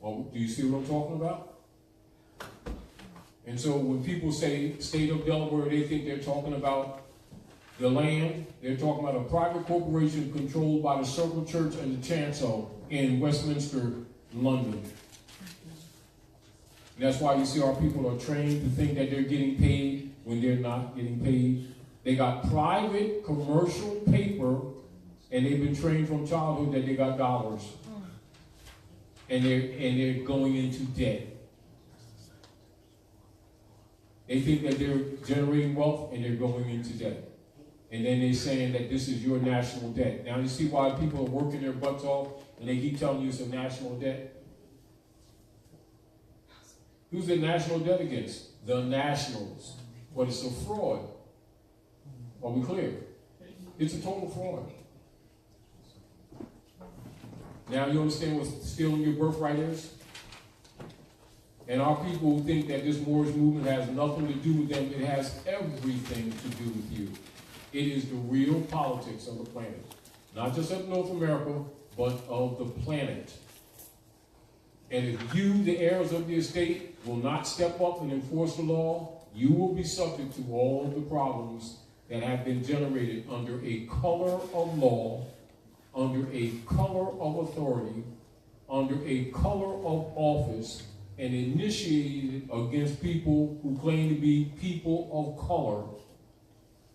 Well, do you see what I'm talking about? And so when people say state of Delaware, they think they're talking about the land. They're talking about a private corporation controlled by the Circle Church and the Chancel in Westminster, London. And that's why you see our people are trained to think that they're getting paid when they're not getting paid. They got private commercial paper, and they've been trained from childhood that they got dollars. And they're going into debt. They think that they're generating wealth and they're going into debt. And then they're saying that this is your national debt. Now you see why people are working their butts off and they keep telling you it's a national debt? Who's the national debt against? The nationals. But it's a fraud. Are we clear? It's a total fraud. Now you understand what stealing your birthright is? And our people who think that this Moorish movement has nothing to do with them, it has everything to do with you. It is the real politics of the planet. Not just of North America, but of the planet. And if you, the heirs of the estate, will not step up and enforce the law, you will be subject to all of the problems that have been generated under a color of law, under a color of authority, under a color of office, and initiated against people who claim to be people of color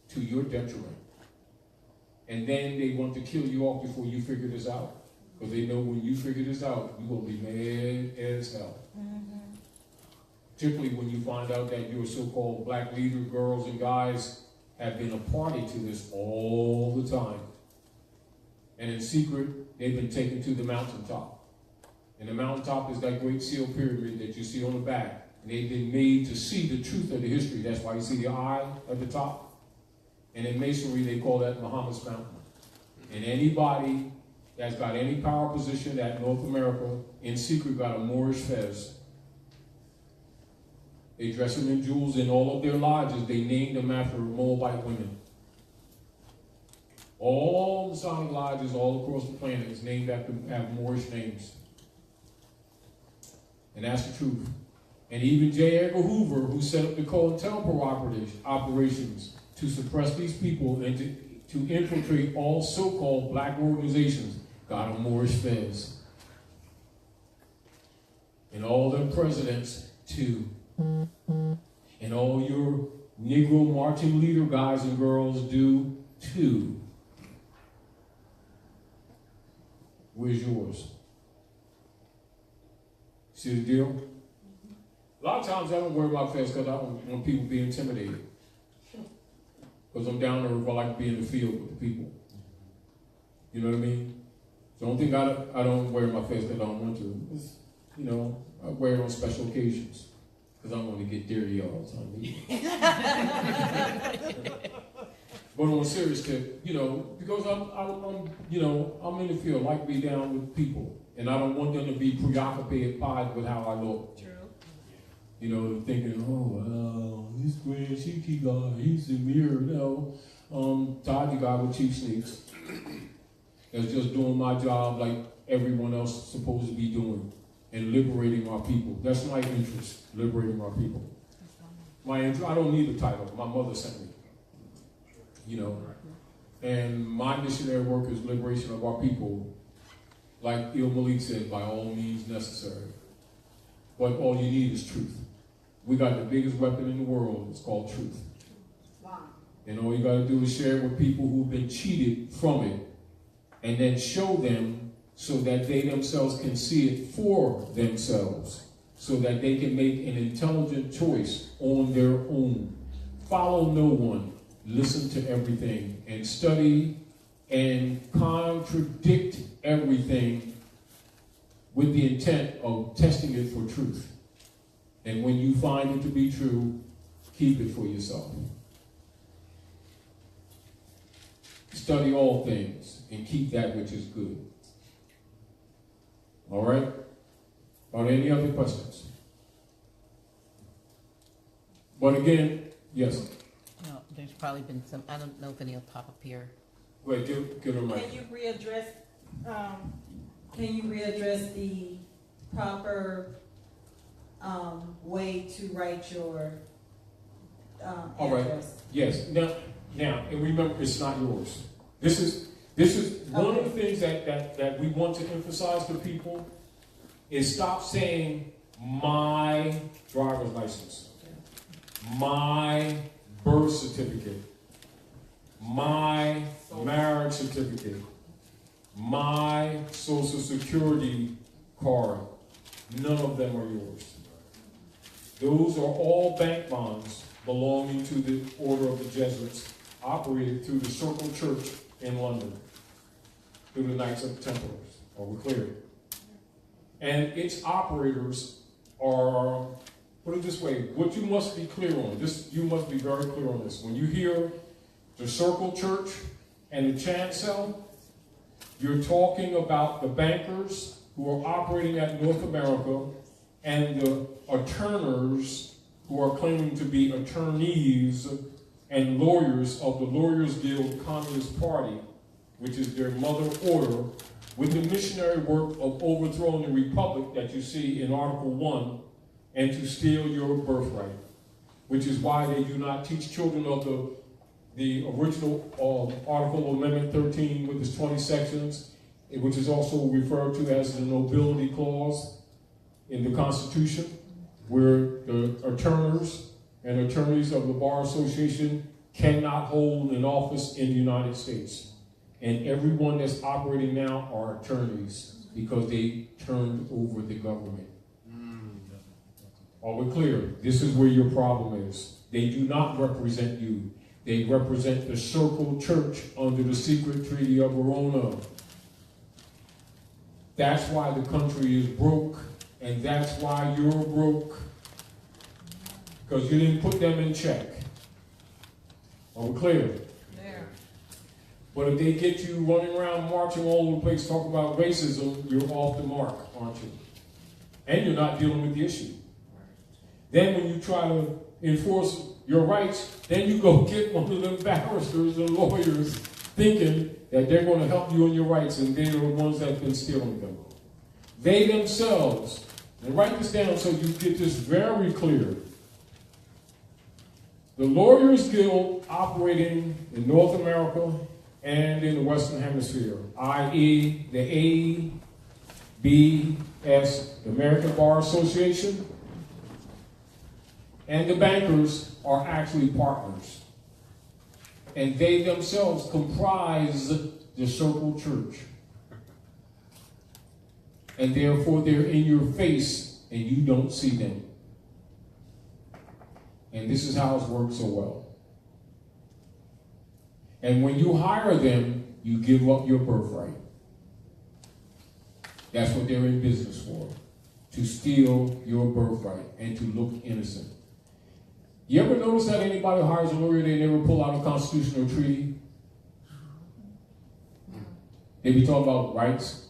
to your detriment. And then they want to kill you off before you figure this out. Because they know when you figure this out, you're going to be mad as hell. Particularly when you find out that your so-called black leader girls and guys have been a party to this all the time. And in secret, they've been taken to the mountaintop. And the mountaintop is that great seal pyramid that you see on the back. And they've been made to see the truth of the history. That's why you see the eye at the top. And in Masonry, they call that Muhammad's Mountain. And anybody that's got any power position at North America, in secret, got a Moorish fez. They dress them in jewels in all of their lodges. They named them after Moabite women. All Masonic lodges all across the planet is named after have Moorish names. And that's the truth. And even J. Edgar Hoover, who set up the COINTELPRO operations to suppress these people and to infiltrate all so-called black organizations, got a Moorish fez. And all their presidents, too. And all your Negro marching leader guys and girls do, too. Where's yours? See the deal? A lot of times I don't wear my fez because I don't want people to be intimidated. Because I'm down there, I like to be in the field with the people. You know what I mean? So don't think I don't wear my fez because I don't want to. It's, you know, I wear it on special occasions. Because I don't want to get dirty all the time. But on a serious tip, you know, because I'm in the field, I like to be down with people. And I don't want them to be preoccupied with how I look. True. You know, thinking, oh, well, this grand cheeky guy, he's a mirror. No, Taj guy with cheap sneaks. That's just doing my job like everyone else is supposed to be doing. And liberating our people. That's my interest, liberating our people. I don't need a title. My mother sent me. You know. And my missionary work is liberation of our people. Like Il Malik said, by all means necessary. But all you need is truth. We got the biggest weapon in the world. It's called truth. Wow. And all you got to do is share it with people who've been cheated from it. And then show them so that they themselves can see it for themselves, so that they can make an intelligent choice on their own. Follow no one, listen to everything, and study and contradict everything with the intent of testing it for truth. And when you find it to be true, keep it for yourself. Study all things and keep that which is good. All right? Are there any other questions? But again, yes. No, there's probably been some. I don't know if any will pop up here. Wait, give her a mic. Can you readdress the proper way to write your All right. address? Yes. Now, and remember, it's not yours. This is one of the things that we want to emphasize to people is stop saying my driver's license, my birth certificate, my marriage certificate, my social security card. None of them are yours. Those are all bank bonds belonging to the Order of the Jesuits, operated through the Circle Church in London, through the Knights of Templars. Are we clear? And its operators are, put it this way, what you must be clear on, you must be very clear on this. When you hear the Circle Church and the Chancel, you're talking about the bankers who are operating at North America and the attorneys who are claiming to be attorneys and lawyers of the Lawyers Guild Communist Party, which is their mother order, with the missionary work of overthrowing the republic that you see in Article 1, and to steal your birthright, which is why they do not teach children of the original Article of Amendment 13 with its 20 sections, which is also referred to as the Nobility Clause in the Constitution, where the attorneys and attorneys of the Bar Association cannot hold an office in the United States. And everyone that's operating now are attorneys because they turned over the government. Are we clear? This is where your problem is. They do not represent you. They represent the Circle Church under the secret treaty of Verona. That's why the country is broke, and that's why you're broke. Because you didn't put them in check. Are we clear? There. But if they get you running around marching all over the place talking about racism, you're off the mark, aren't you? And you're not dealing with the issue. Then when you try to enforce your rights, then you go get one of them barristers and lawyers thinking that they're going to help you in your rights, and they're the ones that have been stealing them. They themselves, and write this down so you get this very clear. The Lawyers Guild operating in North America and in the Western Hemisphere, i.e. the ABS, the American Bar Association, and the bankers are actually partners. And they themselves comprise the Circle Church. And therefore they're in your face and you don't see them. And this is how it's worked so well. And when you hire them, you give up your birthright. That's what they're in business for. To steal your birthright and to look innocent. You ever notice that anybody who hires a lawyer, they never pull out a constitutional treaty? They be talking about rights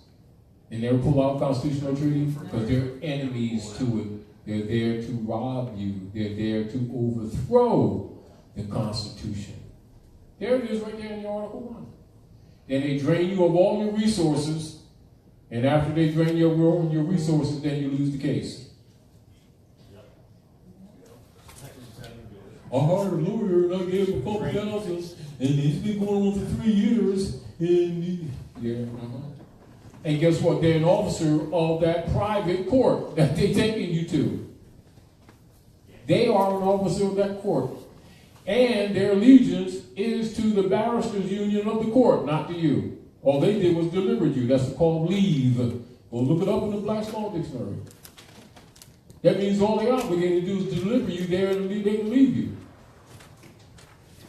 and never pull out a constitutional treaty because they're enemies to it. They're there to rob you. They're there to overthrow the Constitution. There it is right there in your Article 1. Then they drain you of all your resources, and after they drain you of your resources, then you lose the case. I hired a lawyer and I gave him $2,000, and he's been going on for 3 years. And guess what? They're an officer of that private court that they're taking you to. They are an officer of that court. And their allegiance is to the barristers' union of the court, not to you. All they did was deliver you. That's called leave. Go look it up in the Black's Law Dictionary. That means all they're obligated to do is deliver you there and they can leave you.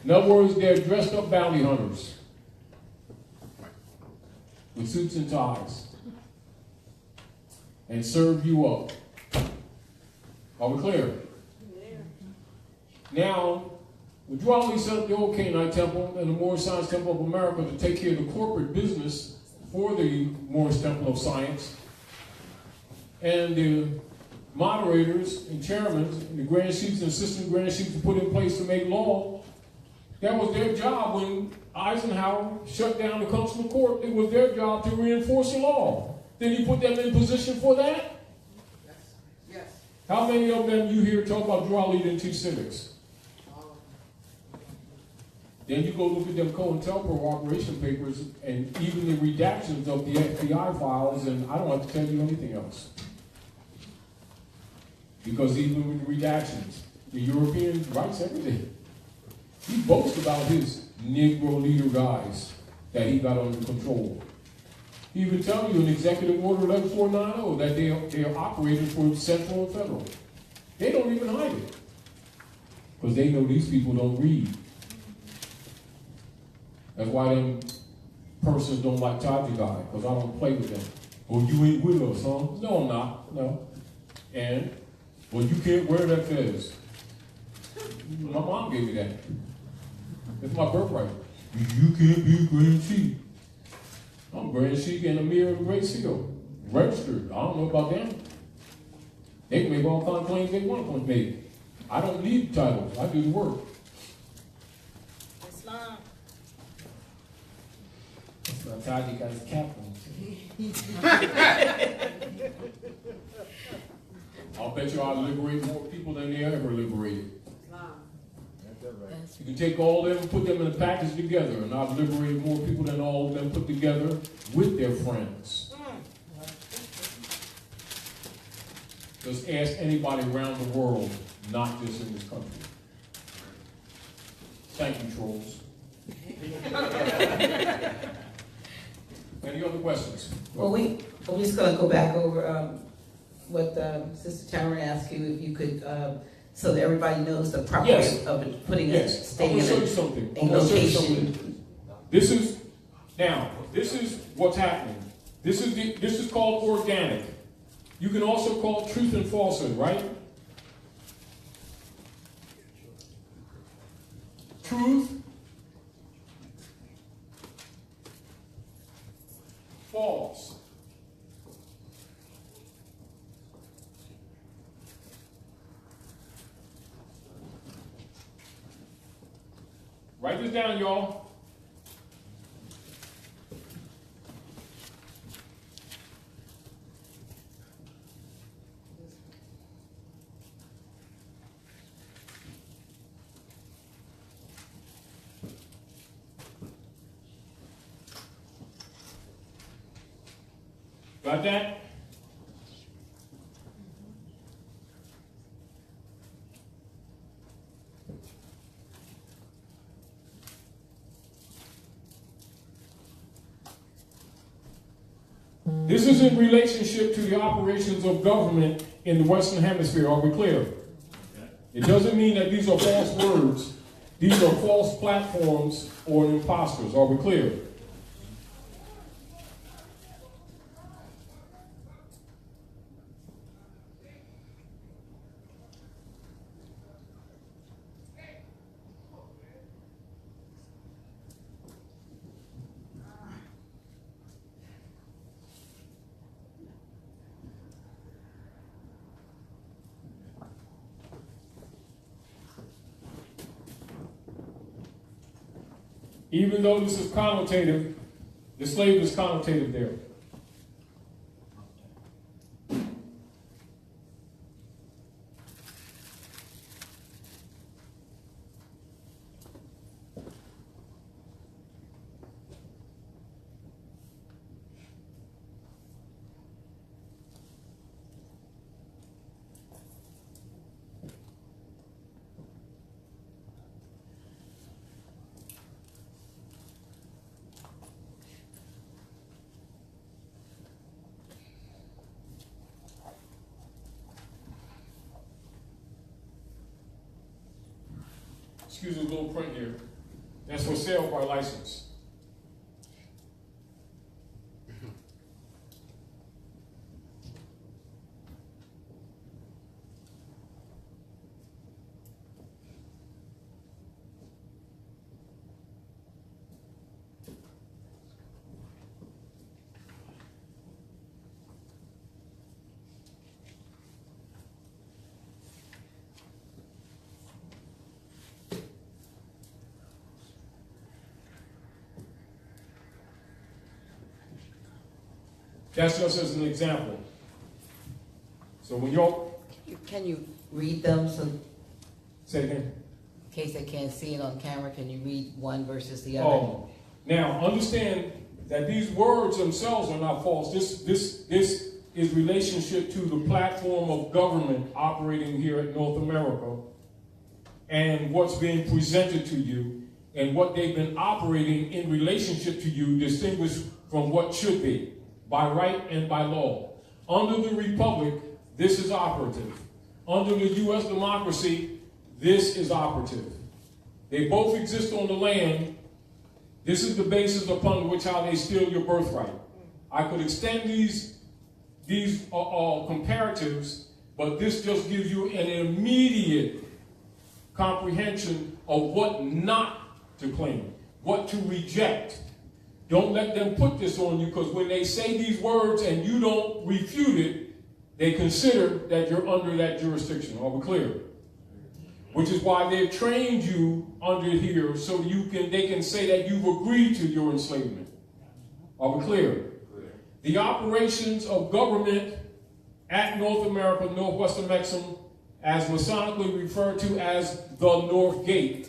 In other words, they're dressed up bounty hunters with suits and ties and serve you up. Are we clear? Now, the Drawley set up the old Canaanite Temple and the Moorish Science Temple of America to take care of the corporate business for the Moorish Temple of Science. And the moderators and chairmen and the grand chiefs and assistant grand chiefs put in place to make law. That was their job when Eisenhower shut down the consular court. It was their job to reinforce the law. Did he put them in position for that? Yes. How many of them you hear talk about Drawley and teach civics? Then you go look at them COINTELPRO operation papers and even the redactions of the FBI files, and I don't have to tell you anything else. Because even with the redactions, the European writes everything. He boasts about his Negro leader guys that he got under control. He even tells you in Executive Order 11490 that they are operating for central and federal. They don't even hide it. Because they know these people don't read. That's why them persons don't like Taj Guy, because I don't play with them. Oh, you ain't with us, huh? No, I'm not. No. And, well, you can't wear that fez. My mom gave me that. It's my birthright. You can't be a Grand Chief. I'm Grand Chief and a Mirror of the Great Seal. Registered. I don't know about them. They can make all kinds of claims they want to make. I don't need titles. I do the work. Islam. That's how you guys cap them. I'll bet you I'll liberate more people than they ever liberated. You can take all of them and put them in a package together, and I've liberated more people than all of them put together with their friends. Just ask anybody around the world, not just in this country. Thank you, trolls. Any other questions? Well, we're just going to go back over what Sister Tamara asked you, if you could, so that everybody knows the proper Yes. way of putting a Yes, I'm statement gonna show you in something. a I'm gonna show you location. something. This is what's happening. This is called organic. You can also call it truth and falsehood, right? Truth, false. Write this down, y'all. Got that? This is in relationship to the operations of government in the Western Hemisphere. Are we clear? It doesn't mean that these are false words. These are false platforms or imposters. Are we clear? Even though this is connotative, the slave is connotative there. Excuse me, a little print here. That's for sale by license. That's just as an example. So when y'all Can you read them, so in say again. case they can't see it on camera, can you read one versus the other? Oh, now understand that these words themselves are not false. This is relationship to the platform of government operating here at North America and what's being presented to you and what they've been operating in relationship to you, distinguished from what should be by right and by law. Under the Republic, this is operative. Under the U.S. democracy, this is operative. They both exist on the land. This is the basis upon which how they steal your birthright. I could extend these comparatives, but this just gives you an immediate comprehension of what not to claim, what to reject. Don't let them put this on you, because when they say these words and you don't refute it, they consider that you're under that jurisdiction. Are we clear? Which is why they've trained you under here so they can say that you've agreed to your enslavement. Are we clear? The operations of government at North America, Northwestern Mexico, as Masonically referred to as the North Gate.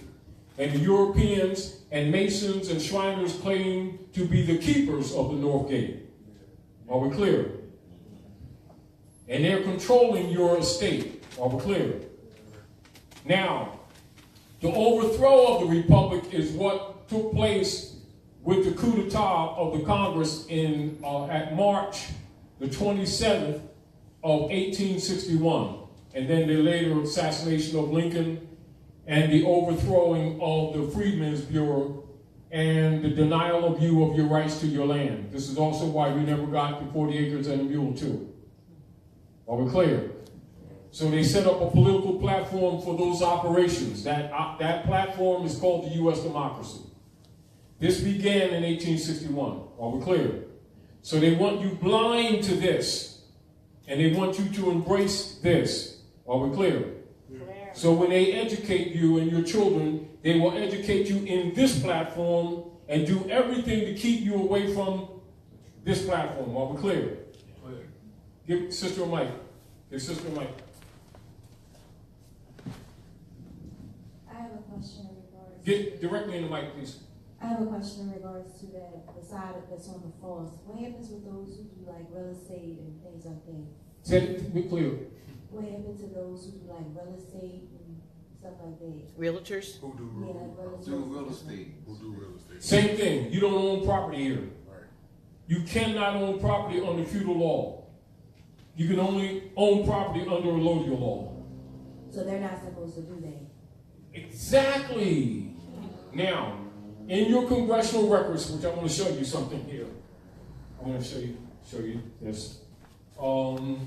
And the Europeans and Masons and Shriners claim to be the keepers of the North Gate. Are we clear? And they're controlling your estate. Are we clear? Now, the overthrow of the Republic is what took place with the coup d'etat of the Congress at March the 27th of 1861, and then the later assassination of Lincoln and the overthrowing of the Freedmen's Bureau and the denial of you of your rights to your land. This is also why we never got the 40 acres and a mule too. Are we clear? So they set up a political platform for those operations. That platform is called the U.S. democracy. This began in 1861. Are we clear? So they want you blind to this, and they want you to embrace this. Are we clear? So when they educate you and your children, they will educate you in this platform and do everything to keep you away from this platform. Are we clear? Give sister a mic. Give sister a mic. I have a question in regards. Get directly in the mic, please. I have a question in regards to the side that's on the false. What happens with those who do like real estate and things like that? Say it be clear. What happens to those who do like real estate and stuff like that? Realtors? Who do Yeah, real estate? Who do real estate? Same thing. You don't own property here. Right. You cannot own property under feudal law. You can only own property under allodial law. So they're not supposed to do that. Exactly. Now, in your congressional records, which I want to show you something here. I want to show you this. Hold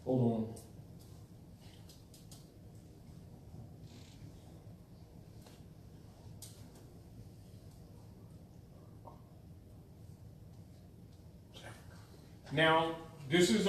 on. Now, this is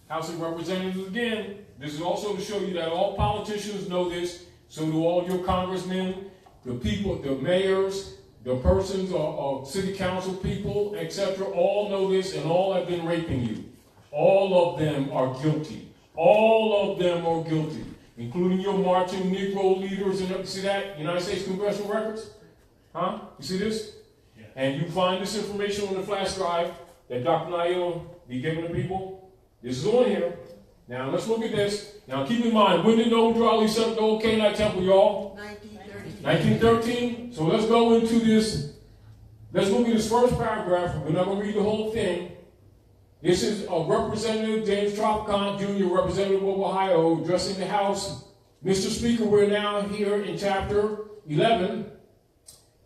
House of Representatives again. This is also to show you that all politicians know this. So do all your congressmen, the people, the mayors, the persons or city council people, etc. All know this, and all have been raping you. All of them are guilty. All of them are guilty, including your marching Negro leaders. And see that? United States Congressional Records? Huh? You see this? Yeah. And you find this information on the flash drive that Dr. Nail be giving to people. This is on here. Now let's look at this. Now keep in mind, when did Noble Raleigh set up the old Canaanite temple, y'all? 1913. 1913. So let's go into this. Let's look at this first paragraph. We're not going to read the whole thing. This is a Representative James Tropicant Jr., Representative of Ohio, addressing the House. Mr. Speaker, we're now here in chapter 11.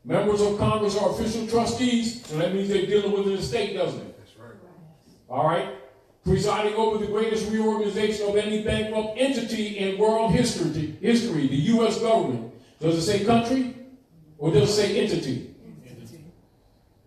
Members of Congress are official trustees, so that means they're dealing with an estate, doesn't it? That's right. All right? Presiding over the greatest reorganization of any bankrupt entity in world history, the U.S. government. Does it say country or does it say entity? Entity.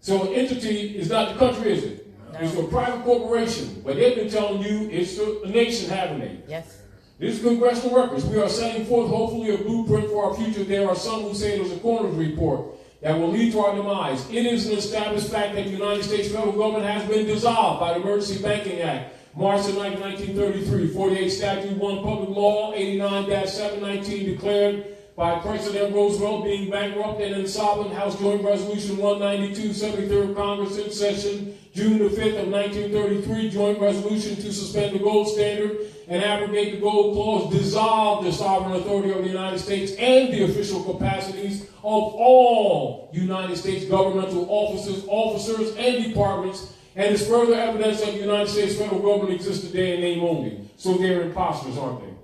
So an entity is not the country, is it? No. It's a private corporation, but they've been telling you it's a nation, haven't they? Yes. This is Congressional Records. We are setting forth hopefully a blueprint for our future. There are some who say it was a coroner's report that will lead to our demise. It is an established fact that the United States federal government has been dissolved by the Emergency Banking Act, March 9, 1933, 48 Statute 1 Public Law 89-719 declared by President Roosevelt being bankrupt and insolvent. House Joint Resolution 192, 73rd Congress in session, June the 5th of 1933, joint resolution to suspend the gold standard and abrogate the gold clause, dissolve the sovereign authority of the United States and the official capacities of all United States governmental officers, and departments, and is further evidence that the United States federal government exists today in name only. So they're imposters, aren't they?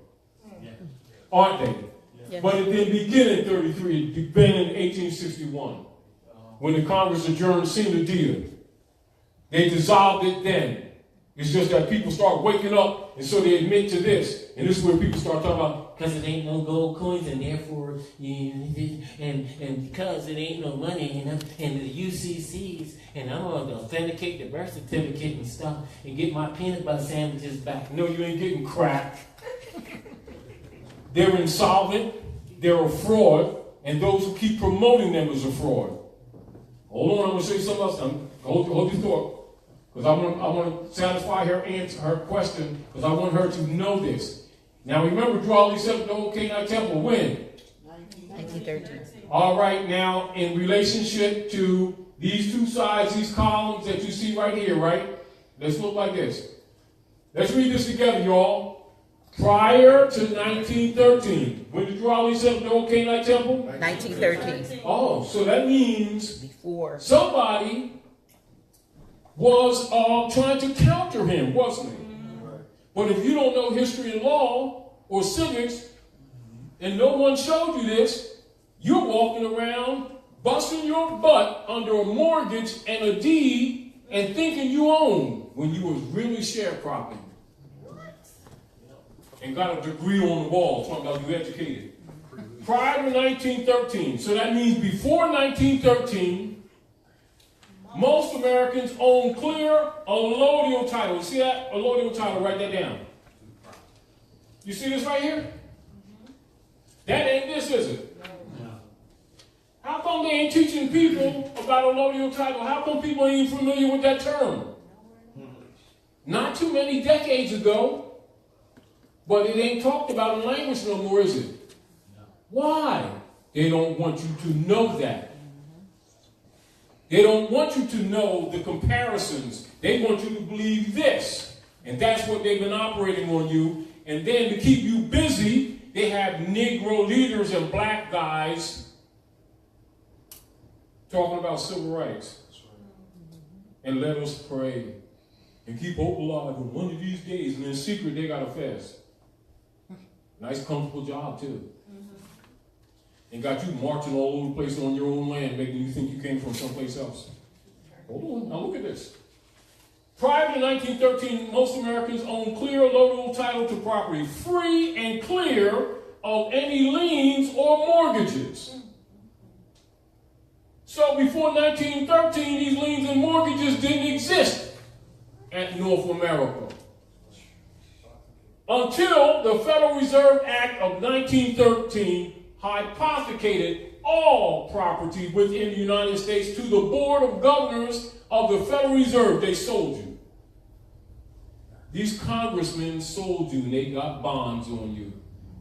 Yeah. Aren't they? Yeah. But it didn't begin in 33. It began in 1861 when the Congress adjourned sine die. They dissolved it then. It's just that people start waking up, and so they admit to this. And this is where people start talking about, because it ain't no gold coins, and therefore, and because it ain't no money, and the UCCs, and I'm going to authenticate the birth certificate and stuff, and get my peanut butter sandwiches back. No, you ain't getting crack. They're insolvent, they're a fraud, and those who keep promoting them is a fraud. Hold on, I'm going to show you something else. Hold your thought. Because I want to satisfy her answer, her question, because I want her to know this. Now remember, Raleigh set up the old Canaanite temple when? 1913. All right, now in relationship to these two sides, these columns that you see right here, right? Let's look like this. Let's read this together, y'all. Prior to 1913. When did Raleigh set up the old Canaanite temple? 1913. Oh, so that means Before. somebody was trying to counter him, wasn't he? But if you don't know history and law or civics, and no one showed you this, you're walking around busting your butt under a mortgage and a deed and thinking you own when you was really sharecropping. And got a degree on the wall talking about you educated. Prior to 1913, so that means before 1913, most Americans own clear allodial title. You see that? Allodial title, write that down. You see this right here? That ain't this, is it? How come they ain't teaching people about allodial title? How come people ain't even familiar with that term? Not too many decades ago. But it ain't talked about in language no more, is it? No. Why? They don't want you to know that. They don't want you to know the comparisons. They want you to believe this. And that's what they've been operating on you. And then to keep you busy, they have Negro leaders and black guys talking about civil rights. And let us pray and keep hope alive. And one of these days, and in secret, they got a fast. Nice, comfortable job, too. And got you marching all over the place on your own land, making you think you came from someplace else. Hold on, now look at this. Prior to 1913, most Americans owned clear allodial title to property, free and clear of any liens or mortgages. So before 1913, these liens and mortgages didn't exist at North America. Until the Federal Reserve Act of 1913 hypothecated all property within the United States to the Board of Governors of the Federal Reserve. They sold you. These congressmen sold you and they got bonds on you.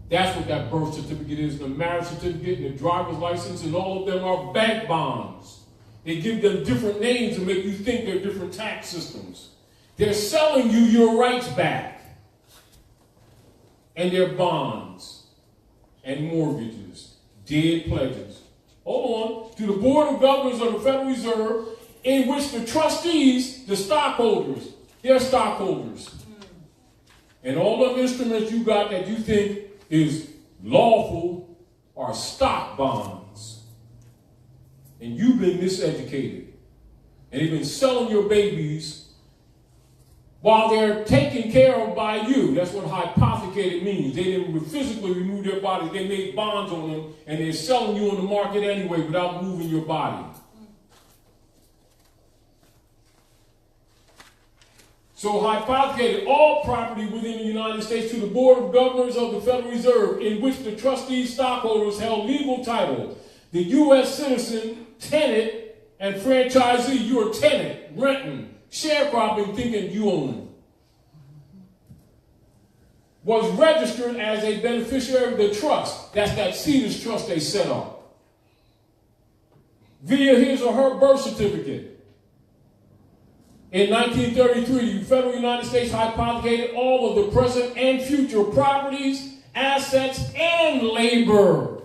That's what that birth certificate is, the marriage certificate and the driver's license, and all of them are bank bonds. They give them different names to make you think they're different tax systems. They're selling you your rights back. And their bonds and mortgages, dead pledges. Hold on. To the Board of Governors of the Federal Reserve, in which the trustees, the stockholders, they're stockholders. And all the instruments you got that you think is lawful are stock bonds. And you've been miseducated. And they've been selling your babies while they're taken care of by you. That's what hypothecated means. They didn't physically remove their bodies. They made bonds on them, and they're selling you on the market anyway without moving your body. So hypothecated all property within the United States to the Board of Governors of the Federal Reserve, in which the trustees, stockholders held legal title. The U.S. citizen, tenant, and franchisee, you're a tenant, renting, sharecropping, thinking you own it, was registered as a beneficiary of the trust. That's that Cedars trust they set up. Via his or her birth certificate. In 1933, the federal United States hypothecated all of the present and future properties, assets, and labor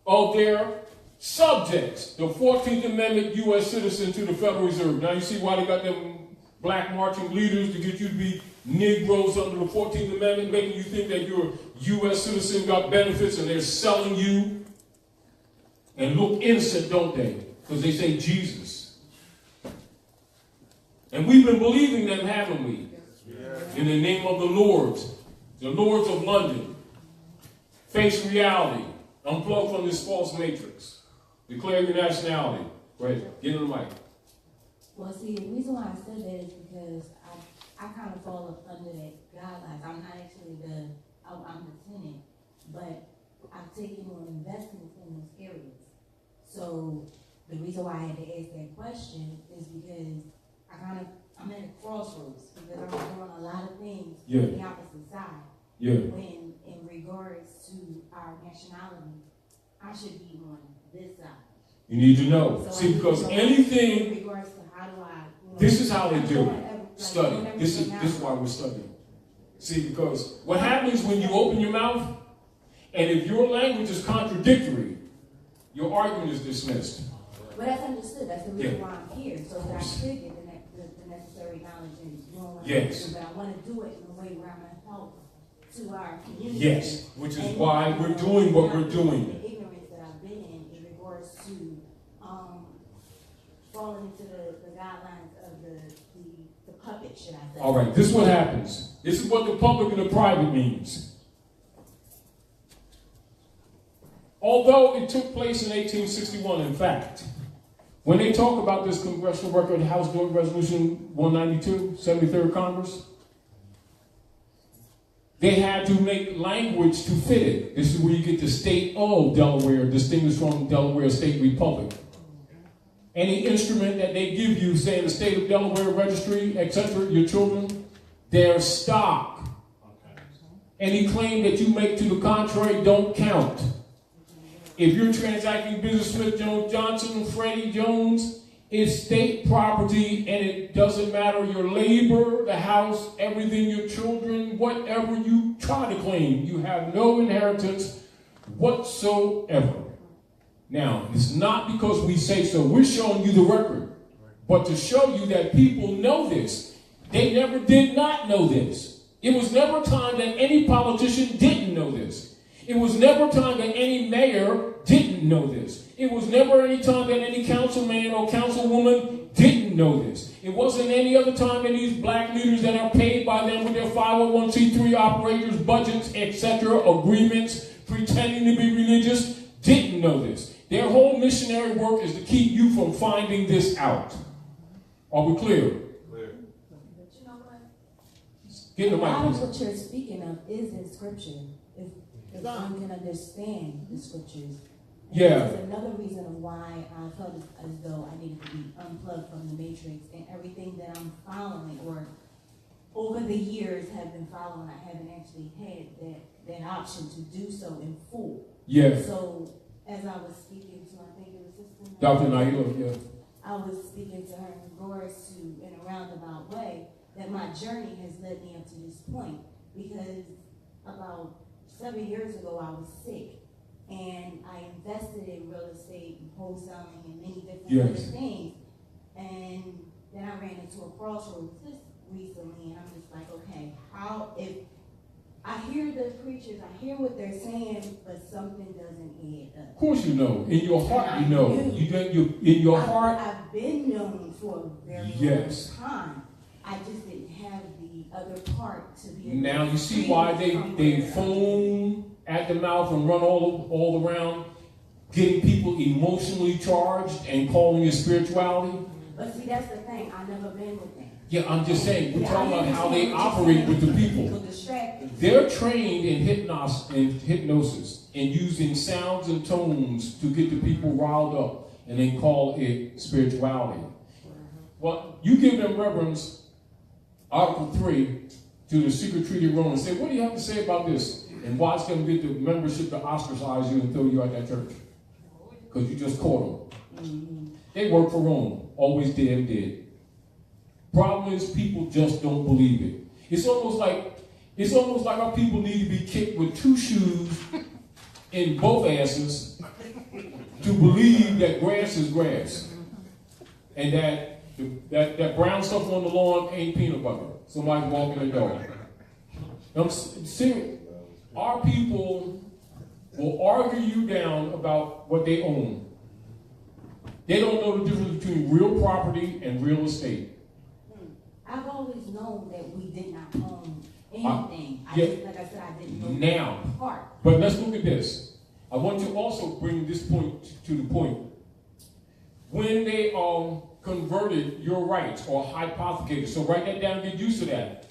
of their subjects, the 14th Amendment U.S. citizen to the Federal Reserve. Now you see why they got them black marching leaders to get you to be Negroes under the 14th Amendment, making you think that you're a U.S. citizen, got benefits, and they're selling you. And look innocent, don't they? Because they say Jesus. And we've been believing them, haven't we? In the name of the Lords of London. Face reality. Unplug from this false matrix. Declare your nationality. Right, get in the mic. Well, see, the reason why I said that is because I kind of fall up under that guidelines. I'm not actually I'm the tenant, but I've taken on investments in those areas. So the reason why I had to ask that question is because I'm at a crossroads because I'm doing a lot of things on the opposite side. Yeah. When in regards to our nationality, I should be on this side. You need to know. So see, because anything, in regards to how do I, this is how they do it. Study. This is why we're studying. See, because what happens when you open your mouth, and if your language is contradictory, your argument is dismissed. Well, that's understood. That's the reason why I'm here, so that I could get the necessary knowledge and doing what I do. But I want to do it in a way where I'm going to help to our community. Yes, which is why we're doing what we're doing. The ignorance that I've been in regards to falling into the guidelines of the puppet, should I say. All right, this is what happens. This is what the public and the private means. Although it took place in 1861, in fact, when they talk about this Congressional Record, House Joint Resolution 192, 73rd Congress, they had to make language to fit it. This is where you get the state of Delaware, distinguished from Delaware State Republic. Any instrument that they give you, say in the state of Delaware registry, etc., your children, they're stock. Any claim that you make to the contrary don't count. If you're transacting business with Jones Johnson, Freddie Jones, it's state property, and it doesn't matter your labor, the house, everything, your children, whatever you try to claim, you have no inheritance whatsoever. Now, it's not because we say so. We're showing you the record. But to show you that people know this, they never did not know this. It was never a time that any politician didn't know this. It was never a time that any mayor didn't know this. It was never any time that any councilman or councilwoman didn't know this. It wasn't any other time that these black leaders that are paid by them with their 501c3 operators, budgets, etc., agreements, pretending to be religious, didn't know this. Their whole missionary work is to keep you from finding this out. Are we clear? But you know what? Get the A lot mic, of please. what you're speaking of is in Scripture. If one can understand the Scriptures. And Yeah. That's another reason of why I felt as though I needed to be unplugged from the matrix, and everything that I'm following or over the years have been following, I haven't actually had that option to do so in full. Yeah. So as I was speaking to, I think it was Sister Dr. Naila, yeah. I was speaking to her in regards to, in a roundabout way, that my journey has led me up to this point. Because about 7 years ago, I was sick. And I invested in real estate and wholesaling and many different other things. And then I ran into a crossroads just recently. And I'm just like, okay, if I hear the preachers, I hear what they're saying, but something doesn't add up. Of course you know. In your heart you know. In your heart. I've been known for a very long time. I just didn't have the other part to be able Now to you see why they foam at the mouth and run all around, getting people emotionally charged and calling it spirituality. But see, that's the thing. I've never been with them. Yeah, I'm just saying, we're talking about how they operate with the people. They're trained in hypnosis and using sounds and tones to get the people riled up, and they call it spirituality. Well, you give them reverence, Article 3, to the secret treaty of Rome and say, what do you have to say about this? And watch them get the membership to ostracize you and throw you out that church. Because you just caught them. They work for Rome. Always did. Problem is, people just don't believe it. It's almost like our people need to be kicked with two shoes in both asses to believe that grass is grass. And that brown stuff on the lawn ain't peanut butter. Somebody's walking their dog. I'm serious. Our people will argue you down about what they own. They don't know the difference between real property and real estate. I've always known that we did not own anything. Like I said, I didn't know now. that part. But let's look at this. I want to also bring this point to the point. When they converted your rights or hypothecated, so write that down, get used to that.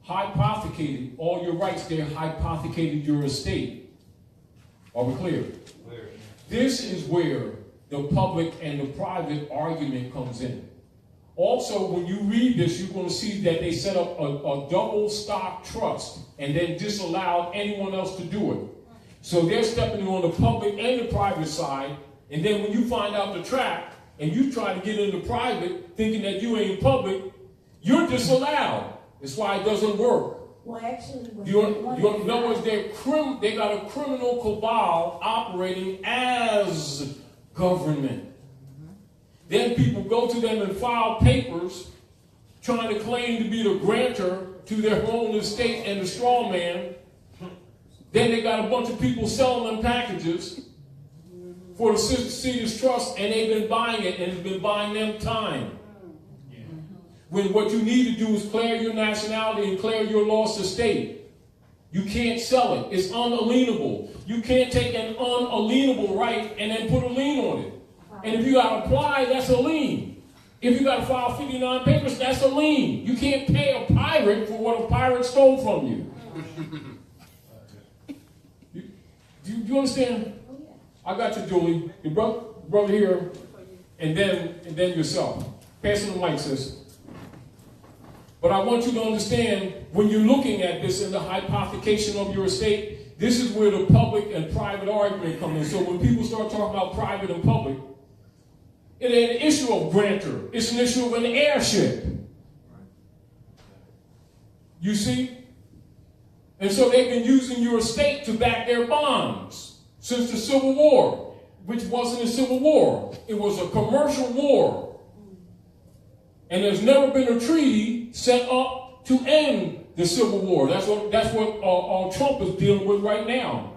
Hypothecated all your rights, they hypothecated your estate. Are we clear? This is where the public and the private argument comes in. Also, when you read this, you're going to see that they set up a double stock trust and then disallowed anyone else to do it. So they're stepping on the public and the private side, and then when you find out the trap and you try to get into private thinking that you ain't public, you're disallowed. That's why it doesn't work. Well, actually, when You know what? They got a criminal cabal operating as government. Then people go to them and file papers trying to claim to be the grantor to their own estate and the straw man. Then they got a bunch of people selling them packages for the Cedars Trust, and they've been buying it, and it's been buying them time. When what you need to do is clear your nationality and clear your lost estate. You can't sell it. It's unalienable. You can't take an unalienable right and then put a lien on it. And if you got to apply, that's a lien. If you got to file 59 papers, that's a lien. You can't pay a pirate for what a pirate stole from you. Do you understand? I got you, Julie. Your brother here, and then yourself. Pass him the mic, sis. But I want you to understand, when you're looking at this in the hypothecation of your estate, this is where the public and private argument come in. So when people start talking about private and public, it ain't an issue of grantor. It's an issue of an heirship. You see? And so they've been using your estate to back their bonds since the Civil War, which wasn't a civil war. It was a commercial war. And there's never been a treaty set up to end the Civil War. That's what Trump is dealing with right now,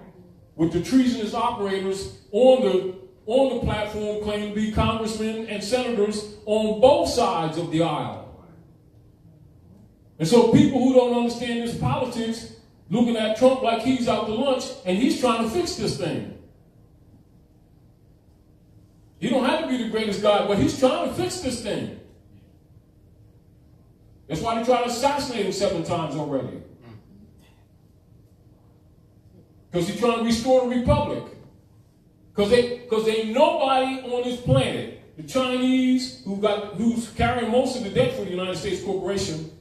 with the treasonous operators on the platform claiming to be congressmen and senators on both sides of the aisle. And so people who don't understand this politics looking at Trump like he's out to lunch and he's trying to fix this thing. He don't have to be the greatest guy, but he's trying to fix this thing. That's why they tried to assassinate him 7 times already. Because he's trying to restore the republic. Because ain't nobody on this planet, the Chinese, who's carrying most of the debt for the United States corporation,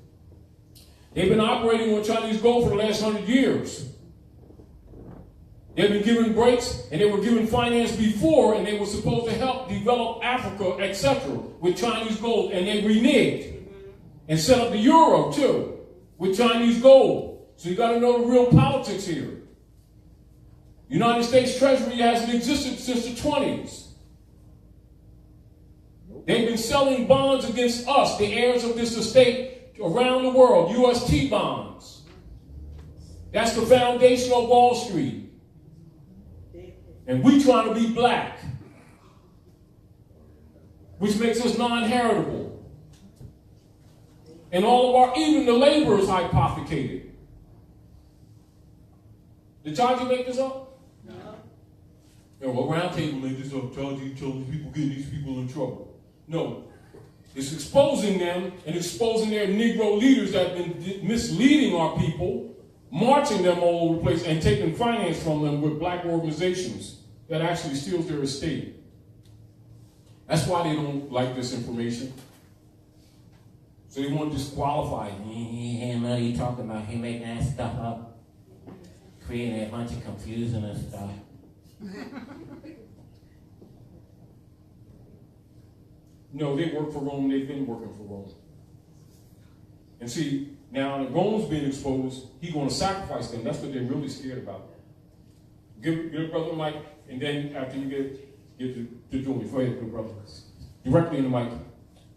they've been operating on Chinese gold for the last 100 years. They've been given breaks, and they were given finance before, and they were supposed to help develop Africa, etc., with Chinese gold, and they reneged. And set up the euro, too, with Chinese gold. So you got to know the real politics here. United States Treasury hasn't existed since the 20s. They've been selling bonds against us, the heirs of this estate, around the world, UST bonds. That's the foundation of Wall Street. And we trying to be black, which makes us non-heritable. And all of even the labor is hypothecated. Did Taji make this up? No. Yeah, well, Roundtable made this up. Taji told these people, getting these people in trouble. No. It's exposing them and exposing their Negro leaders that have been misleading our people, marching them all over the place, and taking finance from them with black organizations that actually steals their estate. That's why they don't like this information. So they want to disqualify him. You talking about him making that stuff up, creating a bunch of confusion and stuff. No, they work for Rome. They've been working for Rome. And see, now that Rome's being exposed, he's going to sacrifice them. That's what they're really scared about. Give brother the mic, and then after you get to Julie, go ahead, good brother. Directly in the mic.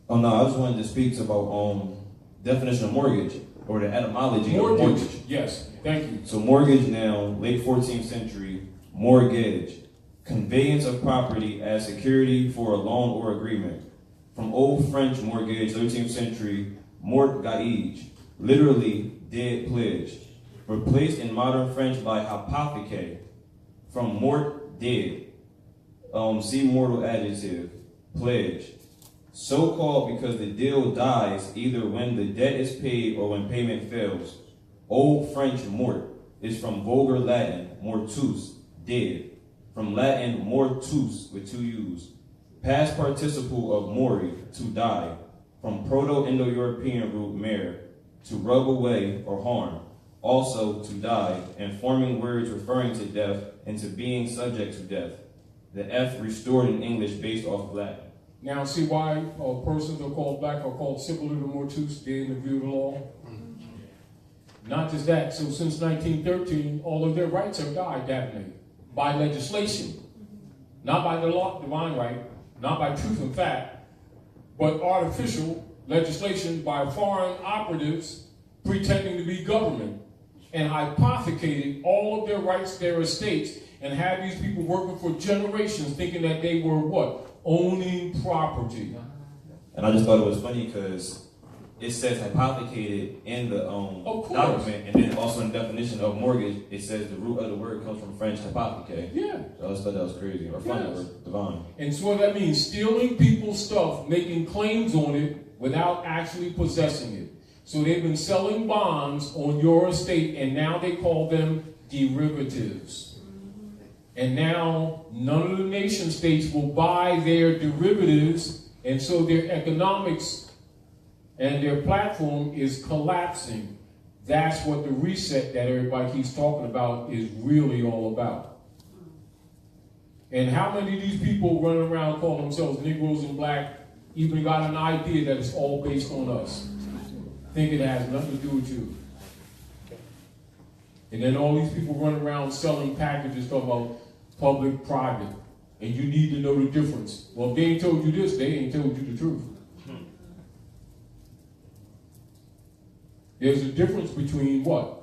Oh no, I just wanted to speak about definition of mortgage, or the etymology of mortgage. Yes, thank you. So mortgage now, late 14th century, mortgage, conveyance of property as security for a loan or agreement. From Old French mortgage, 13th century, mortgage, literally dead pledge, replaced in modern French by hypothèque, from mort, dead. See mortal adjective, pledge. So called because the deal dies either when the debt is paid or when payment fails. Old French mort is from vulgar Latin, mortus, dead. From Latin, mortus, with 2 U's. Past participle of mori, to die. From Proto-Indo-European root mer, to rub away or harm. Also to die, and forming words referring to death and to being subject to death. The F restored in English based off Latin. Now, see why persons are called black are called similar to mortus, dead in the view of the law? Not just that, so since 1913, all of their rights have died, haven't they? By legislation. Not by the law, divine right, not by truth and fact, but artificial legislation by foreign operatives pretending to be government and hypothecated all of their rights, their estates, and had these people working for generations thinking that they were what? Owning property. And I just thought it was funny because it says hypothecated in the document, and then also in the definition of mortgage, it says the root of the word comes from French hypothecate. Yeah. So I just thought that was crazy, or funny, or divine. And so what that means, stealing people's stuff, making claims on it without actually possessing it. So they've been selling bonds on your estate, and now they call them derivatives. And now none of the nation states will buy their derivatives, and so their economics and their platform is collapsing. That's what the reset that everybody keeps talking about is really all about. And how many of these people running around calling themselves Negroes and black even got an idea that it's all based on us? Think it has nothing to do with you. And then all these people running around selling packages talking about public, private, and you need to know the difference. Well, if they ain't told you this, they ain't told you the truth. There's a difference between what?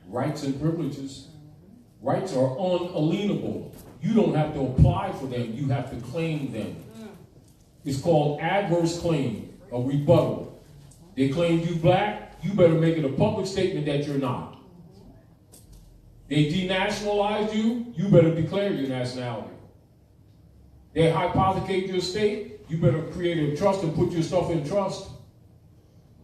Rights and privileges. Rights are unalienable. You don't have to apply for them, you have to claim them. It's called adverse claim, a rebuttal. They claimed you black, you better make it a public statement that you're not. They denationalized you, you better declare your nationality. They hypothecate your estate, you better create a trust and put your stuff in trust.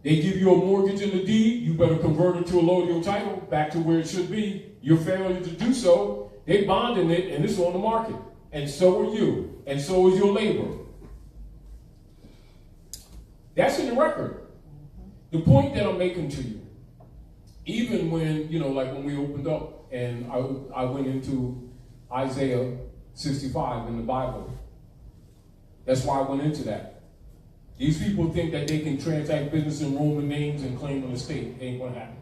They give you a mortgage in the deed, you better convert it to a allodial title back to where it should be. Your failure to do so, they bonding it and it's on the market. And so are you, and so is your labor. That's in the record. The point that I'm making to you, even when, like when we opened up and I went into Isaiah 65 in the Bible, that's why I went into that. These people think that they can transact business in Roman names and claim an estate. It ain't gonna happen.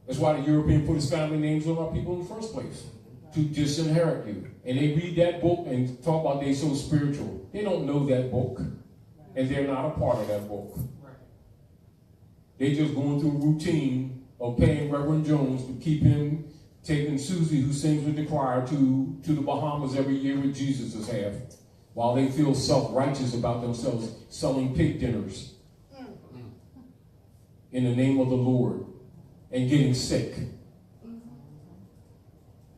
That's why the European put his family names on our people in the first place, to disinherit you. And they read that book and talk about they so spiritual. They don't know that book, and they're not a part of that book. They just going through a routine of paying Reverend Jones to keep him taking Susie, who sings with the choir, to the Bahamas every year with Jesus' half, while they feel self-righteous about themselves selling pig dinners in the name of the Lord and getting sick.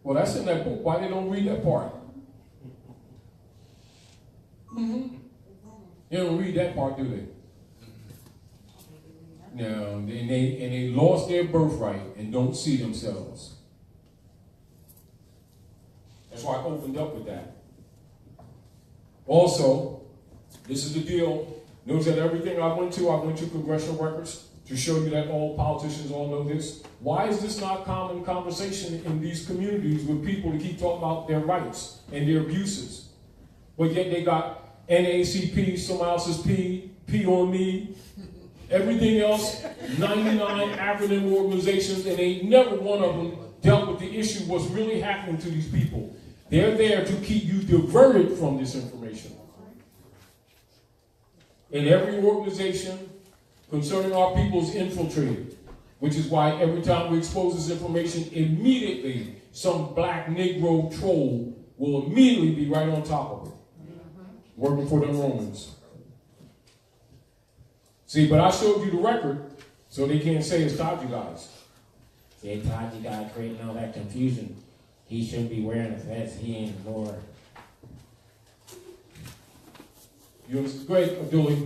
Well, that's in that book. Why they don't read that part? They don't read that part, do they? No, and they lost their birthright and don't see themselves. That's why I opened up with that. Also, this is the deal. Notice that everything I went to Congressional records to show you that all politicians all know this. Why is this not common conversation in these communities with people to keep talking about their rights and their abuses? But yet they got NACP, someone else's P on me, everything else, 99 acronym organizations, and ain't never one of them dealt with the issue, what's really happening to these people. They're there to keep you diverted from this information. And every organization concerning our people is infiltrated, which is why every time we expose this information, immediately some black Negro troll will immediately be right on top of it, working for them Romans. See, but I showed you the record, so they can't say it's Taji guys. See, Taji guy creating all that confusion. He shouldn't be wearing a vest. He ain't more. You understand? Great, Abdullah.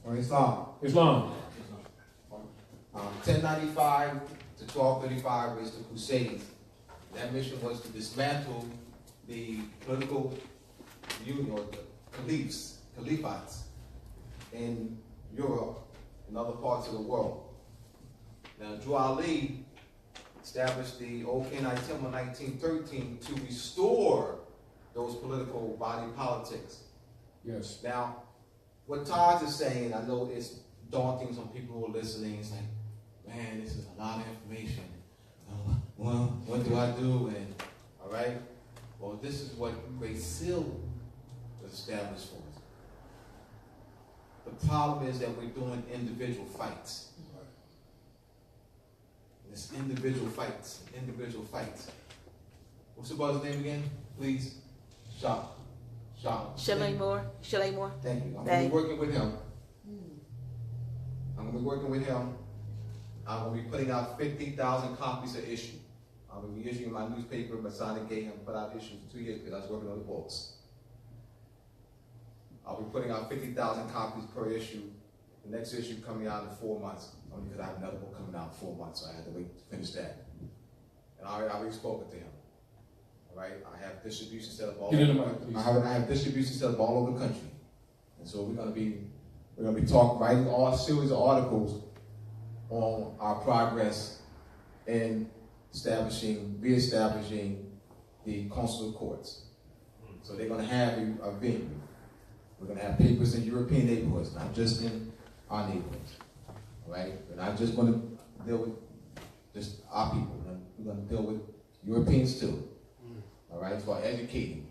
Or Islam. Islam. 1095 to 1235 was the Crusades. That mission was to dismantle the political union, or the caliphates in Europe and other parts of the world. Now, Drew Ali established the Old Kenai Temple in 1913 to restore those political body politics. Yes. Now, what Taj is saying, I know it's daunting. Some people who are listening, it's like, man, this is a lot of information. Well, what do I do? And all right, well, this is what Great Seal was established for. The problem is that we're doing individual fights. It's individual fights. What's the brother's name again? Please. Shiek. Chalet Moore. Thank you. I'm going to be working with him. I'm going to be putting out 50,000 copies of issue. I'm going to be issuing my newspaper, Masonic Gate, and put out issues for 2 years because I was working on the books. I'll be putting out 50,000 copies per issue. The next issue coming out in 4 months, only because I have another book coming out in 4 months, so I had to wait to finish that. And I already spoken to him. All right, I have distribution set up all over. I have distribution set up all over the country, and so we're going to be writing all a series of articles on our progress in reestablishing the consular courts. So they're going to have a venue. We're going to have papers in European neighborhoods, not just in our neighborhoods. All right? We're not just going to deal with just our people. We're going to deal with Europeans too. All right? So educating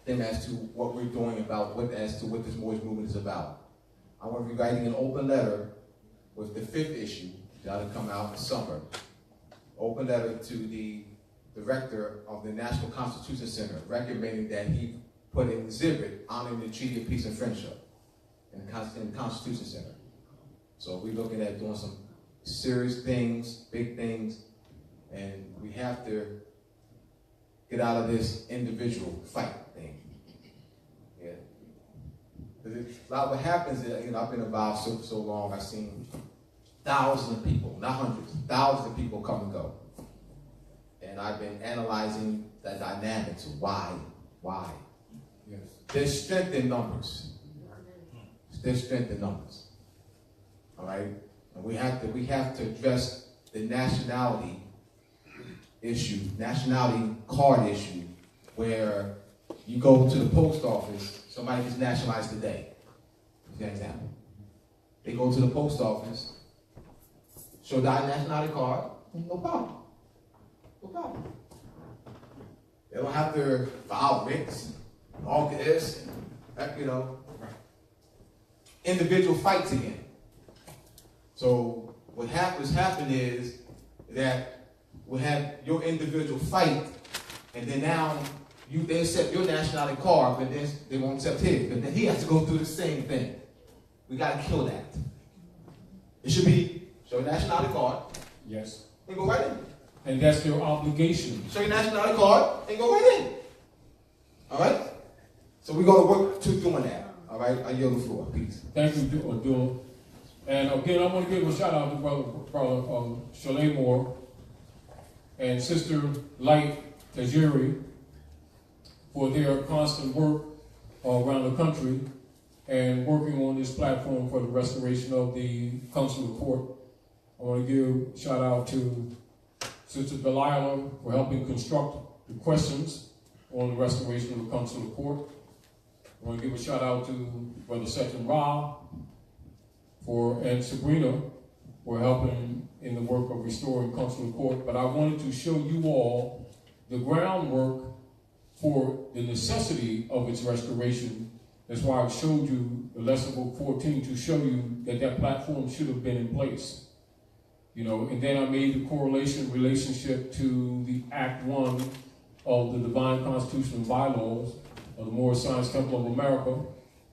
them as to what we're doing as to what this Moorish movement is about. I want to be writing an open letter with the 5th issue that'll come out in the summer. Open letter to the director of the National Constitution Center recommending that he put an exhibit honoring the Treaty of Peace and Friendship in the Constitution Center. So we're looking at doing some serious things, big things, and we have to get out of this individual fight thing. Yeah. What happens is, I've been involved so long, I've seen thousands of people, not hundreds, thousands of people come and go. And I've been analyzing the dynamics of why. Yes. There's strength in numbers. All right? And we have to address the nationality issue, nationality card issue, where you go to the post office, somebody gets nationalized today. For example. They go to the post office, show their nationality card, no problem. They don't have to file writs, all this, individual fights again. So what happen is that we'll have your individual fight, and then now they accept your nationality card, but then they won't accept his. But then he has to go through the same thing. We got to kill that. It should be show your nationality card. Yes. And go right in. And that's their obligation. Show your nationality card and go right in. All right? So we're going to work to doing that. All right? I yield the floor. Peace. Thank you, Abdul. And again, I want to give a shout out to Brother Chalet Moore and Sister Light Tajiri for their constant work around the country and working on this platform for the restoration of the consular court. I want to give a shout out to Sister Delilah for helping construct the questions on the restoration of the consular court. I want to give a shout out to Brother Seton Ra and Sabrina for helping in the work of restoring consular court. But I wanted to show you all the groundwork for the necessity of its restoration. That's why I showed you the lesson book 14 to show you that platform should have been in place. And then I made the relationship to the Act 1 of the Divine Constitutional Bylaws of the Moorish Science Temple of America,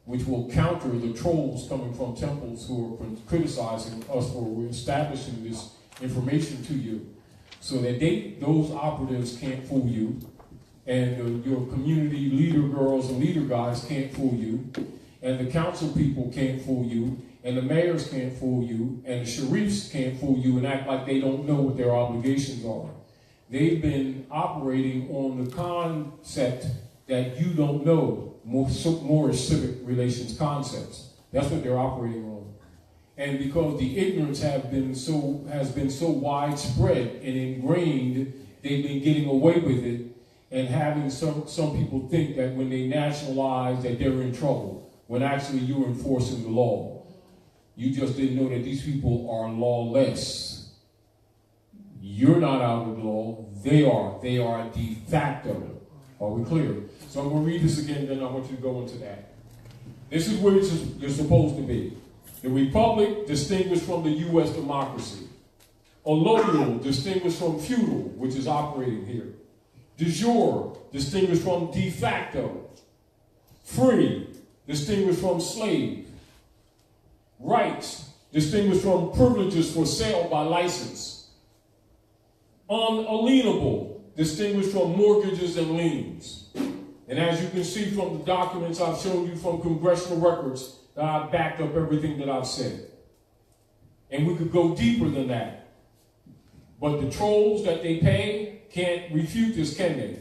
which will counter the trolls coming from temples who are criticizing us for establishing this information to you, so that those operatives can't fool you, and your community leader girls and leader guys can't fool you, and the council people can't fool you, and the mayors can't fool you, and the sheriffs can't fool you and act like they don't know what their obligations are. They've been operating on the concept that you don't know, Moorish civic relations concepts. That's what they're operating on. And because the ignorance has been so widespread and ingrained, they've been getting away with it and having some people think that when they nationalize that they're in trouble, when actually you're enforcing the law. You just didn't know that these people are lawless. You're not out of the law. They are. They are de facto. Are we clear? So I'm going to read this again, then I want you to go into that. This is where you're supposed to be. The republic distinguished from the U.S. democracy. Allodial distinguished from feudal, which is operating here. De jure distinguished from de facto. Free distinguished from slave. Rights distinguished from privileges for sale by license. Unalienable distinguished from mortgages and liens. And as you can see from the documents I've shown you from congressional records, that I've backed up everything that I've said. And we could go deeper than that. But the trolls that they pay can't refute this, can they?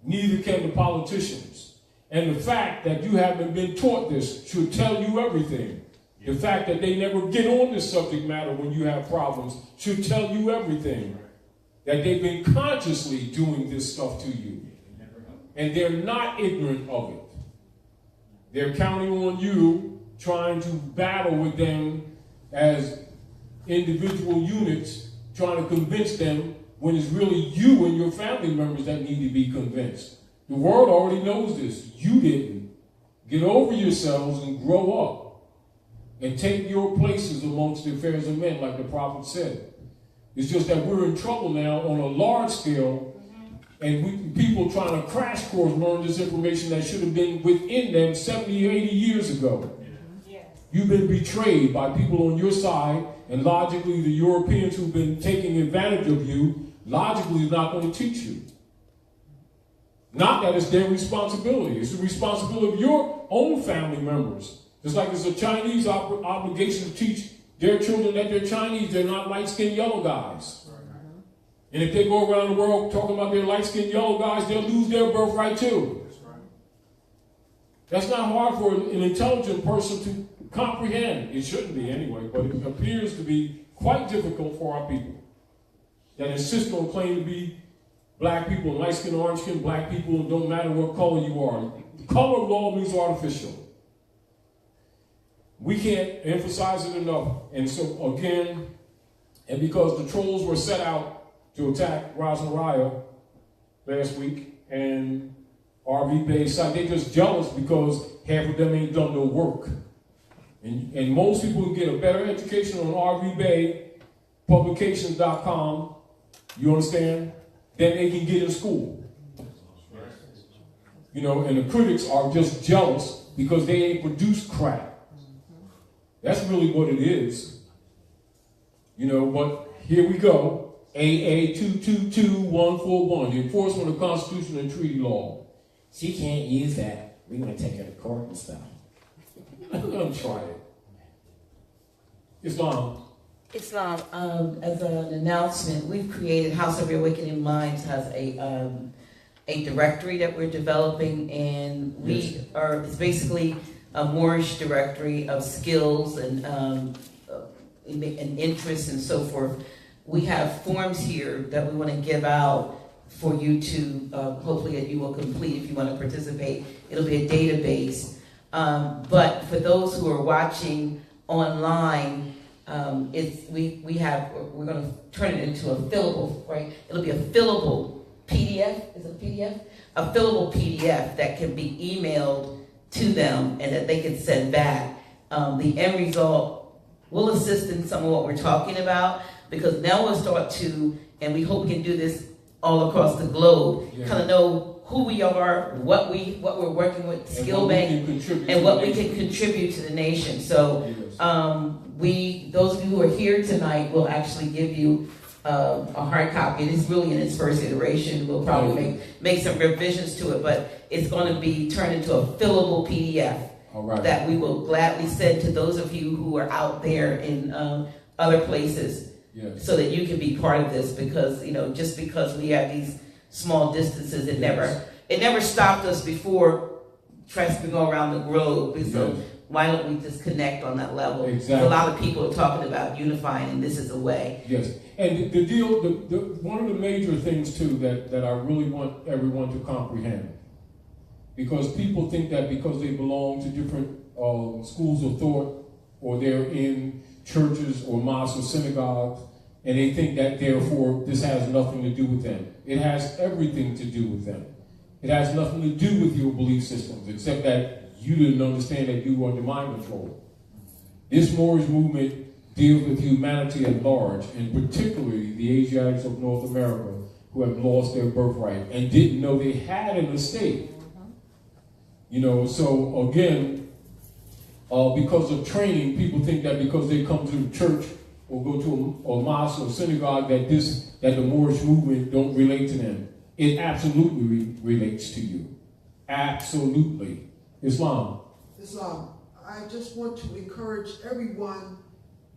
Neither can the politicians. And the fact that you haven't been taught this should tell you everything. The fact that they never get on this subject matter when you have problems should tell you everything. That they've been consciously doing this stuff to you. And they're not ignorant of it. They're counting on you, trying to battle with them as individual units, trying to convince them when it's really you and your family members that need to be convinced. The world already knows this. You didn't. Get over yourselves and grow up. And take your places amongst the affairs of men, like the prophet said. It's just that we're in trouble now on a large scale, and people trying to crash course learn this information that should have been within them 70 or 80 years ago. Yes. You've been betrayed by people on your side, and logically the Europeans who've been taking advantage of you, logically is not going to teach you. Not that it's their responsibility. It's the responsibility of your own family members. Just like it's a Chinese obligation to teach their children that they're Chinese, they're not light-skinned yellow guys. And if they go around the world talking about their light-skinned yellow guys, they'll lose their birthright too. That's not hard for an intelligent person to comprehend. It shouldn't be anyway, but it appears to be quite difficult for our people that insist on claiming to be black people, light-skinned, orange-skinned black people, and don't matter what color you are. The color of law means artificial. We can't emphasize it enough. And so, again, and because the trolls were set out to attack Ras Mariah last week, and RV Bey side, they're just jealous because half of them ain't done no work. And most people can get a better education on RV Bey, publications.com, you understand, than they can get in school. You know, and the critics are just jealous because they ain't produced crap. That's really what it is. You know, but here we go. AA222141, the enforcement of Constitution and treaty law. She can't use that. We're going to take her to court and stuff. I'm going to try it. Islam, as an announcement, we've created House of Reawakening Minds has a directory that we're developing, and it's basically a Moorish directory of skills and interests and so forth. We have forms here that we want to give out for you to, hopefully that you will complete if you want to participate. It'll be a database. But for those who are watching online, we're going to turn it into a fillable, right? It'll be a fillable PDF. Is it a PDF? A fillable PDF that can be emailed to them and that they can send back. The end result will assist in some of what we're talking about, because now we'll start to, and we hope we can do this all across the globe, kind of know who we are, what we're working with, skill bank, and what we can contribute to the nation. So those of you who are here tonight will actually give you a hard copy. It is really in its first iteration. We'll probably make some revisions to it, but it's going to be turned into a fillable PDF that we will gladly send to those of you who are out there in other places, so that you can be part of this. Because just because we have these small distances, it never stopped us before trying to go around the globe. So why don't we just connect on that level? Exactly. A lot of people are talking about unifying, and this is a way. Yes, and the deal, one of the major things too that I really want everyone to comprehend, because people think that because they belong to different schools of thought or they're in churches or mosques or synagogues, and they think that therefore this has nothing to do with them. It has everything to do with them. It has nothing to do with your belief systems, except that you didn't understand that you were under mind control. This Moorish movement deals with humanity at large, and particularly the Asiatics of North America who have lost their birthright and didn't know they had an estate. You know, so again, because of training, people think that because they come to the church or go to a mosque or synagogue that the Moorish movement don't relate to them. It absolutely relates to you. Absolutely. Islam. I just want to encourage everyone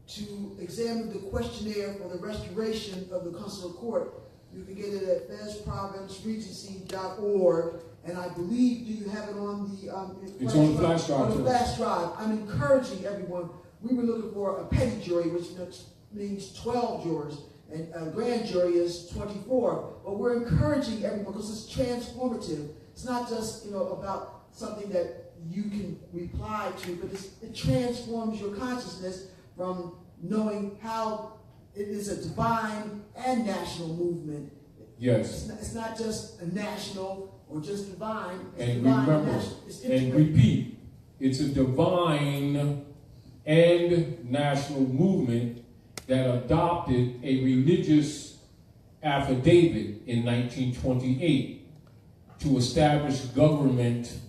to examine the questionnaire for the restoration of the consular court. You can get it at fezprovinceregency.org, and I believe, do you have it on the it's on the flash drive. On the flash drive. I'm encouraging everyone. We were looking for a petty jury, which means 12 jurors, and a grand jury is 24. But we're encouraging everyone because it's transformative. It's not just about something that you can reply to, but it transforms your consciousness from knowing how it is a divine and national movement. Yes. It's not just a national or just divine. It's and divine remember, and repeat, it's a divine and national movement that adopted a religious affidavit in 1928 to establish government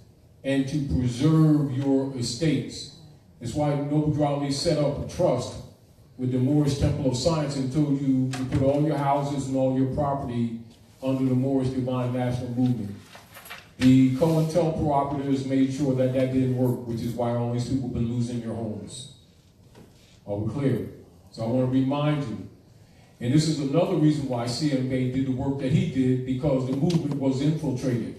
and to preserve your estates. That's why Noble Drew Ali set up a trust with the Moorish Temple of Science and told you to put all your houses and all your property under the Moorish Divine National Movement. The COINTELPRO operatives made sure that didn't work, which is why all these people have been losing their homes. Are we clear? So I want to remind you, and this is another reason why CM Bey did the work that he did, because the movement was infiltrated.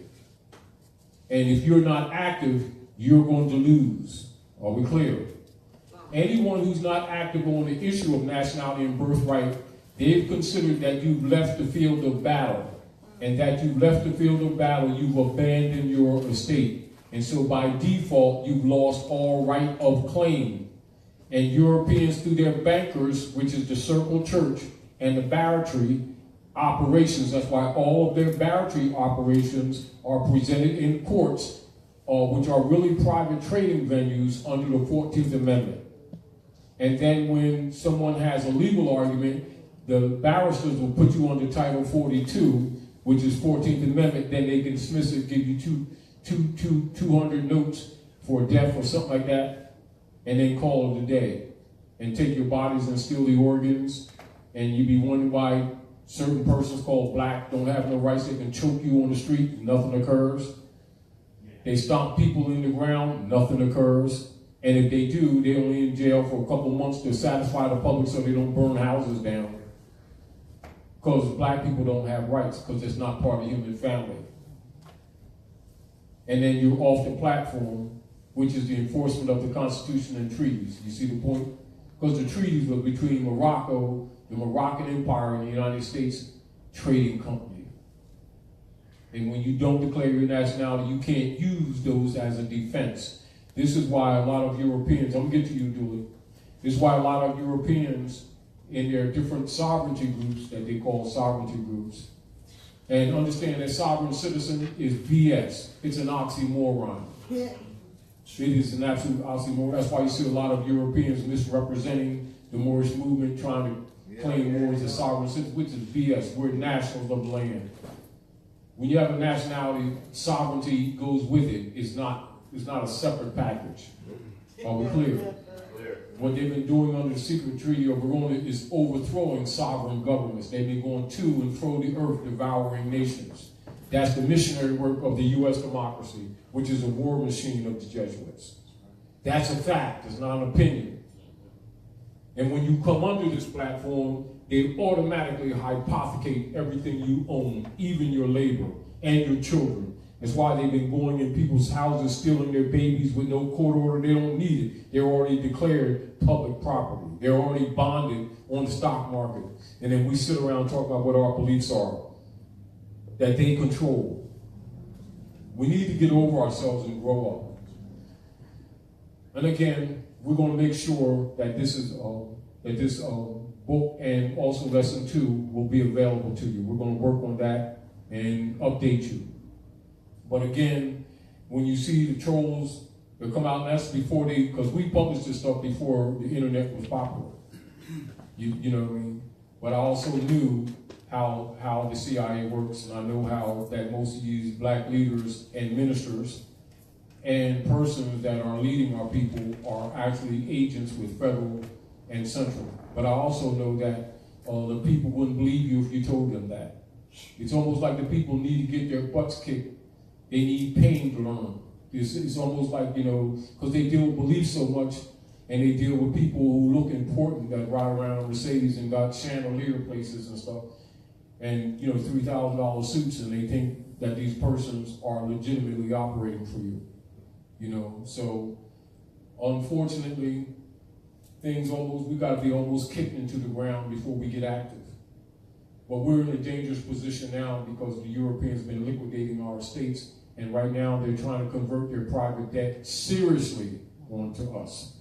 And if you're not active, you're going to lose. Are we clear? Anyone who's not active on the issue of nationality and birthright, they've considered that you've left the field of battle. And that you've left the field of battle, you've abandoned your estate. And so by default, you've lost all right of claim. And Europeans, through their bankers, which is the Circle Church and the barratry operations, that's why all of their barratry operations are presented in courts, which are really private trading venues under the 14th Amendment. And then when someone has a legal argument, the barristers will put you under Title 42, which is 14th Amendment, then they can dismiss it, give you 200 notes for death or something like that, and then call it a day. And take your bodies and steal the organs, and you be wondering why certain persons called black don't have no rights. They can choke you on the street, nothing occurs. They stomp people in the ground, nothing occurs. And if they do, they're only in jail for a couple months to satisfy the public so they don't burn houses down. Because black people don't have rights, because it's not part of the human family. And then you're off the platform, which is the enforcement of the Constitution and treaties. You see the point? Because the treaties were between Morocco, the Moroccan Empire, and the United States Trading Company. And when you don't declare your nationality, you can't use those as a defense. This is why a lot of Europeans, I'm going to get to you, Dooley. This is why a lot of Europeans in their different sovereignty groups that they call sovereignty groups, and understand that sovereign citizen is BS. It's an oxymoron. Yeah. It is an absolute oxymoron. That's why you see a lot of Europeans misrepresenting the Moorish movement, trying to claim Moors as sovereign citizens, which is BS. We're nationals of the land. When you have a nationality, sovereignty goes with it. It's not a separate package. Are we clear? What they've been doing under the secret treaty of Verona is overthrowing sovereign governments. They've been going to and fro the earth, devouring nations. That's the missionary work of the U.S. democracy, which is a war machine of the Jesuits. That's a fact. It's not an opinion. And when you come under this platform, they automatically hypothecate everything you own, even your labor and your children. That's why they've been going in people's houses, stealing their babies with no court order. They don't need it. They're already declared public property. They're already bonded on the stock market. And then we sit around and talk about what our beliefs are that they control. We need to get over ourselves and grow up. And again, we're going to make sure that this book and also lesson 2 will be available to you. We're going to work on that and update you. But again, when you see the trolls that come out, and that's before because we published this stuff before the internet was popular. You know what I mean? But I also knew how the CIA works, and I know how that most of these black leaders and ministers and persons that are leading our people are actually agents with federal and central. But I also know that the people wouldn't believe you if you told them that. It's almost like the people need to get their butts kicked. They need pain to learn. It's almost like, because they deal with belief so much, and they deal with people who look important that ride around Mercedes and got chandelier places and stuff, and $3,000 suits, and they think that these persons are legitimately operating for you. So unfortunately, we got to be almost kicked into the ground before we get active. But we're in a dangerous position now because the Europeans have been liquidating our estates, and right now they're trying to convert their private debt seriously onto us.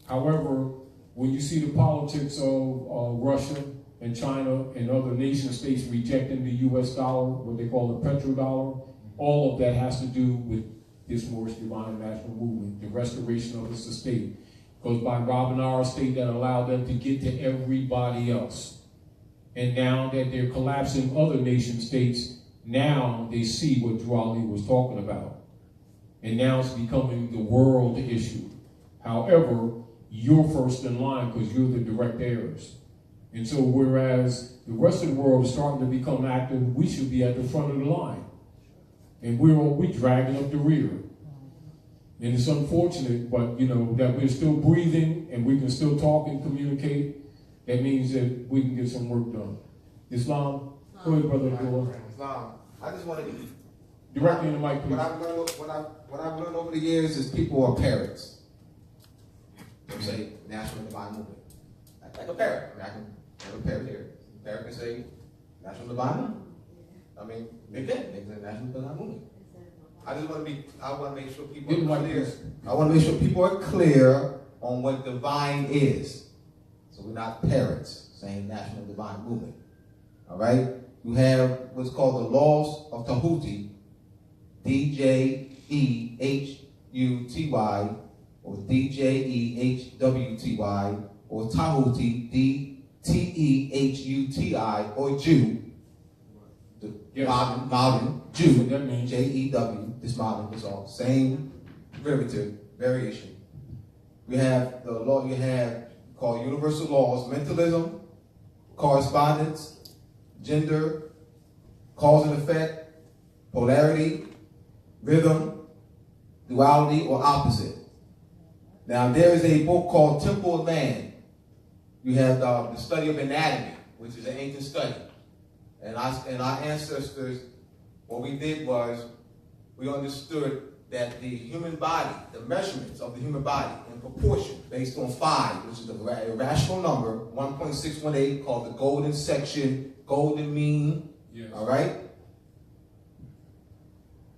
However, when you see the politics of Russia and China and other nation states rejecting the U.S. dollar, what they call the petrodollar, all of that has to do with this Moorish Divine National Movement, the restoration of this estate. Because by robbing our estate, that allowed them to get to everybody else. And now that they're collapsing other nation states, now they see what Drew Ali was talking about. And now it's becoming the world issue. However, you're first in line because you're the direct heirs. And so whereas the rest of the world is starting to become active, we should be at the front of the line. And we're dragging up the rear. And it's unfortunate, but that we're still breathing and we can still talk and communicate. That means that we can get some work done. Islam, go ahead, Brother Abdullah. Islam, I just want to directly in the mic, please. What I've learned over the years is people are parrots. They say National Divine Movement. Like a parrot. I can have a parrot here. A parrot can say National Divine Movement. I mean, they can. They can say National Divine Movement. I want to make sure people are clear. I want to make sure people are clear on what divine is. So we're not parrots saying National Divine Movement. All right? You have what's called the Laws of Tahuti, DJEHUTY, or DJEHWTY, or Tahuti, DTEHUTI, or Jew. The modern Jew, Jew, this modern is all same variation. We have the law you have called universal laws: mentalism, correspondence, gender, cause and effect, polarity, rhythm, duality, or opposite. Now there is a book called Temple of Man. You have the study of anatomy, which is an ancient study. And our ancestors, what we did was we understood that the human body, the measurements of the human body in proportion based on 5, which is a rational number, 1.618, called the golden section, golden mean, yes. All right?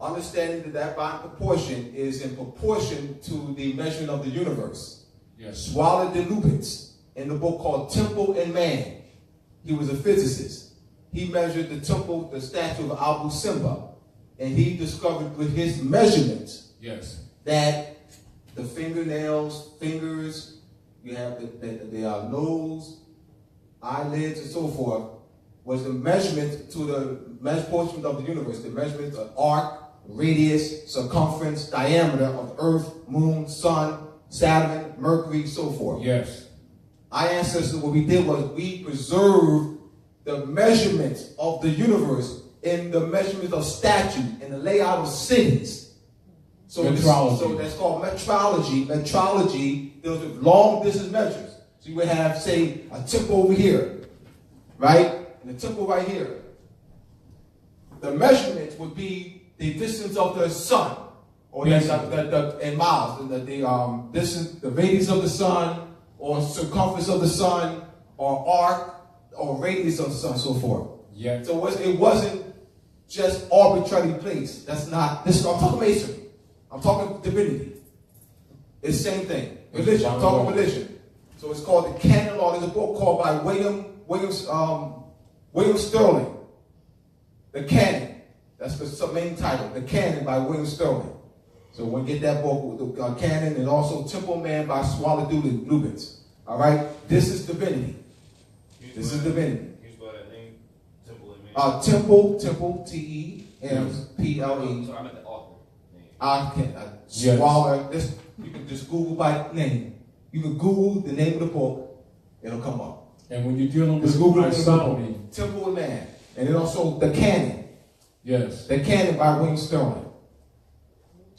Understanding that by proportion is in proportion to the measurement of the universe. Yes. Swallowed de Lubitz in the book called Temple and Man. He was a physicist. He measured the temple, the statue of Abu Simba, and he discovered with his measurements that the fingernails, fingers, you have the nose, eyelids, and so forth, was the measurement to the portion of the universe, the measurement of arc, radius, circumference, diameter of Earth, Moon, Sun, Saturn, Mercury, so forth. Yes. Our ancestors, what we did was we preserved the measurements of the universe in the measurement of statue and the layout of cities. So that's called metrology. Metrology deals with long distance measures. So you would have, say, a temple over here, right? And a temple right here. The measurement would be the distance of the sun, or in miles, the distance, the radius of the sun, or circumference of the sun, or arc, or radius of the sun, so forth. Yeah. So it wasn't just arbitrarily placed. This is I'm talking masonry. I'm talking divinity. It's the same thing. Religion, talking religion. So it's called the Canon Law. There's a book called by William Sterling. The Canon. That's the main title. The Canon by William Sterling. So when you get that book, the Canon, and also Temple Man by Swallow Lubitz. All right? This is divinity. This is divinity. You spell that name? Temple and Temple, Temple. So I meant the author. I can swallow this. You can just Google by name. You can Google the name of the book. It'll come up. And when you're dealing with Google isonomy, Temple and Man, and then also the Canon. Yes. The Canon by William Sterling.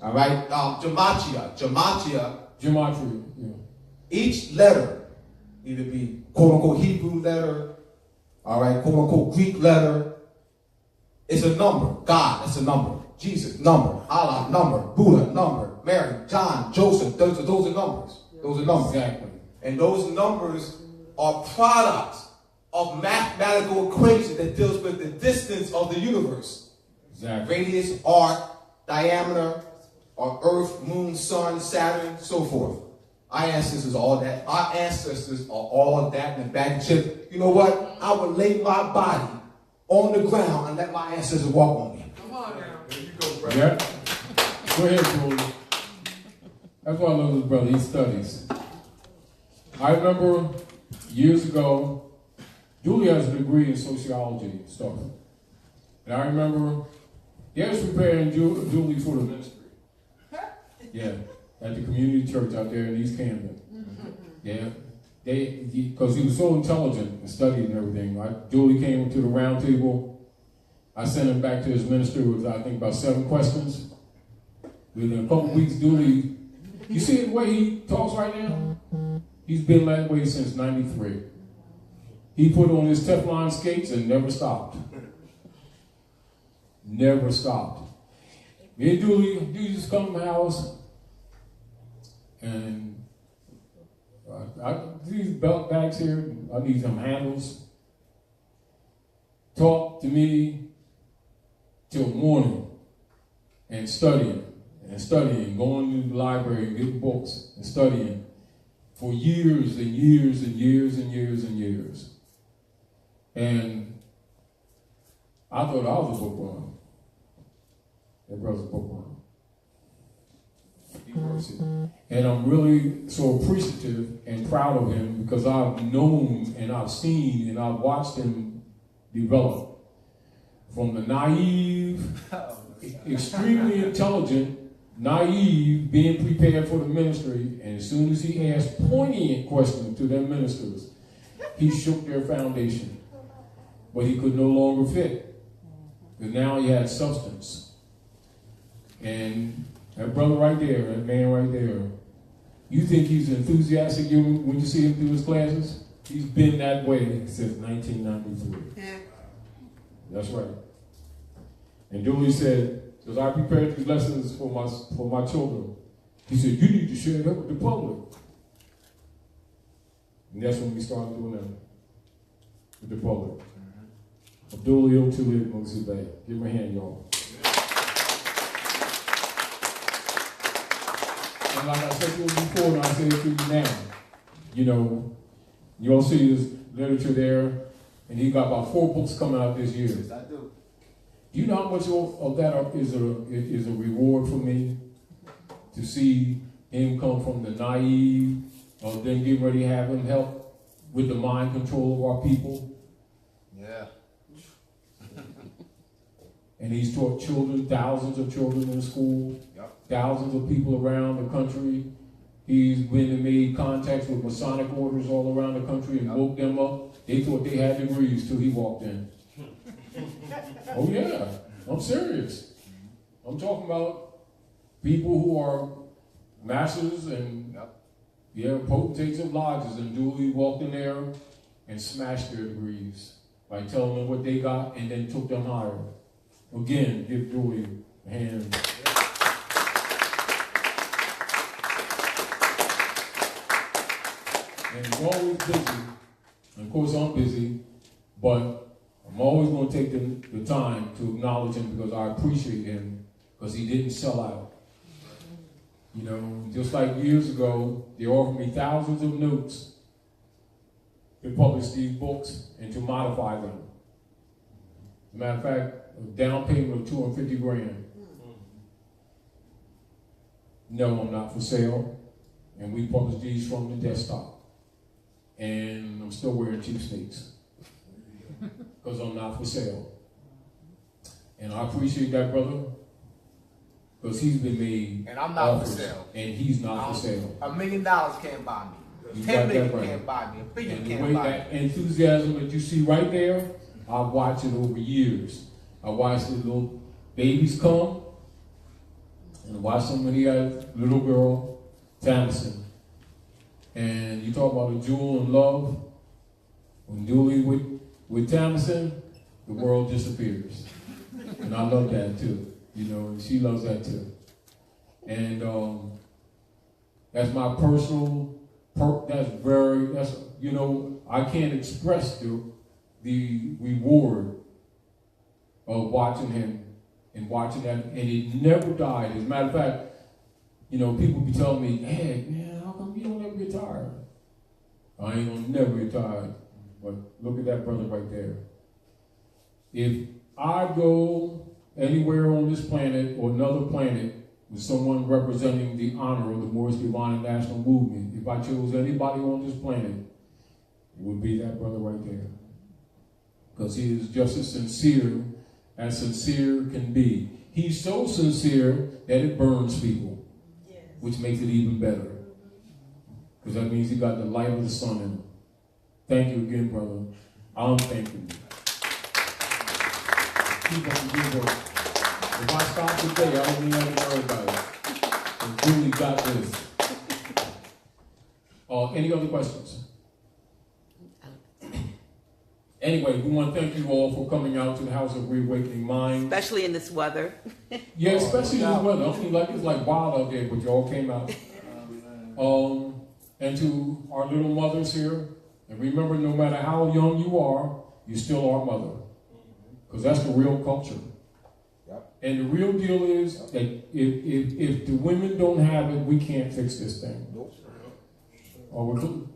All right. Gematria. Yeah. Each letter, either be quote unquote Hebrew letter, all right, quote unquote Greek letter, it's a number. God, that's a number. Jesus, number. Allah, number. Buddha, number. Mary, John, Joseph, those are numbers. Those are numbers. Exactly. And those numbers are products of mathematical equation that deals with the distance of the universe. Exactly. Radius, arc, diameter, of Earth, Moon, Sun, Saturn, so forth. Our ancestors are all that. Our ancestors are all of that in the bag of chips. You know what? I would lay my body on the ground and let my ancestors walk on me. Come on now. There you go, brother. Yeah. Go ahead, Julie. That's why I love this brother. He studies. I remember years ago, Julie has a degree in sociology stuff. And I remember they was preparing Julie for the ministry. Yeah, at the community church out there in East Camden. Yeah, because he was so intelligent and studied and everything. Julie came to the round table. I sent him back to his minister with, I think, about 7 questions. Within a couple weeks, Julie, you see the way he talks right now? He's been that way since '93. He put on his Teflon skates and never stopped. Never stopped. Me and Julie just come to my house, and these belt bags here, I need some handles. Talk to me till morning, and studying, going to the library and getting books and studying for years and years and years and years and years. And I thought I was a bookworm. That brother's a bookworm. He works it. And I'm really so appreciative and proud of him because I've known and I've seen and I've watched him develop from the naive, extremely intelligent, naive, being prepared for the ministry, and as soon as he asked poignant questions to their ministers, he shook their foundation. But he could no longer fit. Because now he had substance. And that brother right there, that man right there, you think he's enthusiastic when you see him through his classes? He's been that way since 1993. Yeah. That's right. And Julie said, because I prepared these lessons for my children, he said, you need to share that with the public. And that's when we started doing that with the public. AA222141. Give him a hand, y'all. And like I said to you before, and I say it to you now, you know, you all see his literature there, and he got about 4 books coming out this year. Yes, I do. Do you know how much of that is a reward for me? To see him come from the naive, then getting ready to have him help with the mind control of our people. Yeah. And he's taught children, thousands of children in school, Yep. thousands of people around the country. He's been and made contacts with Masonic orders all around the country and woke them up. They thought they had degrees till he walked in. Oh yeah, I'm serious. I'm talking about people who are masters and potentates of lodges, and Julie walked in there and smashed their degrees by telling them what they got and then took them higher. Again, give Julie a hand. And he's always busy. And of course, I'm busy, but I'm always going to take the time to acknowledge him because I appreciate him because he didn't sell out. You know, just like years ago, they offered me thousands of notes to publish these books and to modify them. As a matter of fact, a down payment of $250,000. No, I'm not for sale. And we publish these from the desktop. And I'm still wearing cheap sneaks because I'm not for sale. And I appreciate that, brother, because he's been made And I'm not offers, for sale. and he's not for sale. $1 million can't buy me. You 10 got million that right. can't buy me. $1 billion And the can't way buy that me. enthusiasm that you see right there, I've watched it over years. I watched the little babies come, and I watched them when he had a little girl, Tamsin. And you talk about a jewel in love. When Julie with Tamsin, the world disappears. And I love that too, you know, and she loves that too. And that's my personal, that's, you know, I can't express the reward of watching him and watching that, and it never died. As a matter of fact, you know, people be telling me, hey, man, how come you don't ever get tired? I ain't gonna never get tired. But look at that brother right there. If I go anywhere on this planet or another planet with someone representing the honor of the Moorish Divine and National Movement, if I chose anybody on this planet, it would be that brother right there. Because he is just as sincere can be. He's so sincere that it burns people, which makes it even better. Because that means he got the light of the sun in him. Thank you again, brother. I'm thanking you. Keep up the good work. If I stop today, I don't even have to worry about it. And Julie got this. Any other questions? Anyway, we want to thank you all for coming out to the House of Reawakening Minds. Especially in this weather. Yeah, especially in this weather. I mean, like it's like wild out there, but you all came out. And to our little mothers here, and remember, no matter how young you are, you still are mother. Because that's the real culture. Yep. And the real deal is that if the women don't have it, we can't fix this thing. Nope.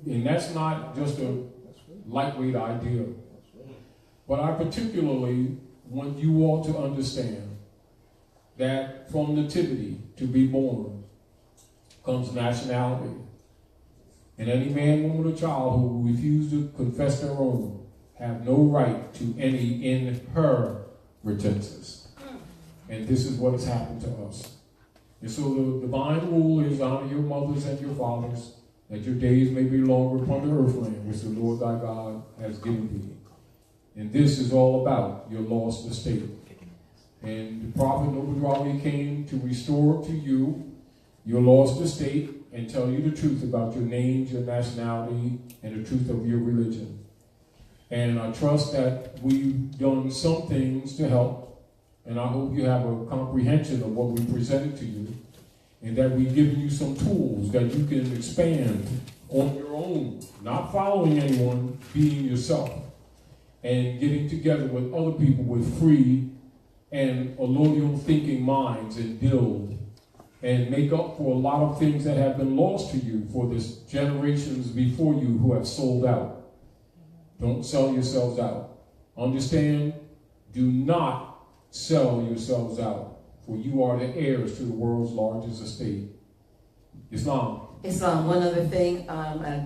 And that's not just a lightweight idea. But I particularly want you all to understand that from nativity, to be born, comes nationality. And any man, woman, or child who refuse to confess their own have no right to any inheritances. And this is what has happened to us. And so the divine rule is honor your mothers and your fathers, that your days may be longer upon the earthland, which the Lord thy God has given thee. And this is all about your lost estate. And the prophet Nobudrawi came to restore to you your lost estate and tell you the truth about your names, your nationality, and the truth of your religion. And I trust that we've done some things to help, and I hope you have a comprehension of what we presented to you, and that we've given you some tools that you can expand on your own, not following anyone, being yourself, and getting together with other people with free and allodial thinking minds and build and make up for a lot of things that have been lost to you for the generations before you who have sold out. Don't sell yourselves out. Understand? Do not sell yourselves out, for you are the heirs to the world's largest estate. Islam. One other thing,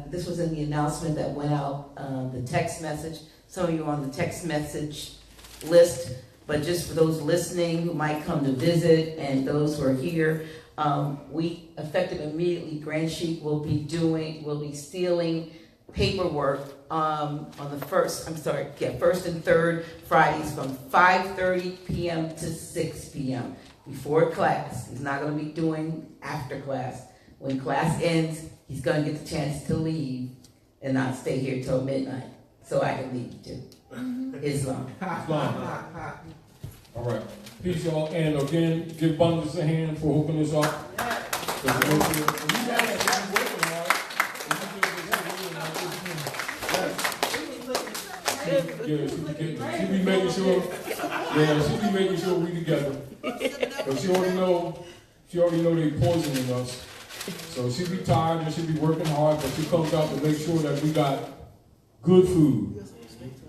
this was in the announcement that went out, the text message. Some of you are on the text message list, but just for those listening who might come to visit and those who are here, we effective immediately, Grand Shiek will be stealing paperwork on the first and third Fridays from 5:30 p.m. to 6 p.m. before class. He's not going to be doing after class. When class ends, he's going to get the chance to leave and not stay here till midnight, so I can leave too. Islam. All right. Peace, y'all. And again, give Bundes a hand for hooking us up. She be making sure we together. Because she She already know they poisoning us. So she be tired and she be working hard, but she comes out to make sure that we got good food.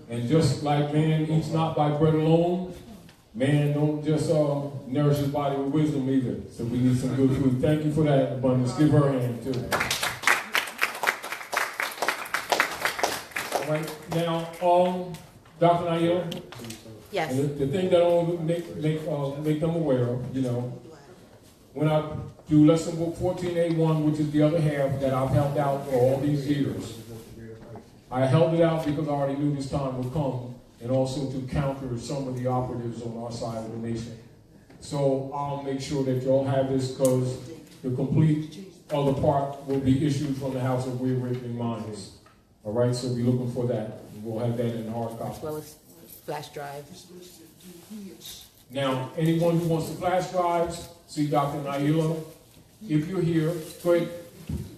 And just like man eats not by bread alone, man don't just nourish his body with wisdom either. So we need some good food. Thank you for that, Abundance. Give her a hand too. All right, now, Dr. Naila. Yes. The thing that I want to make them aware of, you know, when I do lesson book 14A1, which is the other half that I've held out for all these years, I held it out because I already knew this time would come, and also to counter some of the operatives on our side of the nation. So I'll make sure that y'all have this, because the complete other part will be issued from the House of Reawakening Minds. All right, so be looking for that. We'll have that in hard copy. As well as flash drive. Now, anyone who wants the flash drives, see Dr. Naila. If you're here, go ahead.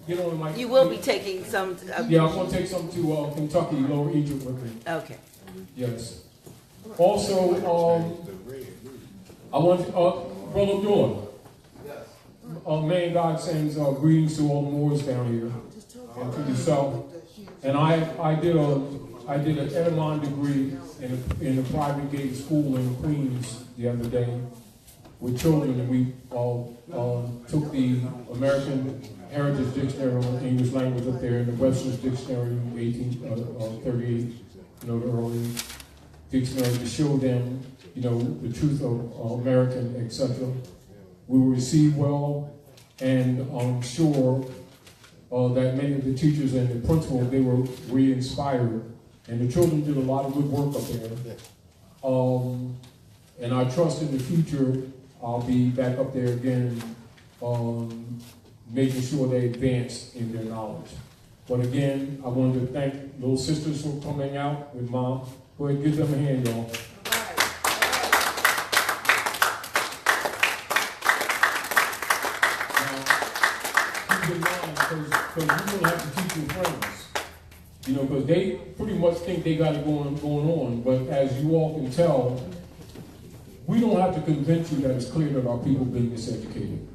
Get on the mic. You will be taking some. Yeah, I'm going to take some to Kentucky, Lower Egypt with me. Okay. Yes. Also, I want Brother Abdullah. Man, God sends greetings to all the Moors down here and to the south. And I did an Edamon degree in a private gate school in Queens the other day with children, and we took the American Heritage Dictionary on English language up there, and the Webster's Dictionary in 1838, you know, the early dictionary, to show them, you know, the truth of American, etc. We were received well, and I'm sure that many of the teachers and the principal, they were re-inspired, and the children did a lot of good work up there. And I trust in the future I'll be back up there again, making sure they advance in their knowledge. But again, I wanted to thank little sisters for coming out with Mom. Go ahead, give them a hand, y'all. Because you're going to have to teach your friends, you know, because they pretty much think they got it going on. But as you all can tell, we don't have to convince you that it's clear that our people have been miseducated.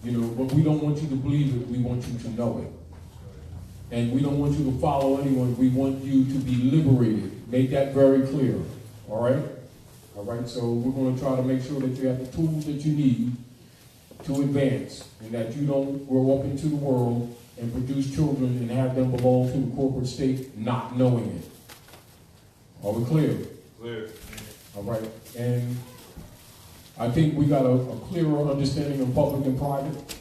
You know, but we don't want you to believe it. We want you to know it. And we don't want you to follow anyone. We want you to be liberated. Make that very clear. All right? All right, so we're going to try to make sure that you have the tools that you need to advance, and that you don't grow up into the world and produce children and have them belong to the corporate state not knowing it. Are we clear? Clear. All right, and I think we got a clearer understanding of public and private.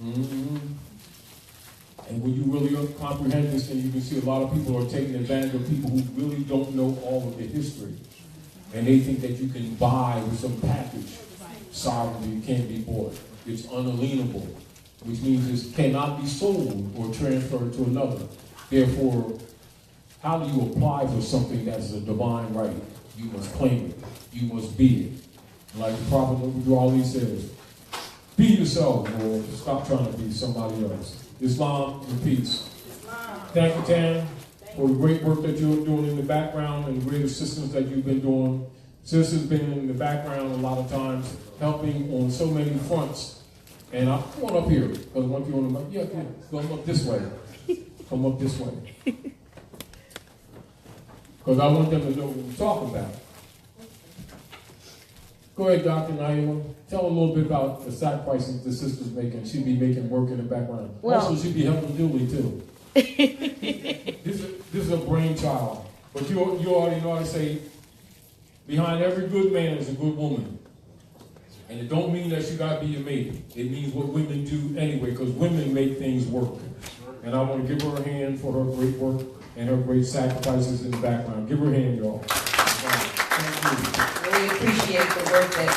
Mm-hmm. And when you really comprehend this, then you can see a lot of people are taking advantage of people who really don't know all of the history. And they think that you can buy with some package sovereignty. It can't be bought. It's unalienable, which means it cannot be sold or transferred to another. Therefore, how do you apply for something that is a divine right? You must claim it. You must be it. Like the Prophet Ali says, be yourself, Lord. Stop trying to be somebody else. Islam and peace. Thank you, Tam, for the great work that you're doing in the background and the great assistance that you've been doing. Sis has been in the background a lot of times, helping on so many fronts. And I'm going up here, because I want you on the mic. Yeah, come up this way. Come up this way. Because I want them to know what we're talking about. Go ahead, Dr. Naima. Tell a little bit about the sacrifices the sister's making. She'd be making work in the background. Well, also, she'd be helping Julie, too. This is a brainchild. But you already know how to say, behind every good man is a good woman. And it don't mean that you got to be a maid. It means what women do anyway, because women make things work. And I want to give her a hand for her great work and her great sacrifices in the background. Give her a hand, y'all. Really appreciate the work that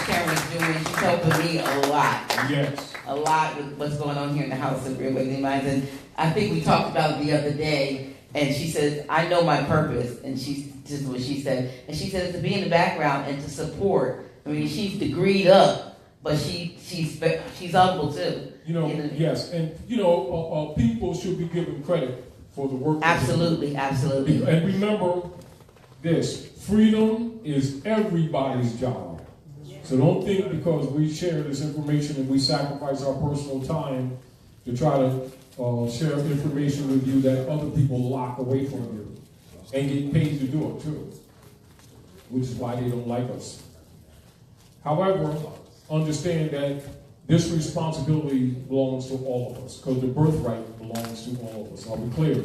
Karen is doing. She's helping me a lot. Yes. A lot with what's going on here in the House of Reawakening Minds. And I think we talked about it the other day, and she said, I know my purpose. And she's just what she said. And she said to be in the background and to support. I mean, she's degreed up, but she's humble too. You know, yes. And, you know, people should be given credit for the work. Absolutely, absolutely. And remember this, freedom is everybody's job. So don't think because we share this information and we sacrifice our personal time to try to share information with you that other people lock away from you and get paid to do it too, which is why they don't like us. However, understand that this responsibility belongs to all of us because the birthright belongs to all of us. Are we clear?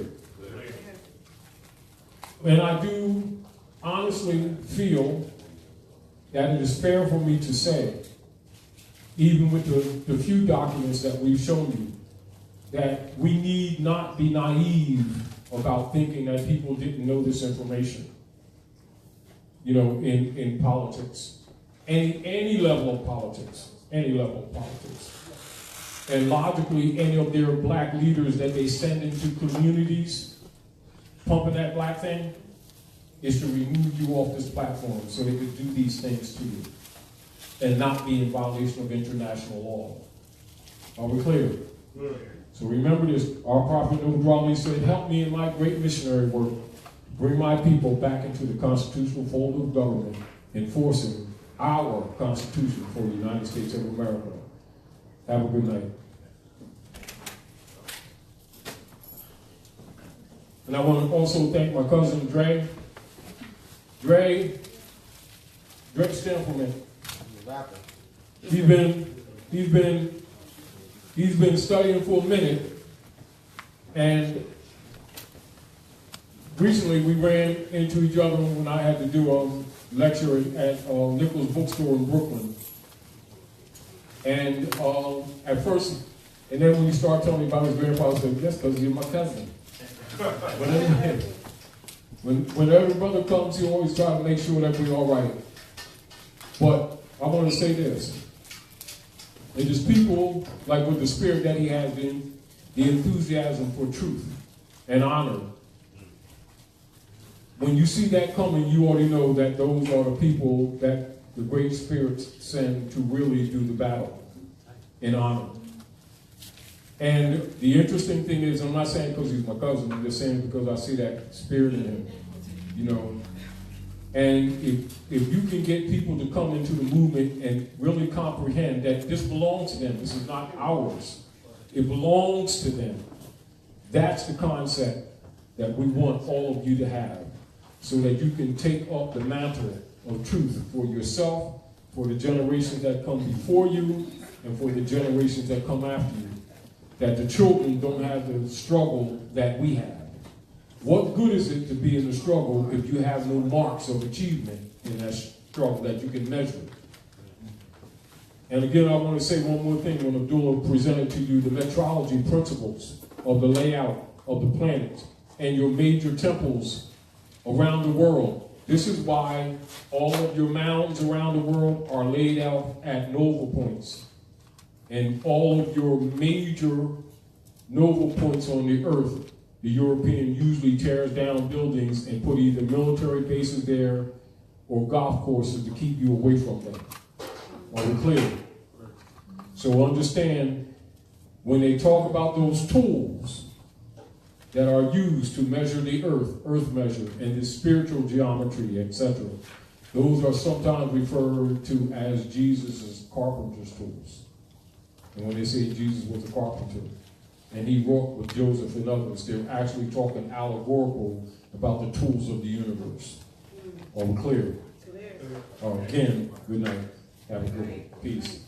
And I do honestly feel that it is fair for me to say, even with the few documents that we've shown you, that we need not be naive about thinking that people didn't know this information, you know, in politics. Any level of politics. Any level of politics. And logically, any of their black leaders that they send into communities pumping that black thing is to remove you off this platform so they could do these things to you and not be in violation of international law. Are we clear? So remember this. Our prophet Noah said, help me in my great missionary work to bring my people back into the constitutional fold of government, enforcing our Constitution for the United States of America. Have a good night. And I want to also thank my cousin Dre. Dre Stempleman. He's been studying for a minute, and recently we ran into each other when I had to do a lecture at Nichols Bookstore in Brooklyn. And at first, and then when he started telling me about his grandfather, I said, yes, because you're my cousin. When every brother comes, he always try to make sure that we're all right. But I want to say this. It is people, like with the spirit that he has in, the enthusiasm for truth and honor. When you see that coming, you already know that those are the people that the great spirits send to really do the battle in honor. And the interesting thing is, I'm not saying because he's my cousin, I'm just saying because I see that spirit in him, you know. And if you can get people to come into the movement and really comprehend that this belongs to them, this is not ours, it belongs to them. That's the concept that we want all of you to have, so that you can take up the mantle of truth for yourself, for the generations that come before you, and for the generations that come after you. That the children don't have the struggle that we have. What good is it to be in the struggle if you have no marks of achievement in that struggle that you can measure? And again, I want to say one more thing when Abdullah presented to you the metrology principles of the layout of the planet and your major temples around the world. This is why all of your mounds around the world are laid out at nova points. And all of your major nova points on the earth, the European usually tears down buildings and put either military bases there or golf courses to keep you away from them. Are we clear? So understand, when they talk about those tools that are used to measure the earth measure, and the spiritual geometry, etc., those are sometimes referred to as Jesus' carpenter's tools. And when they say Jesus was a carpenter, and he wrought with Joseph and others, they're actually talking allegorical about the tools of the universe. Are we clear? Clear. Again, good night. Have a good one. Peace.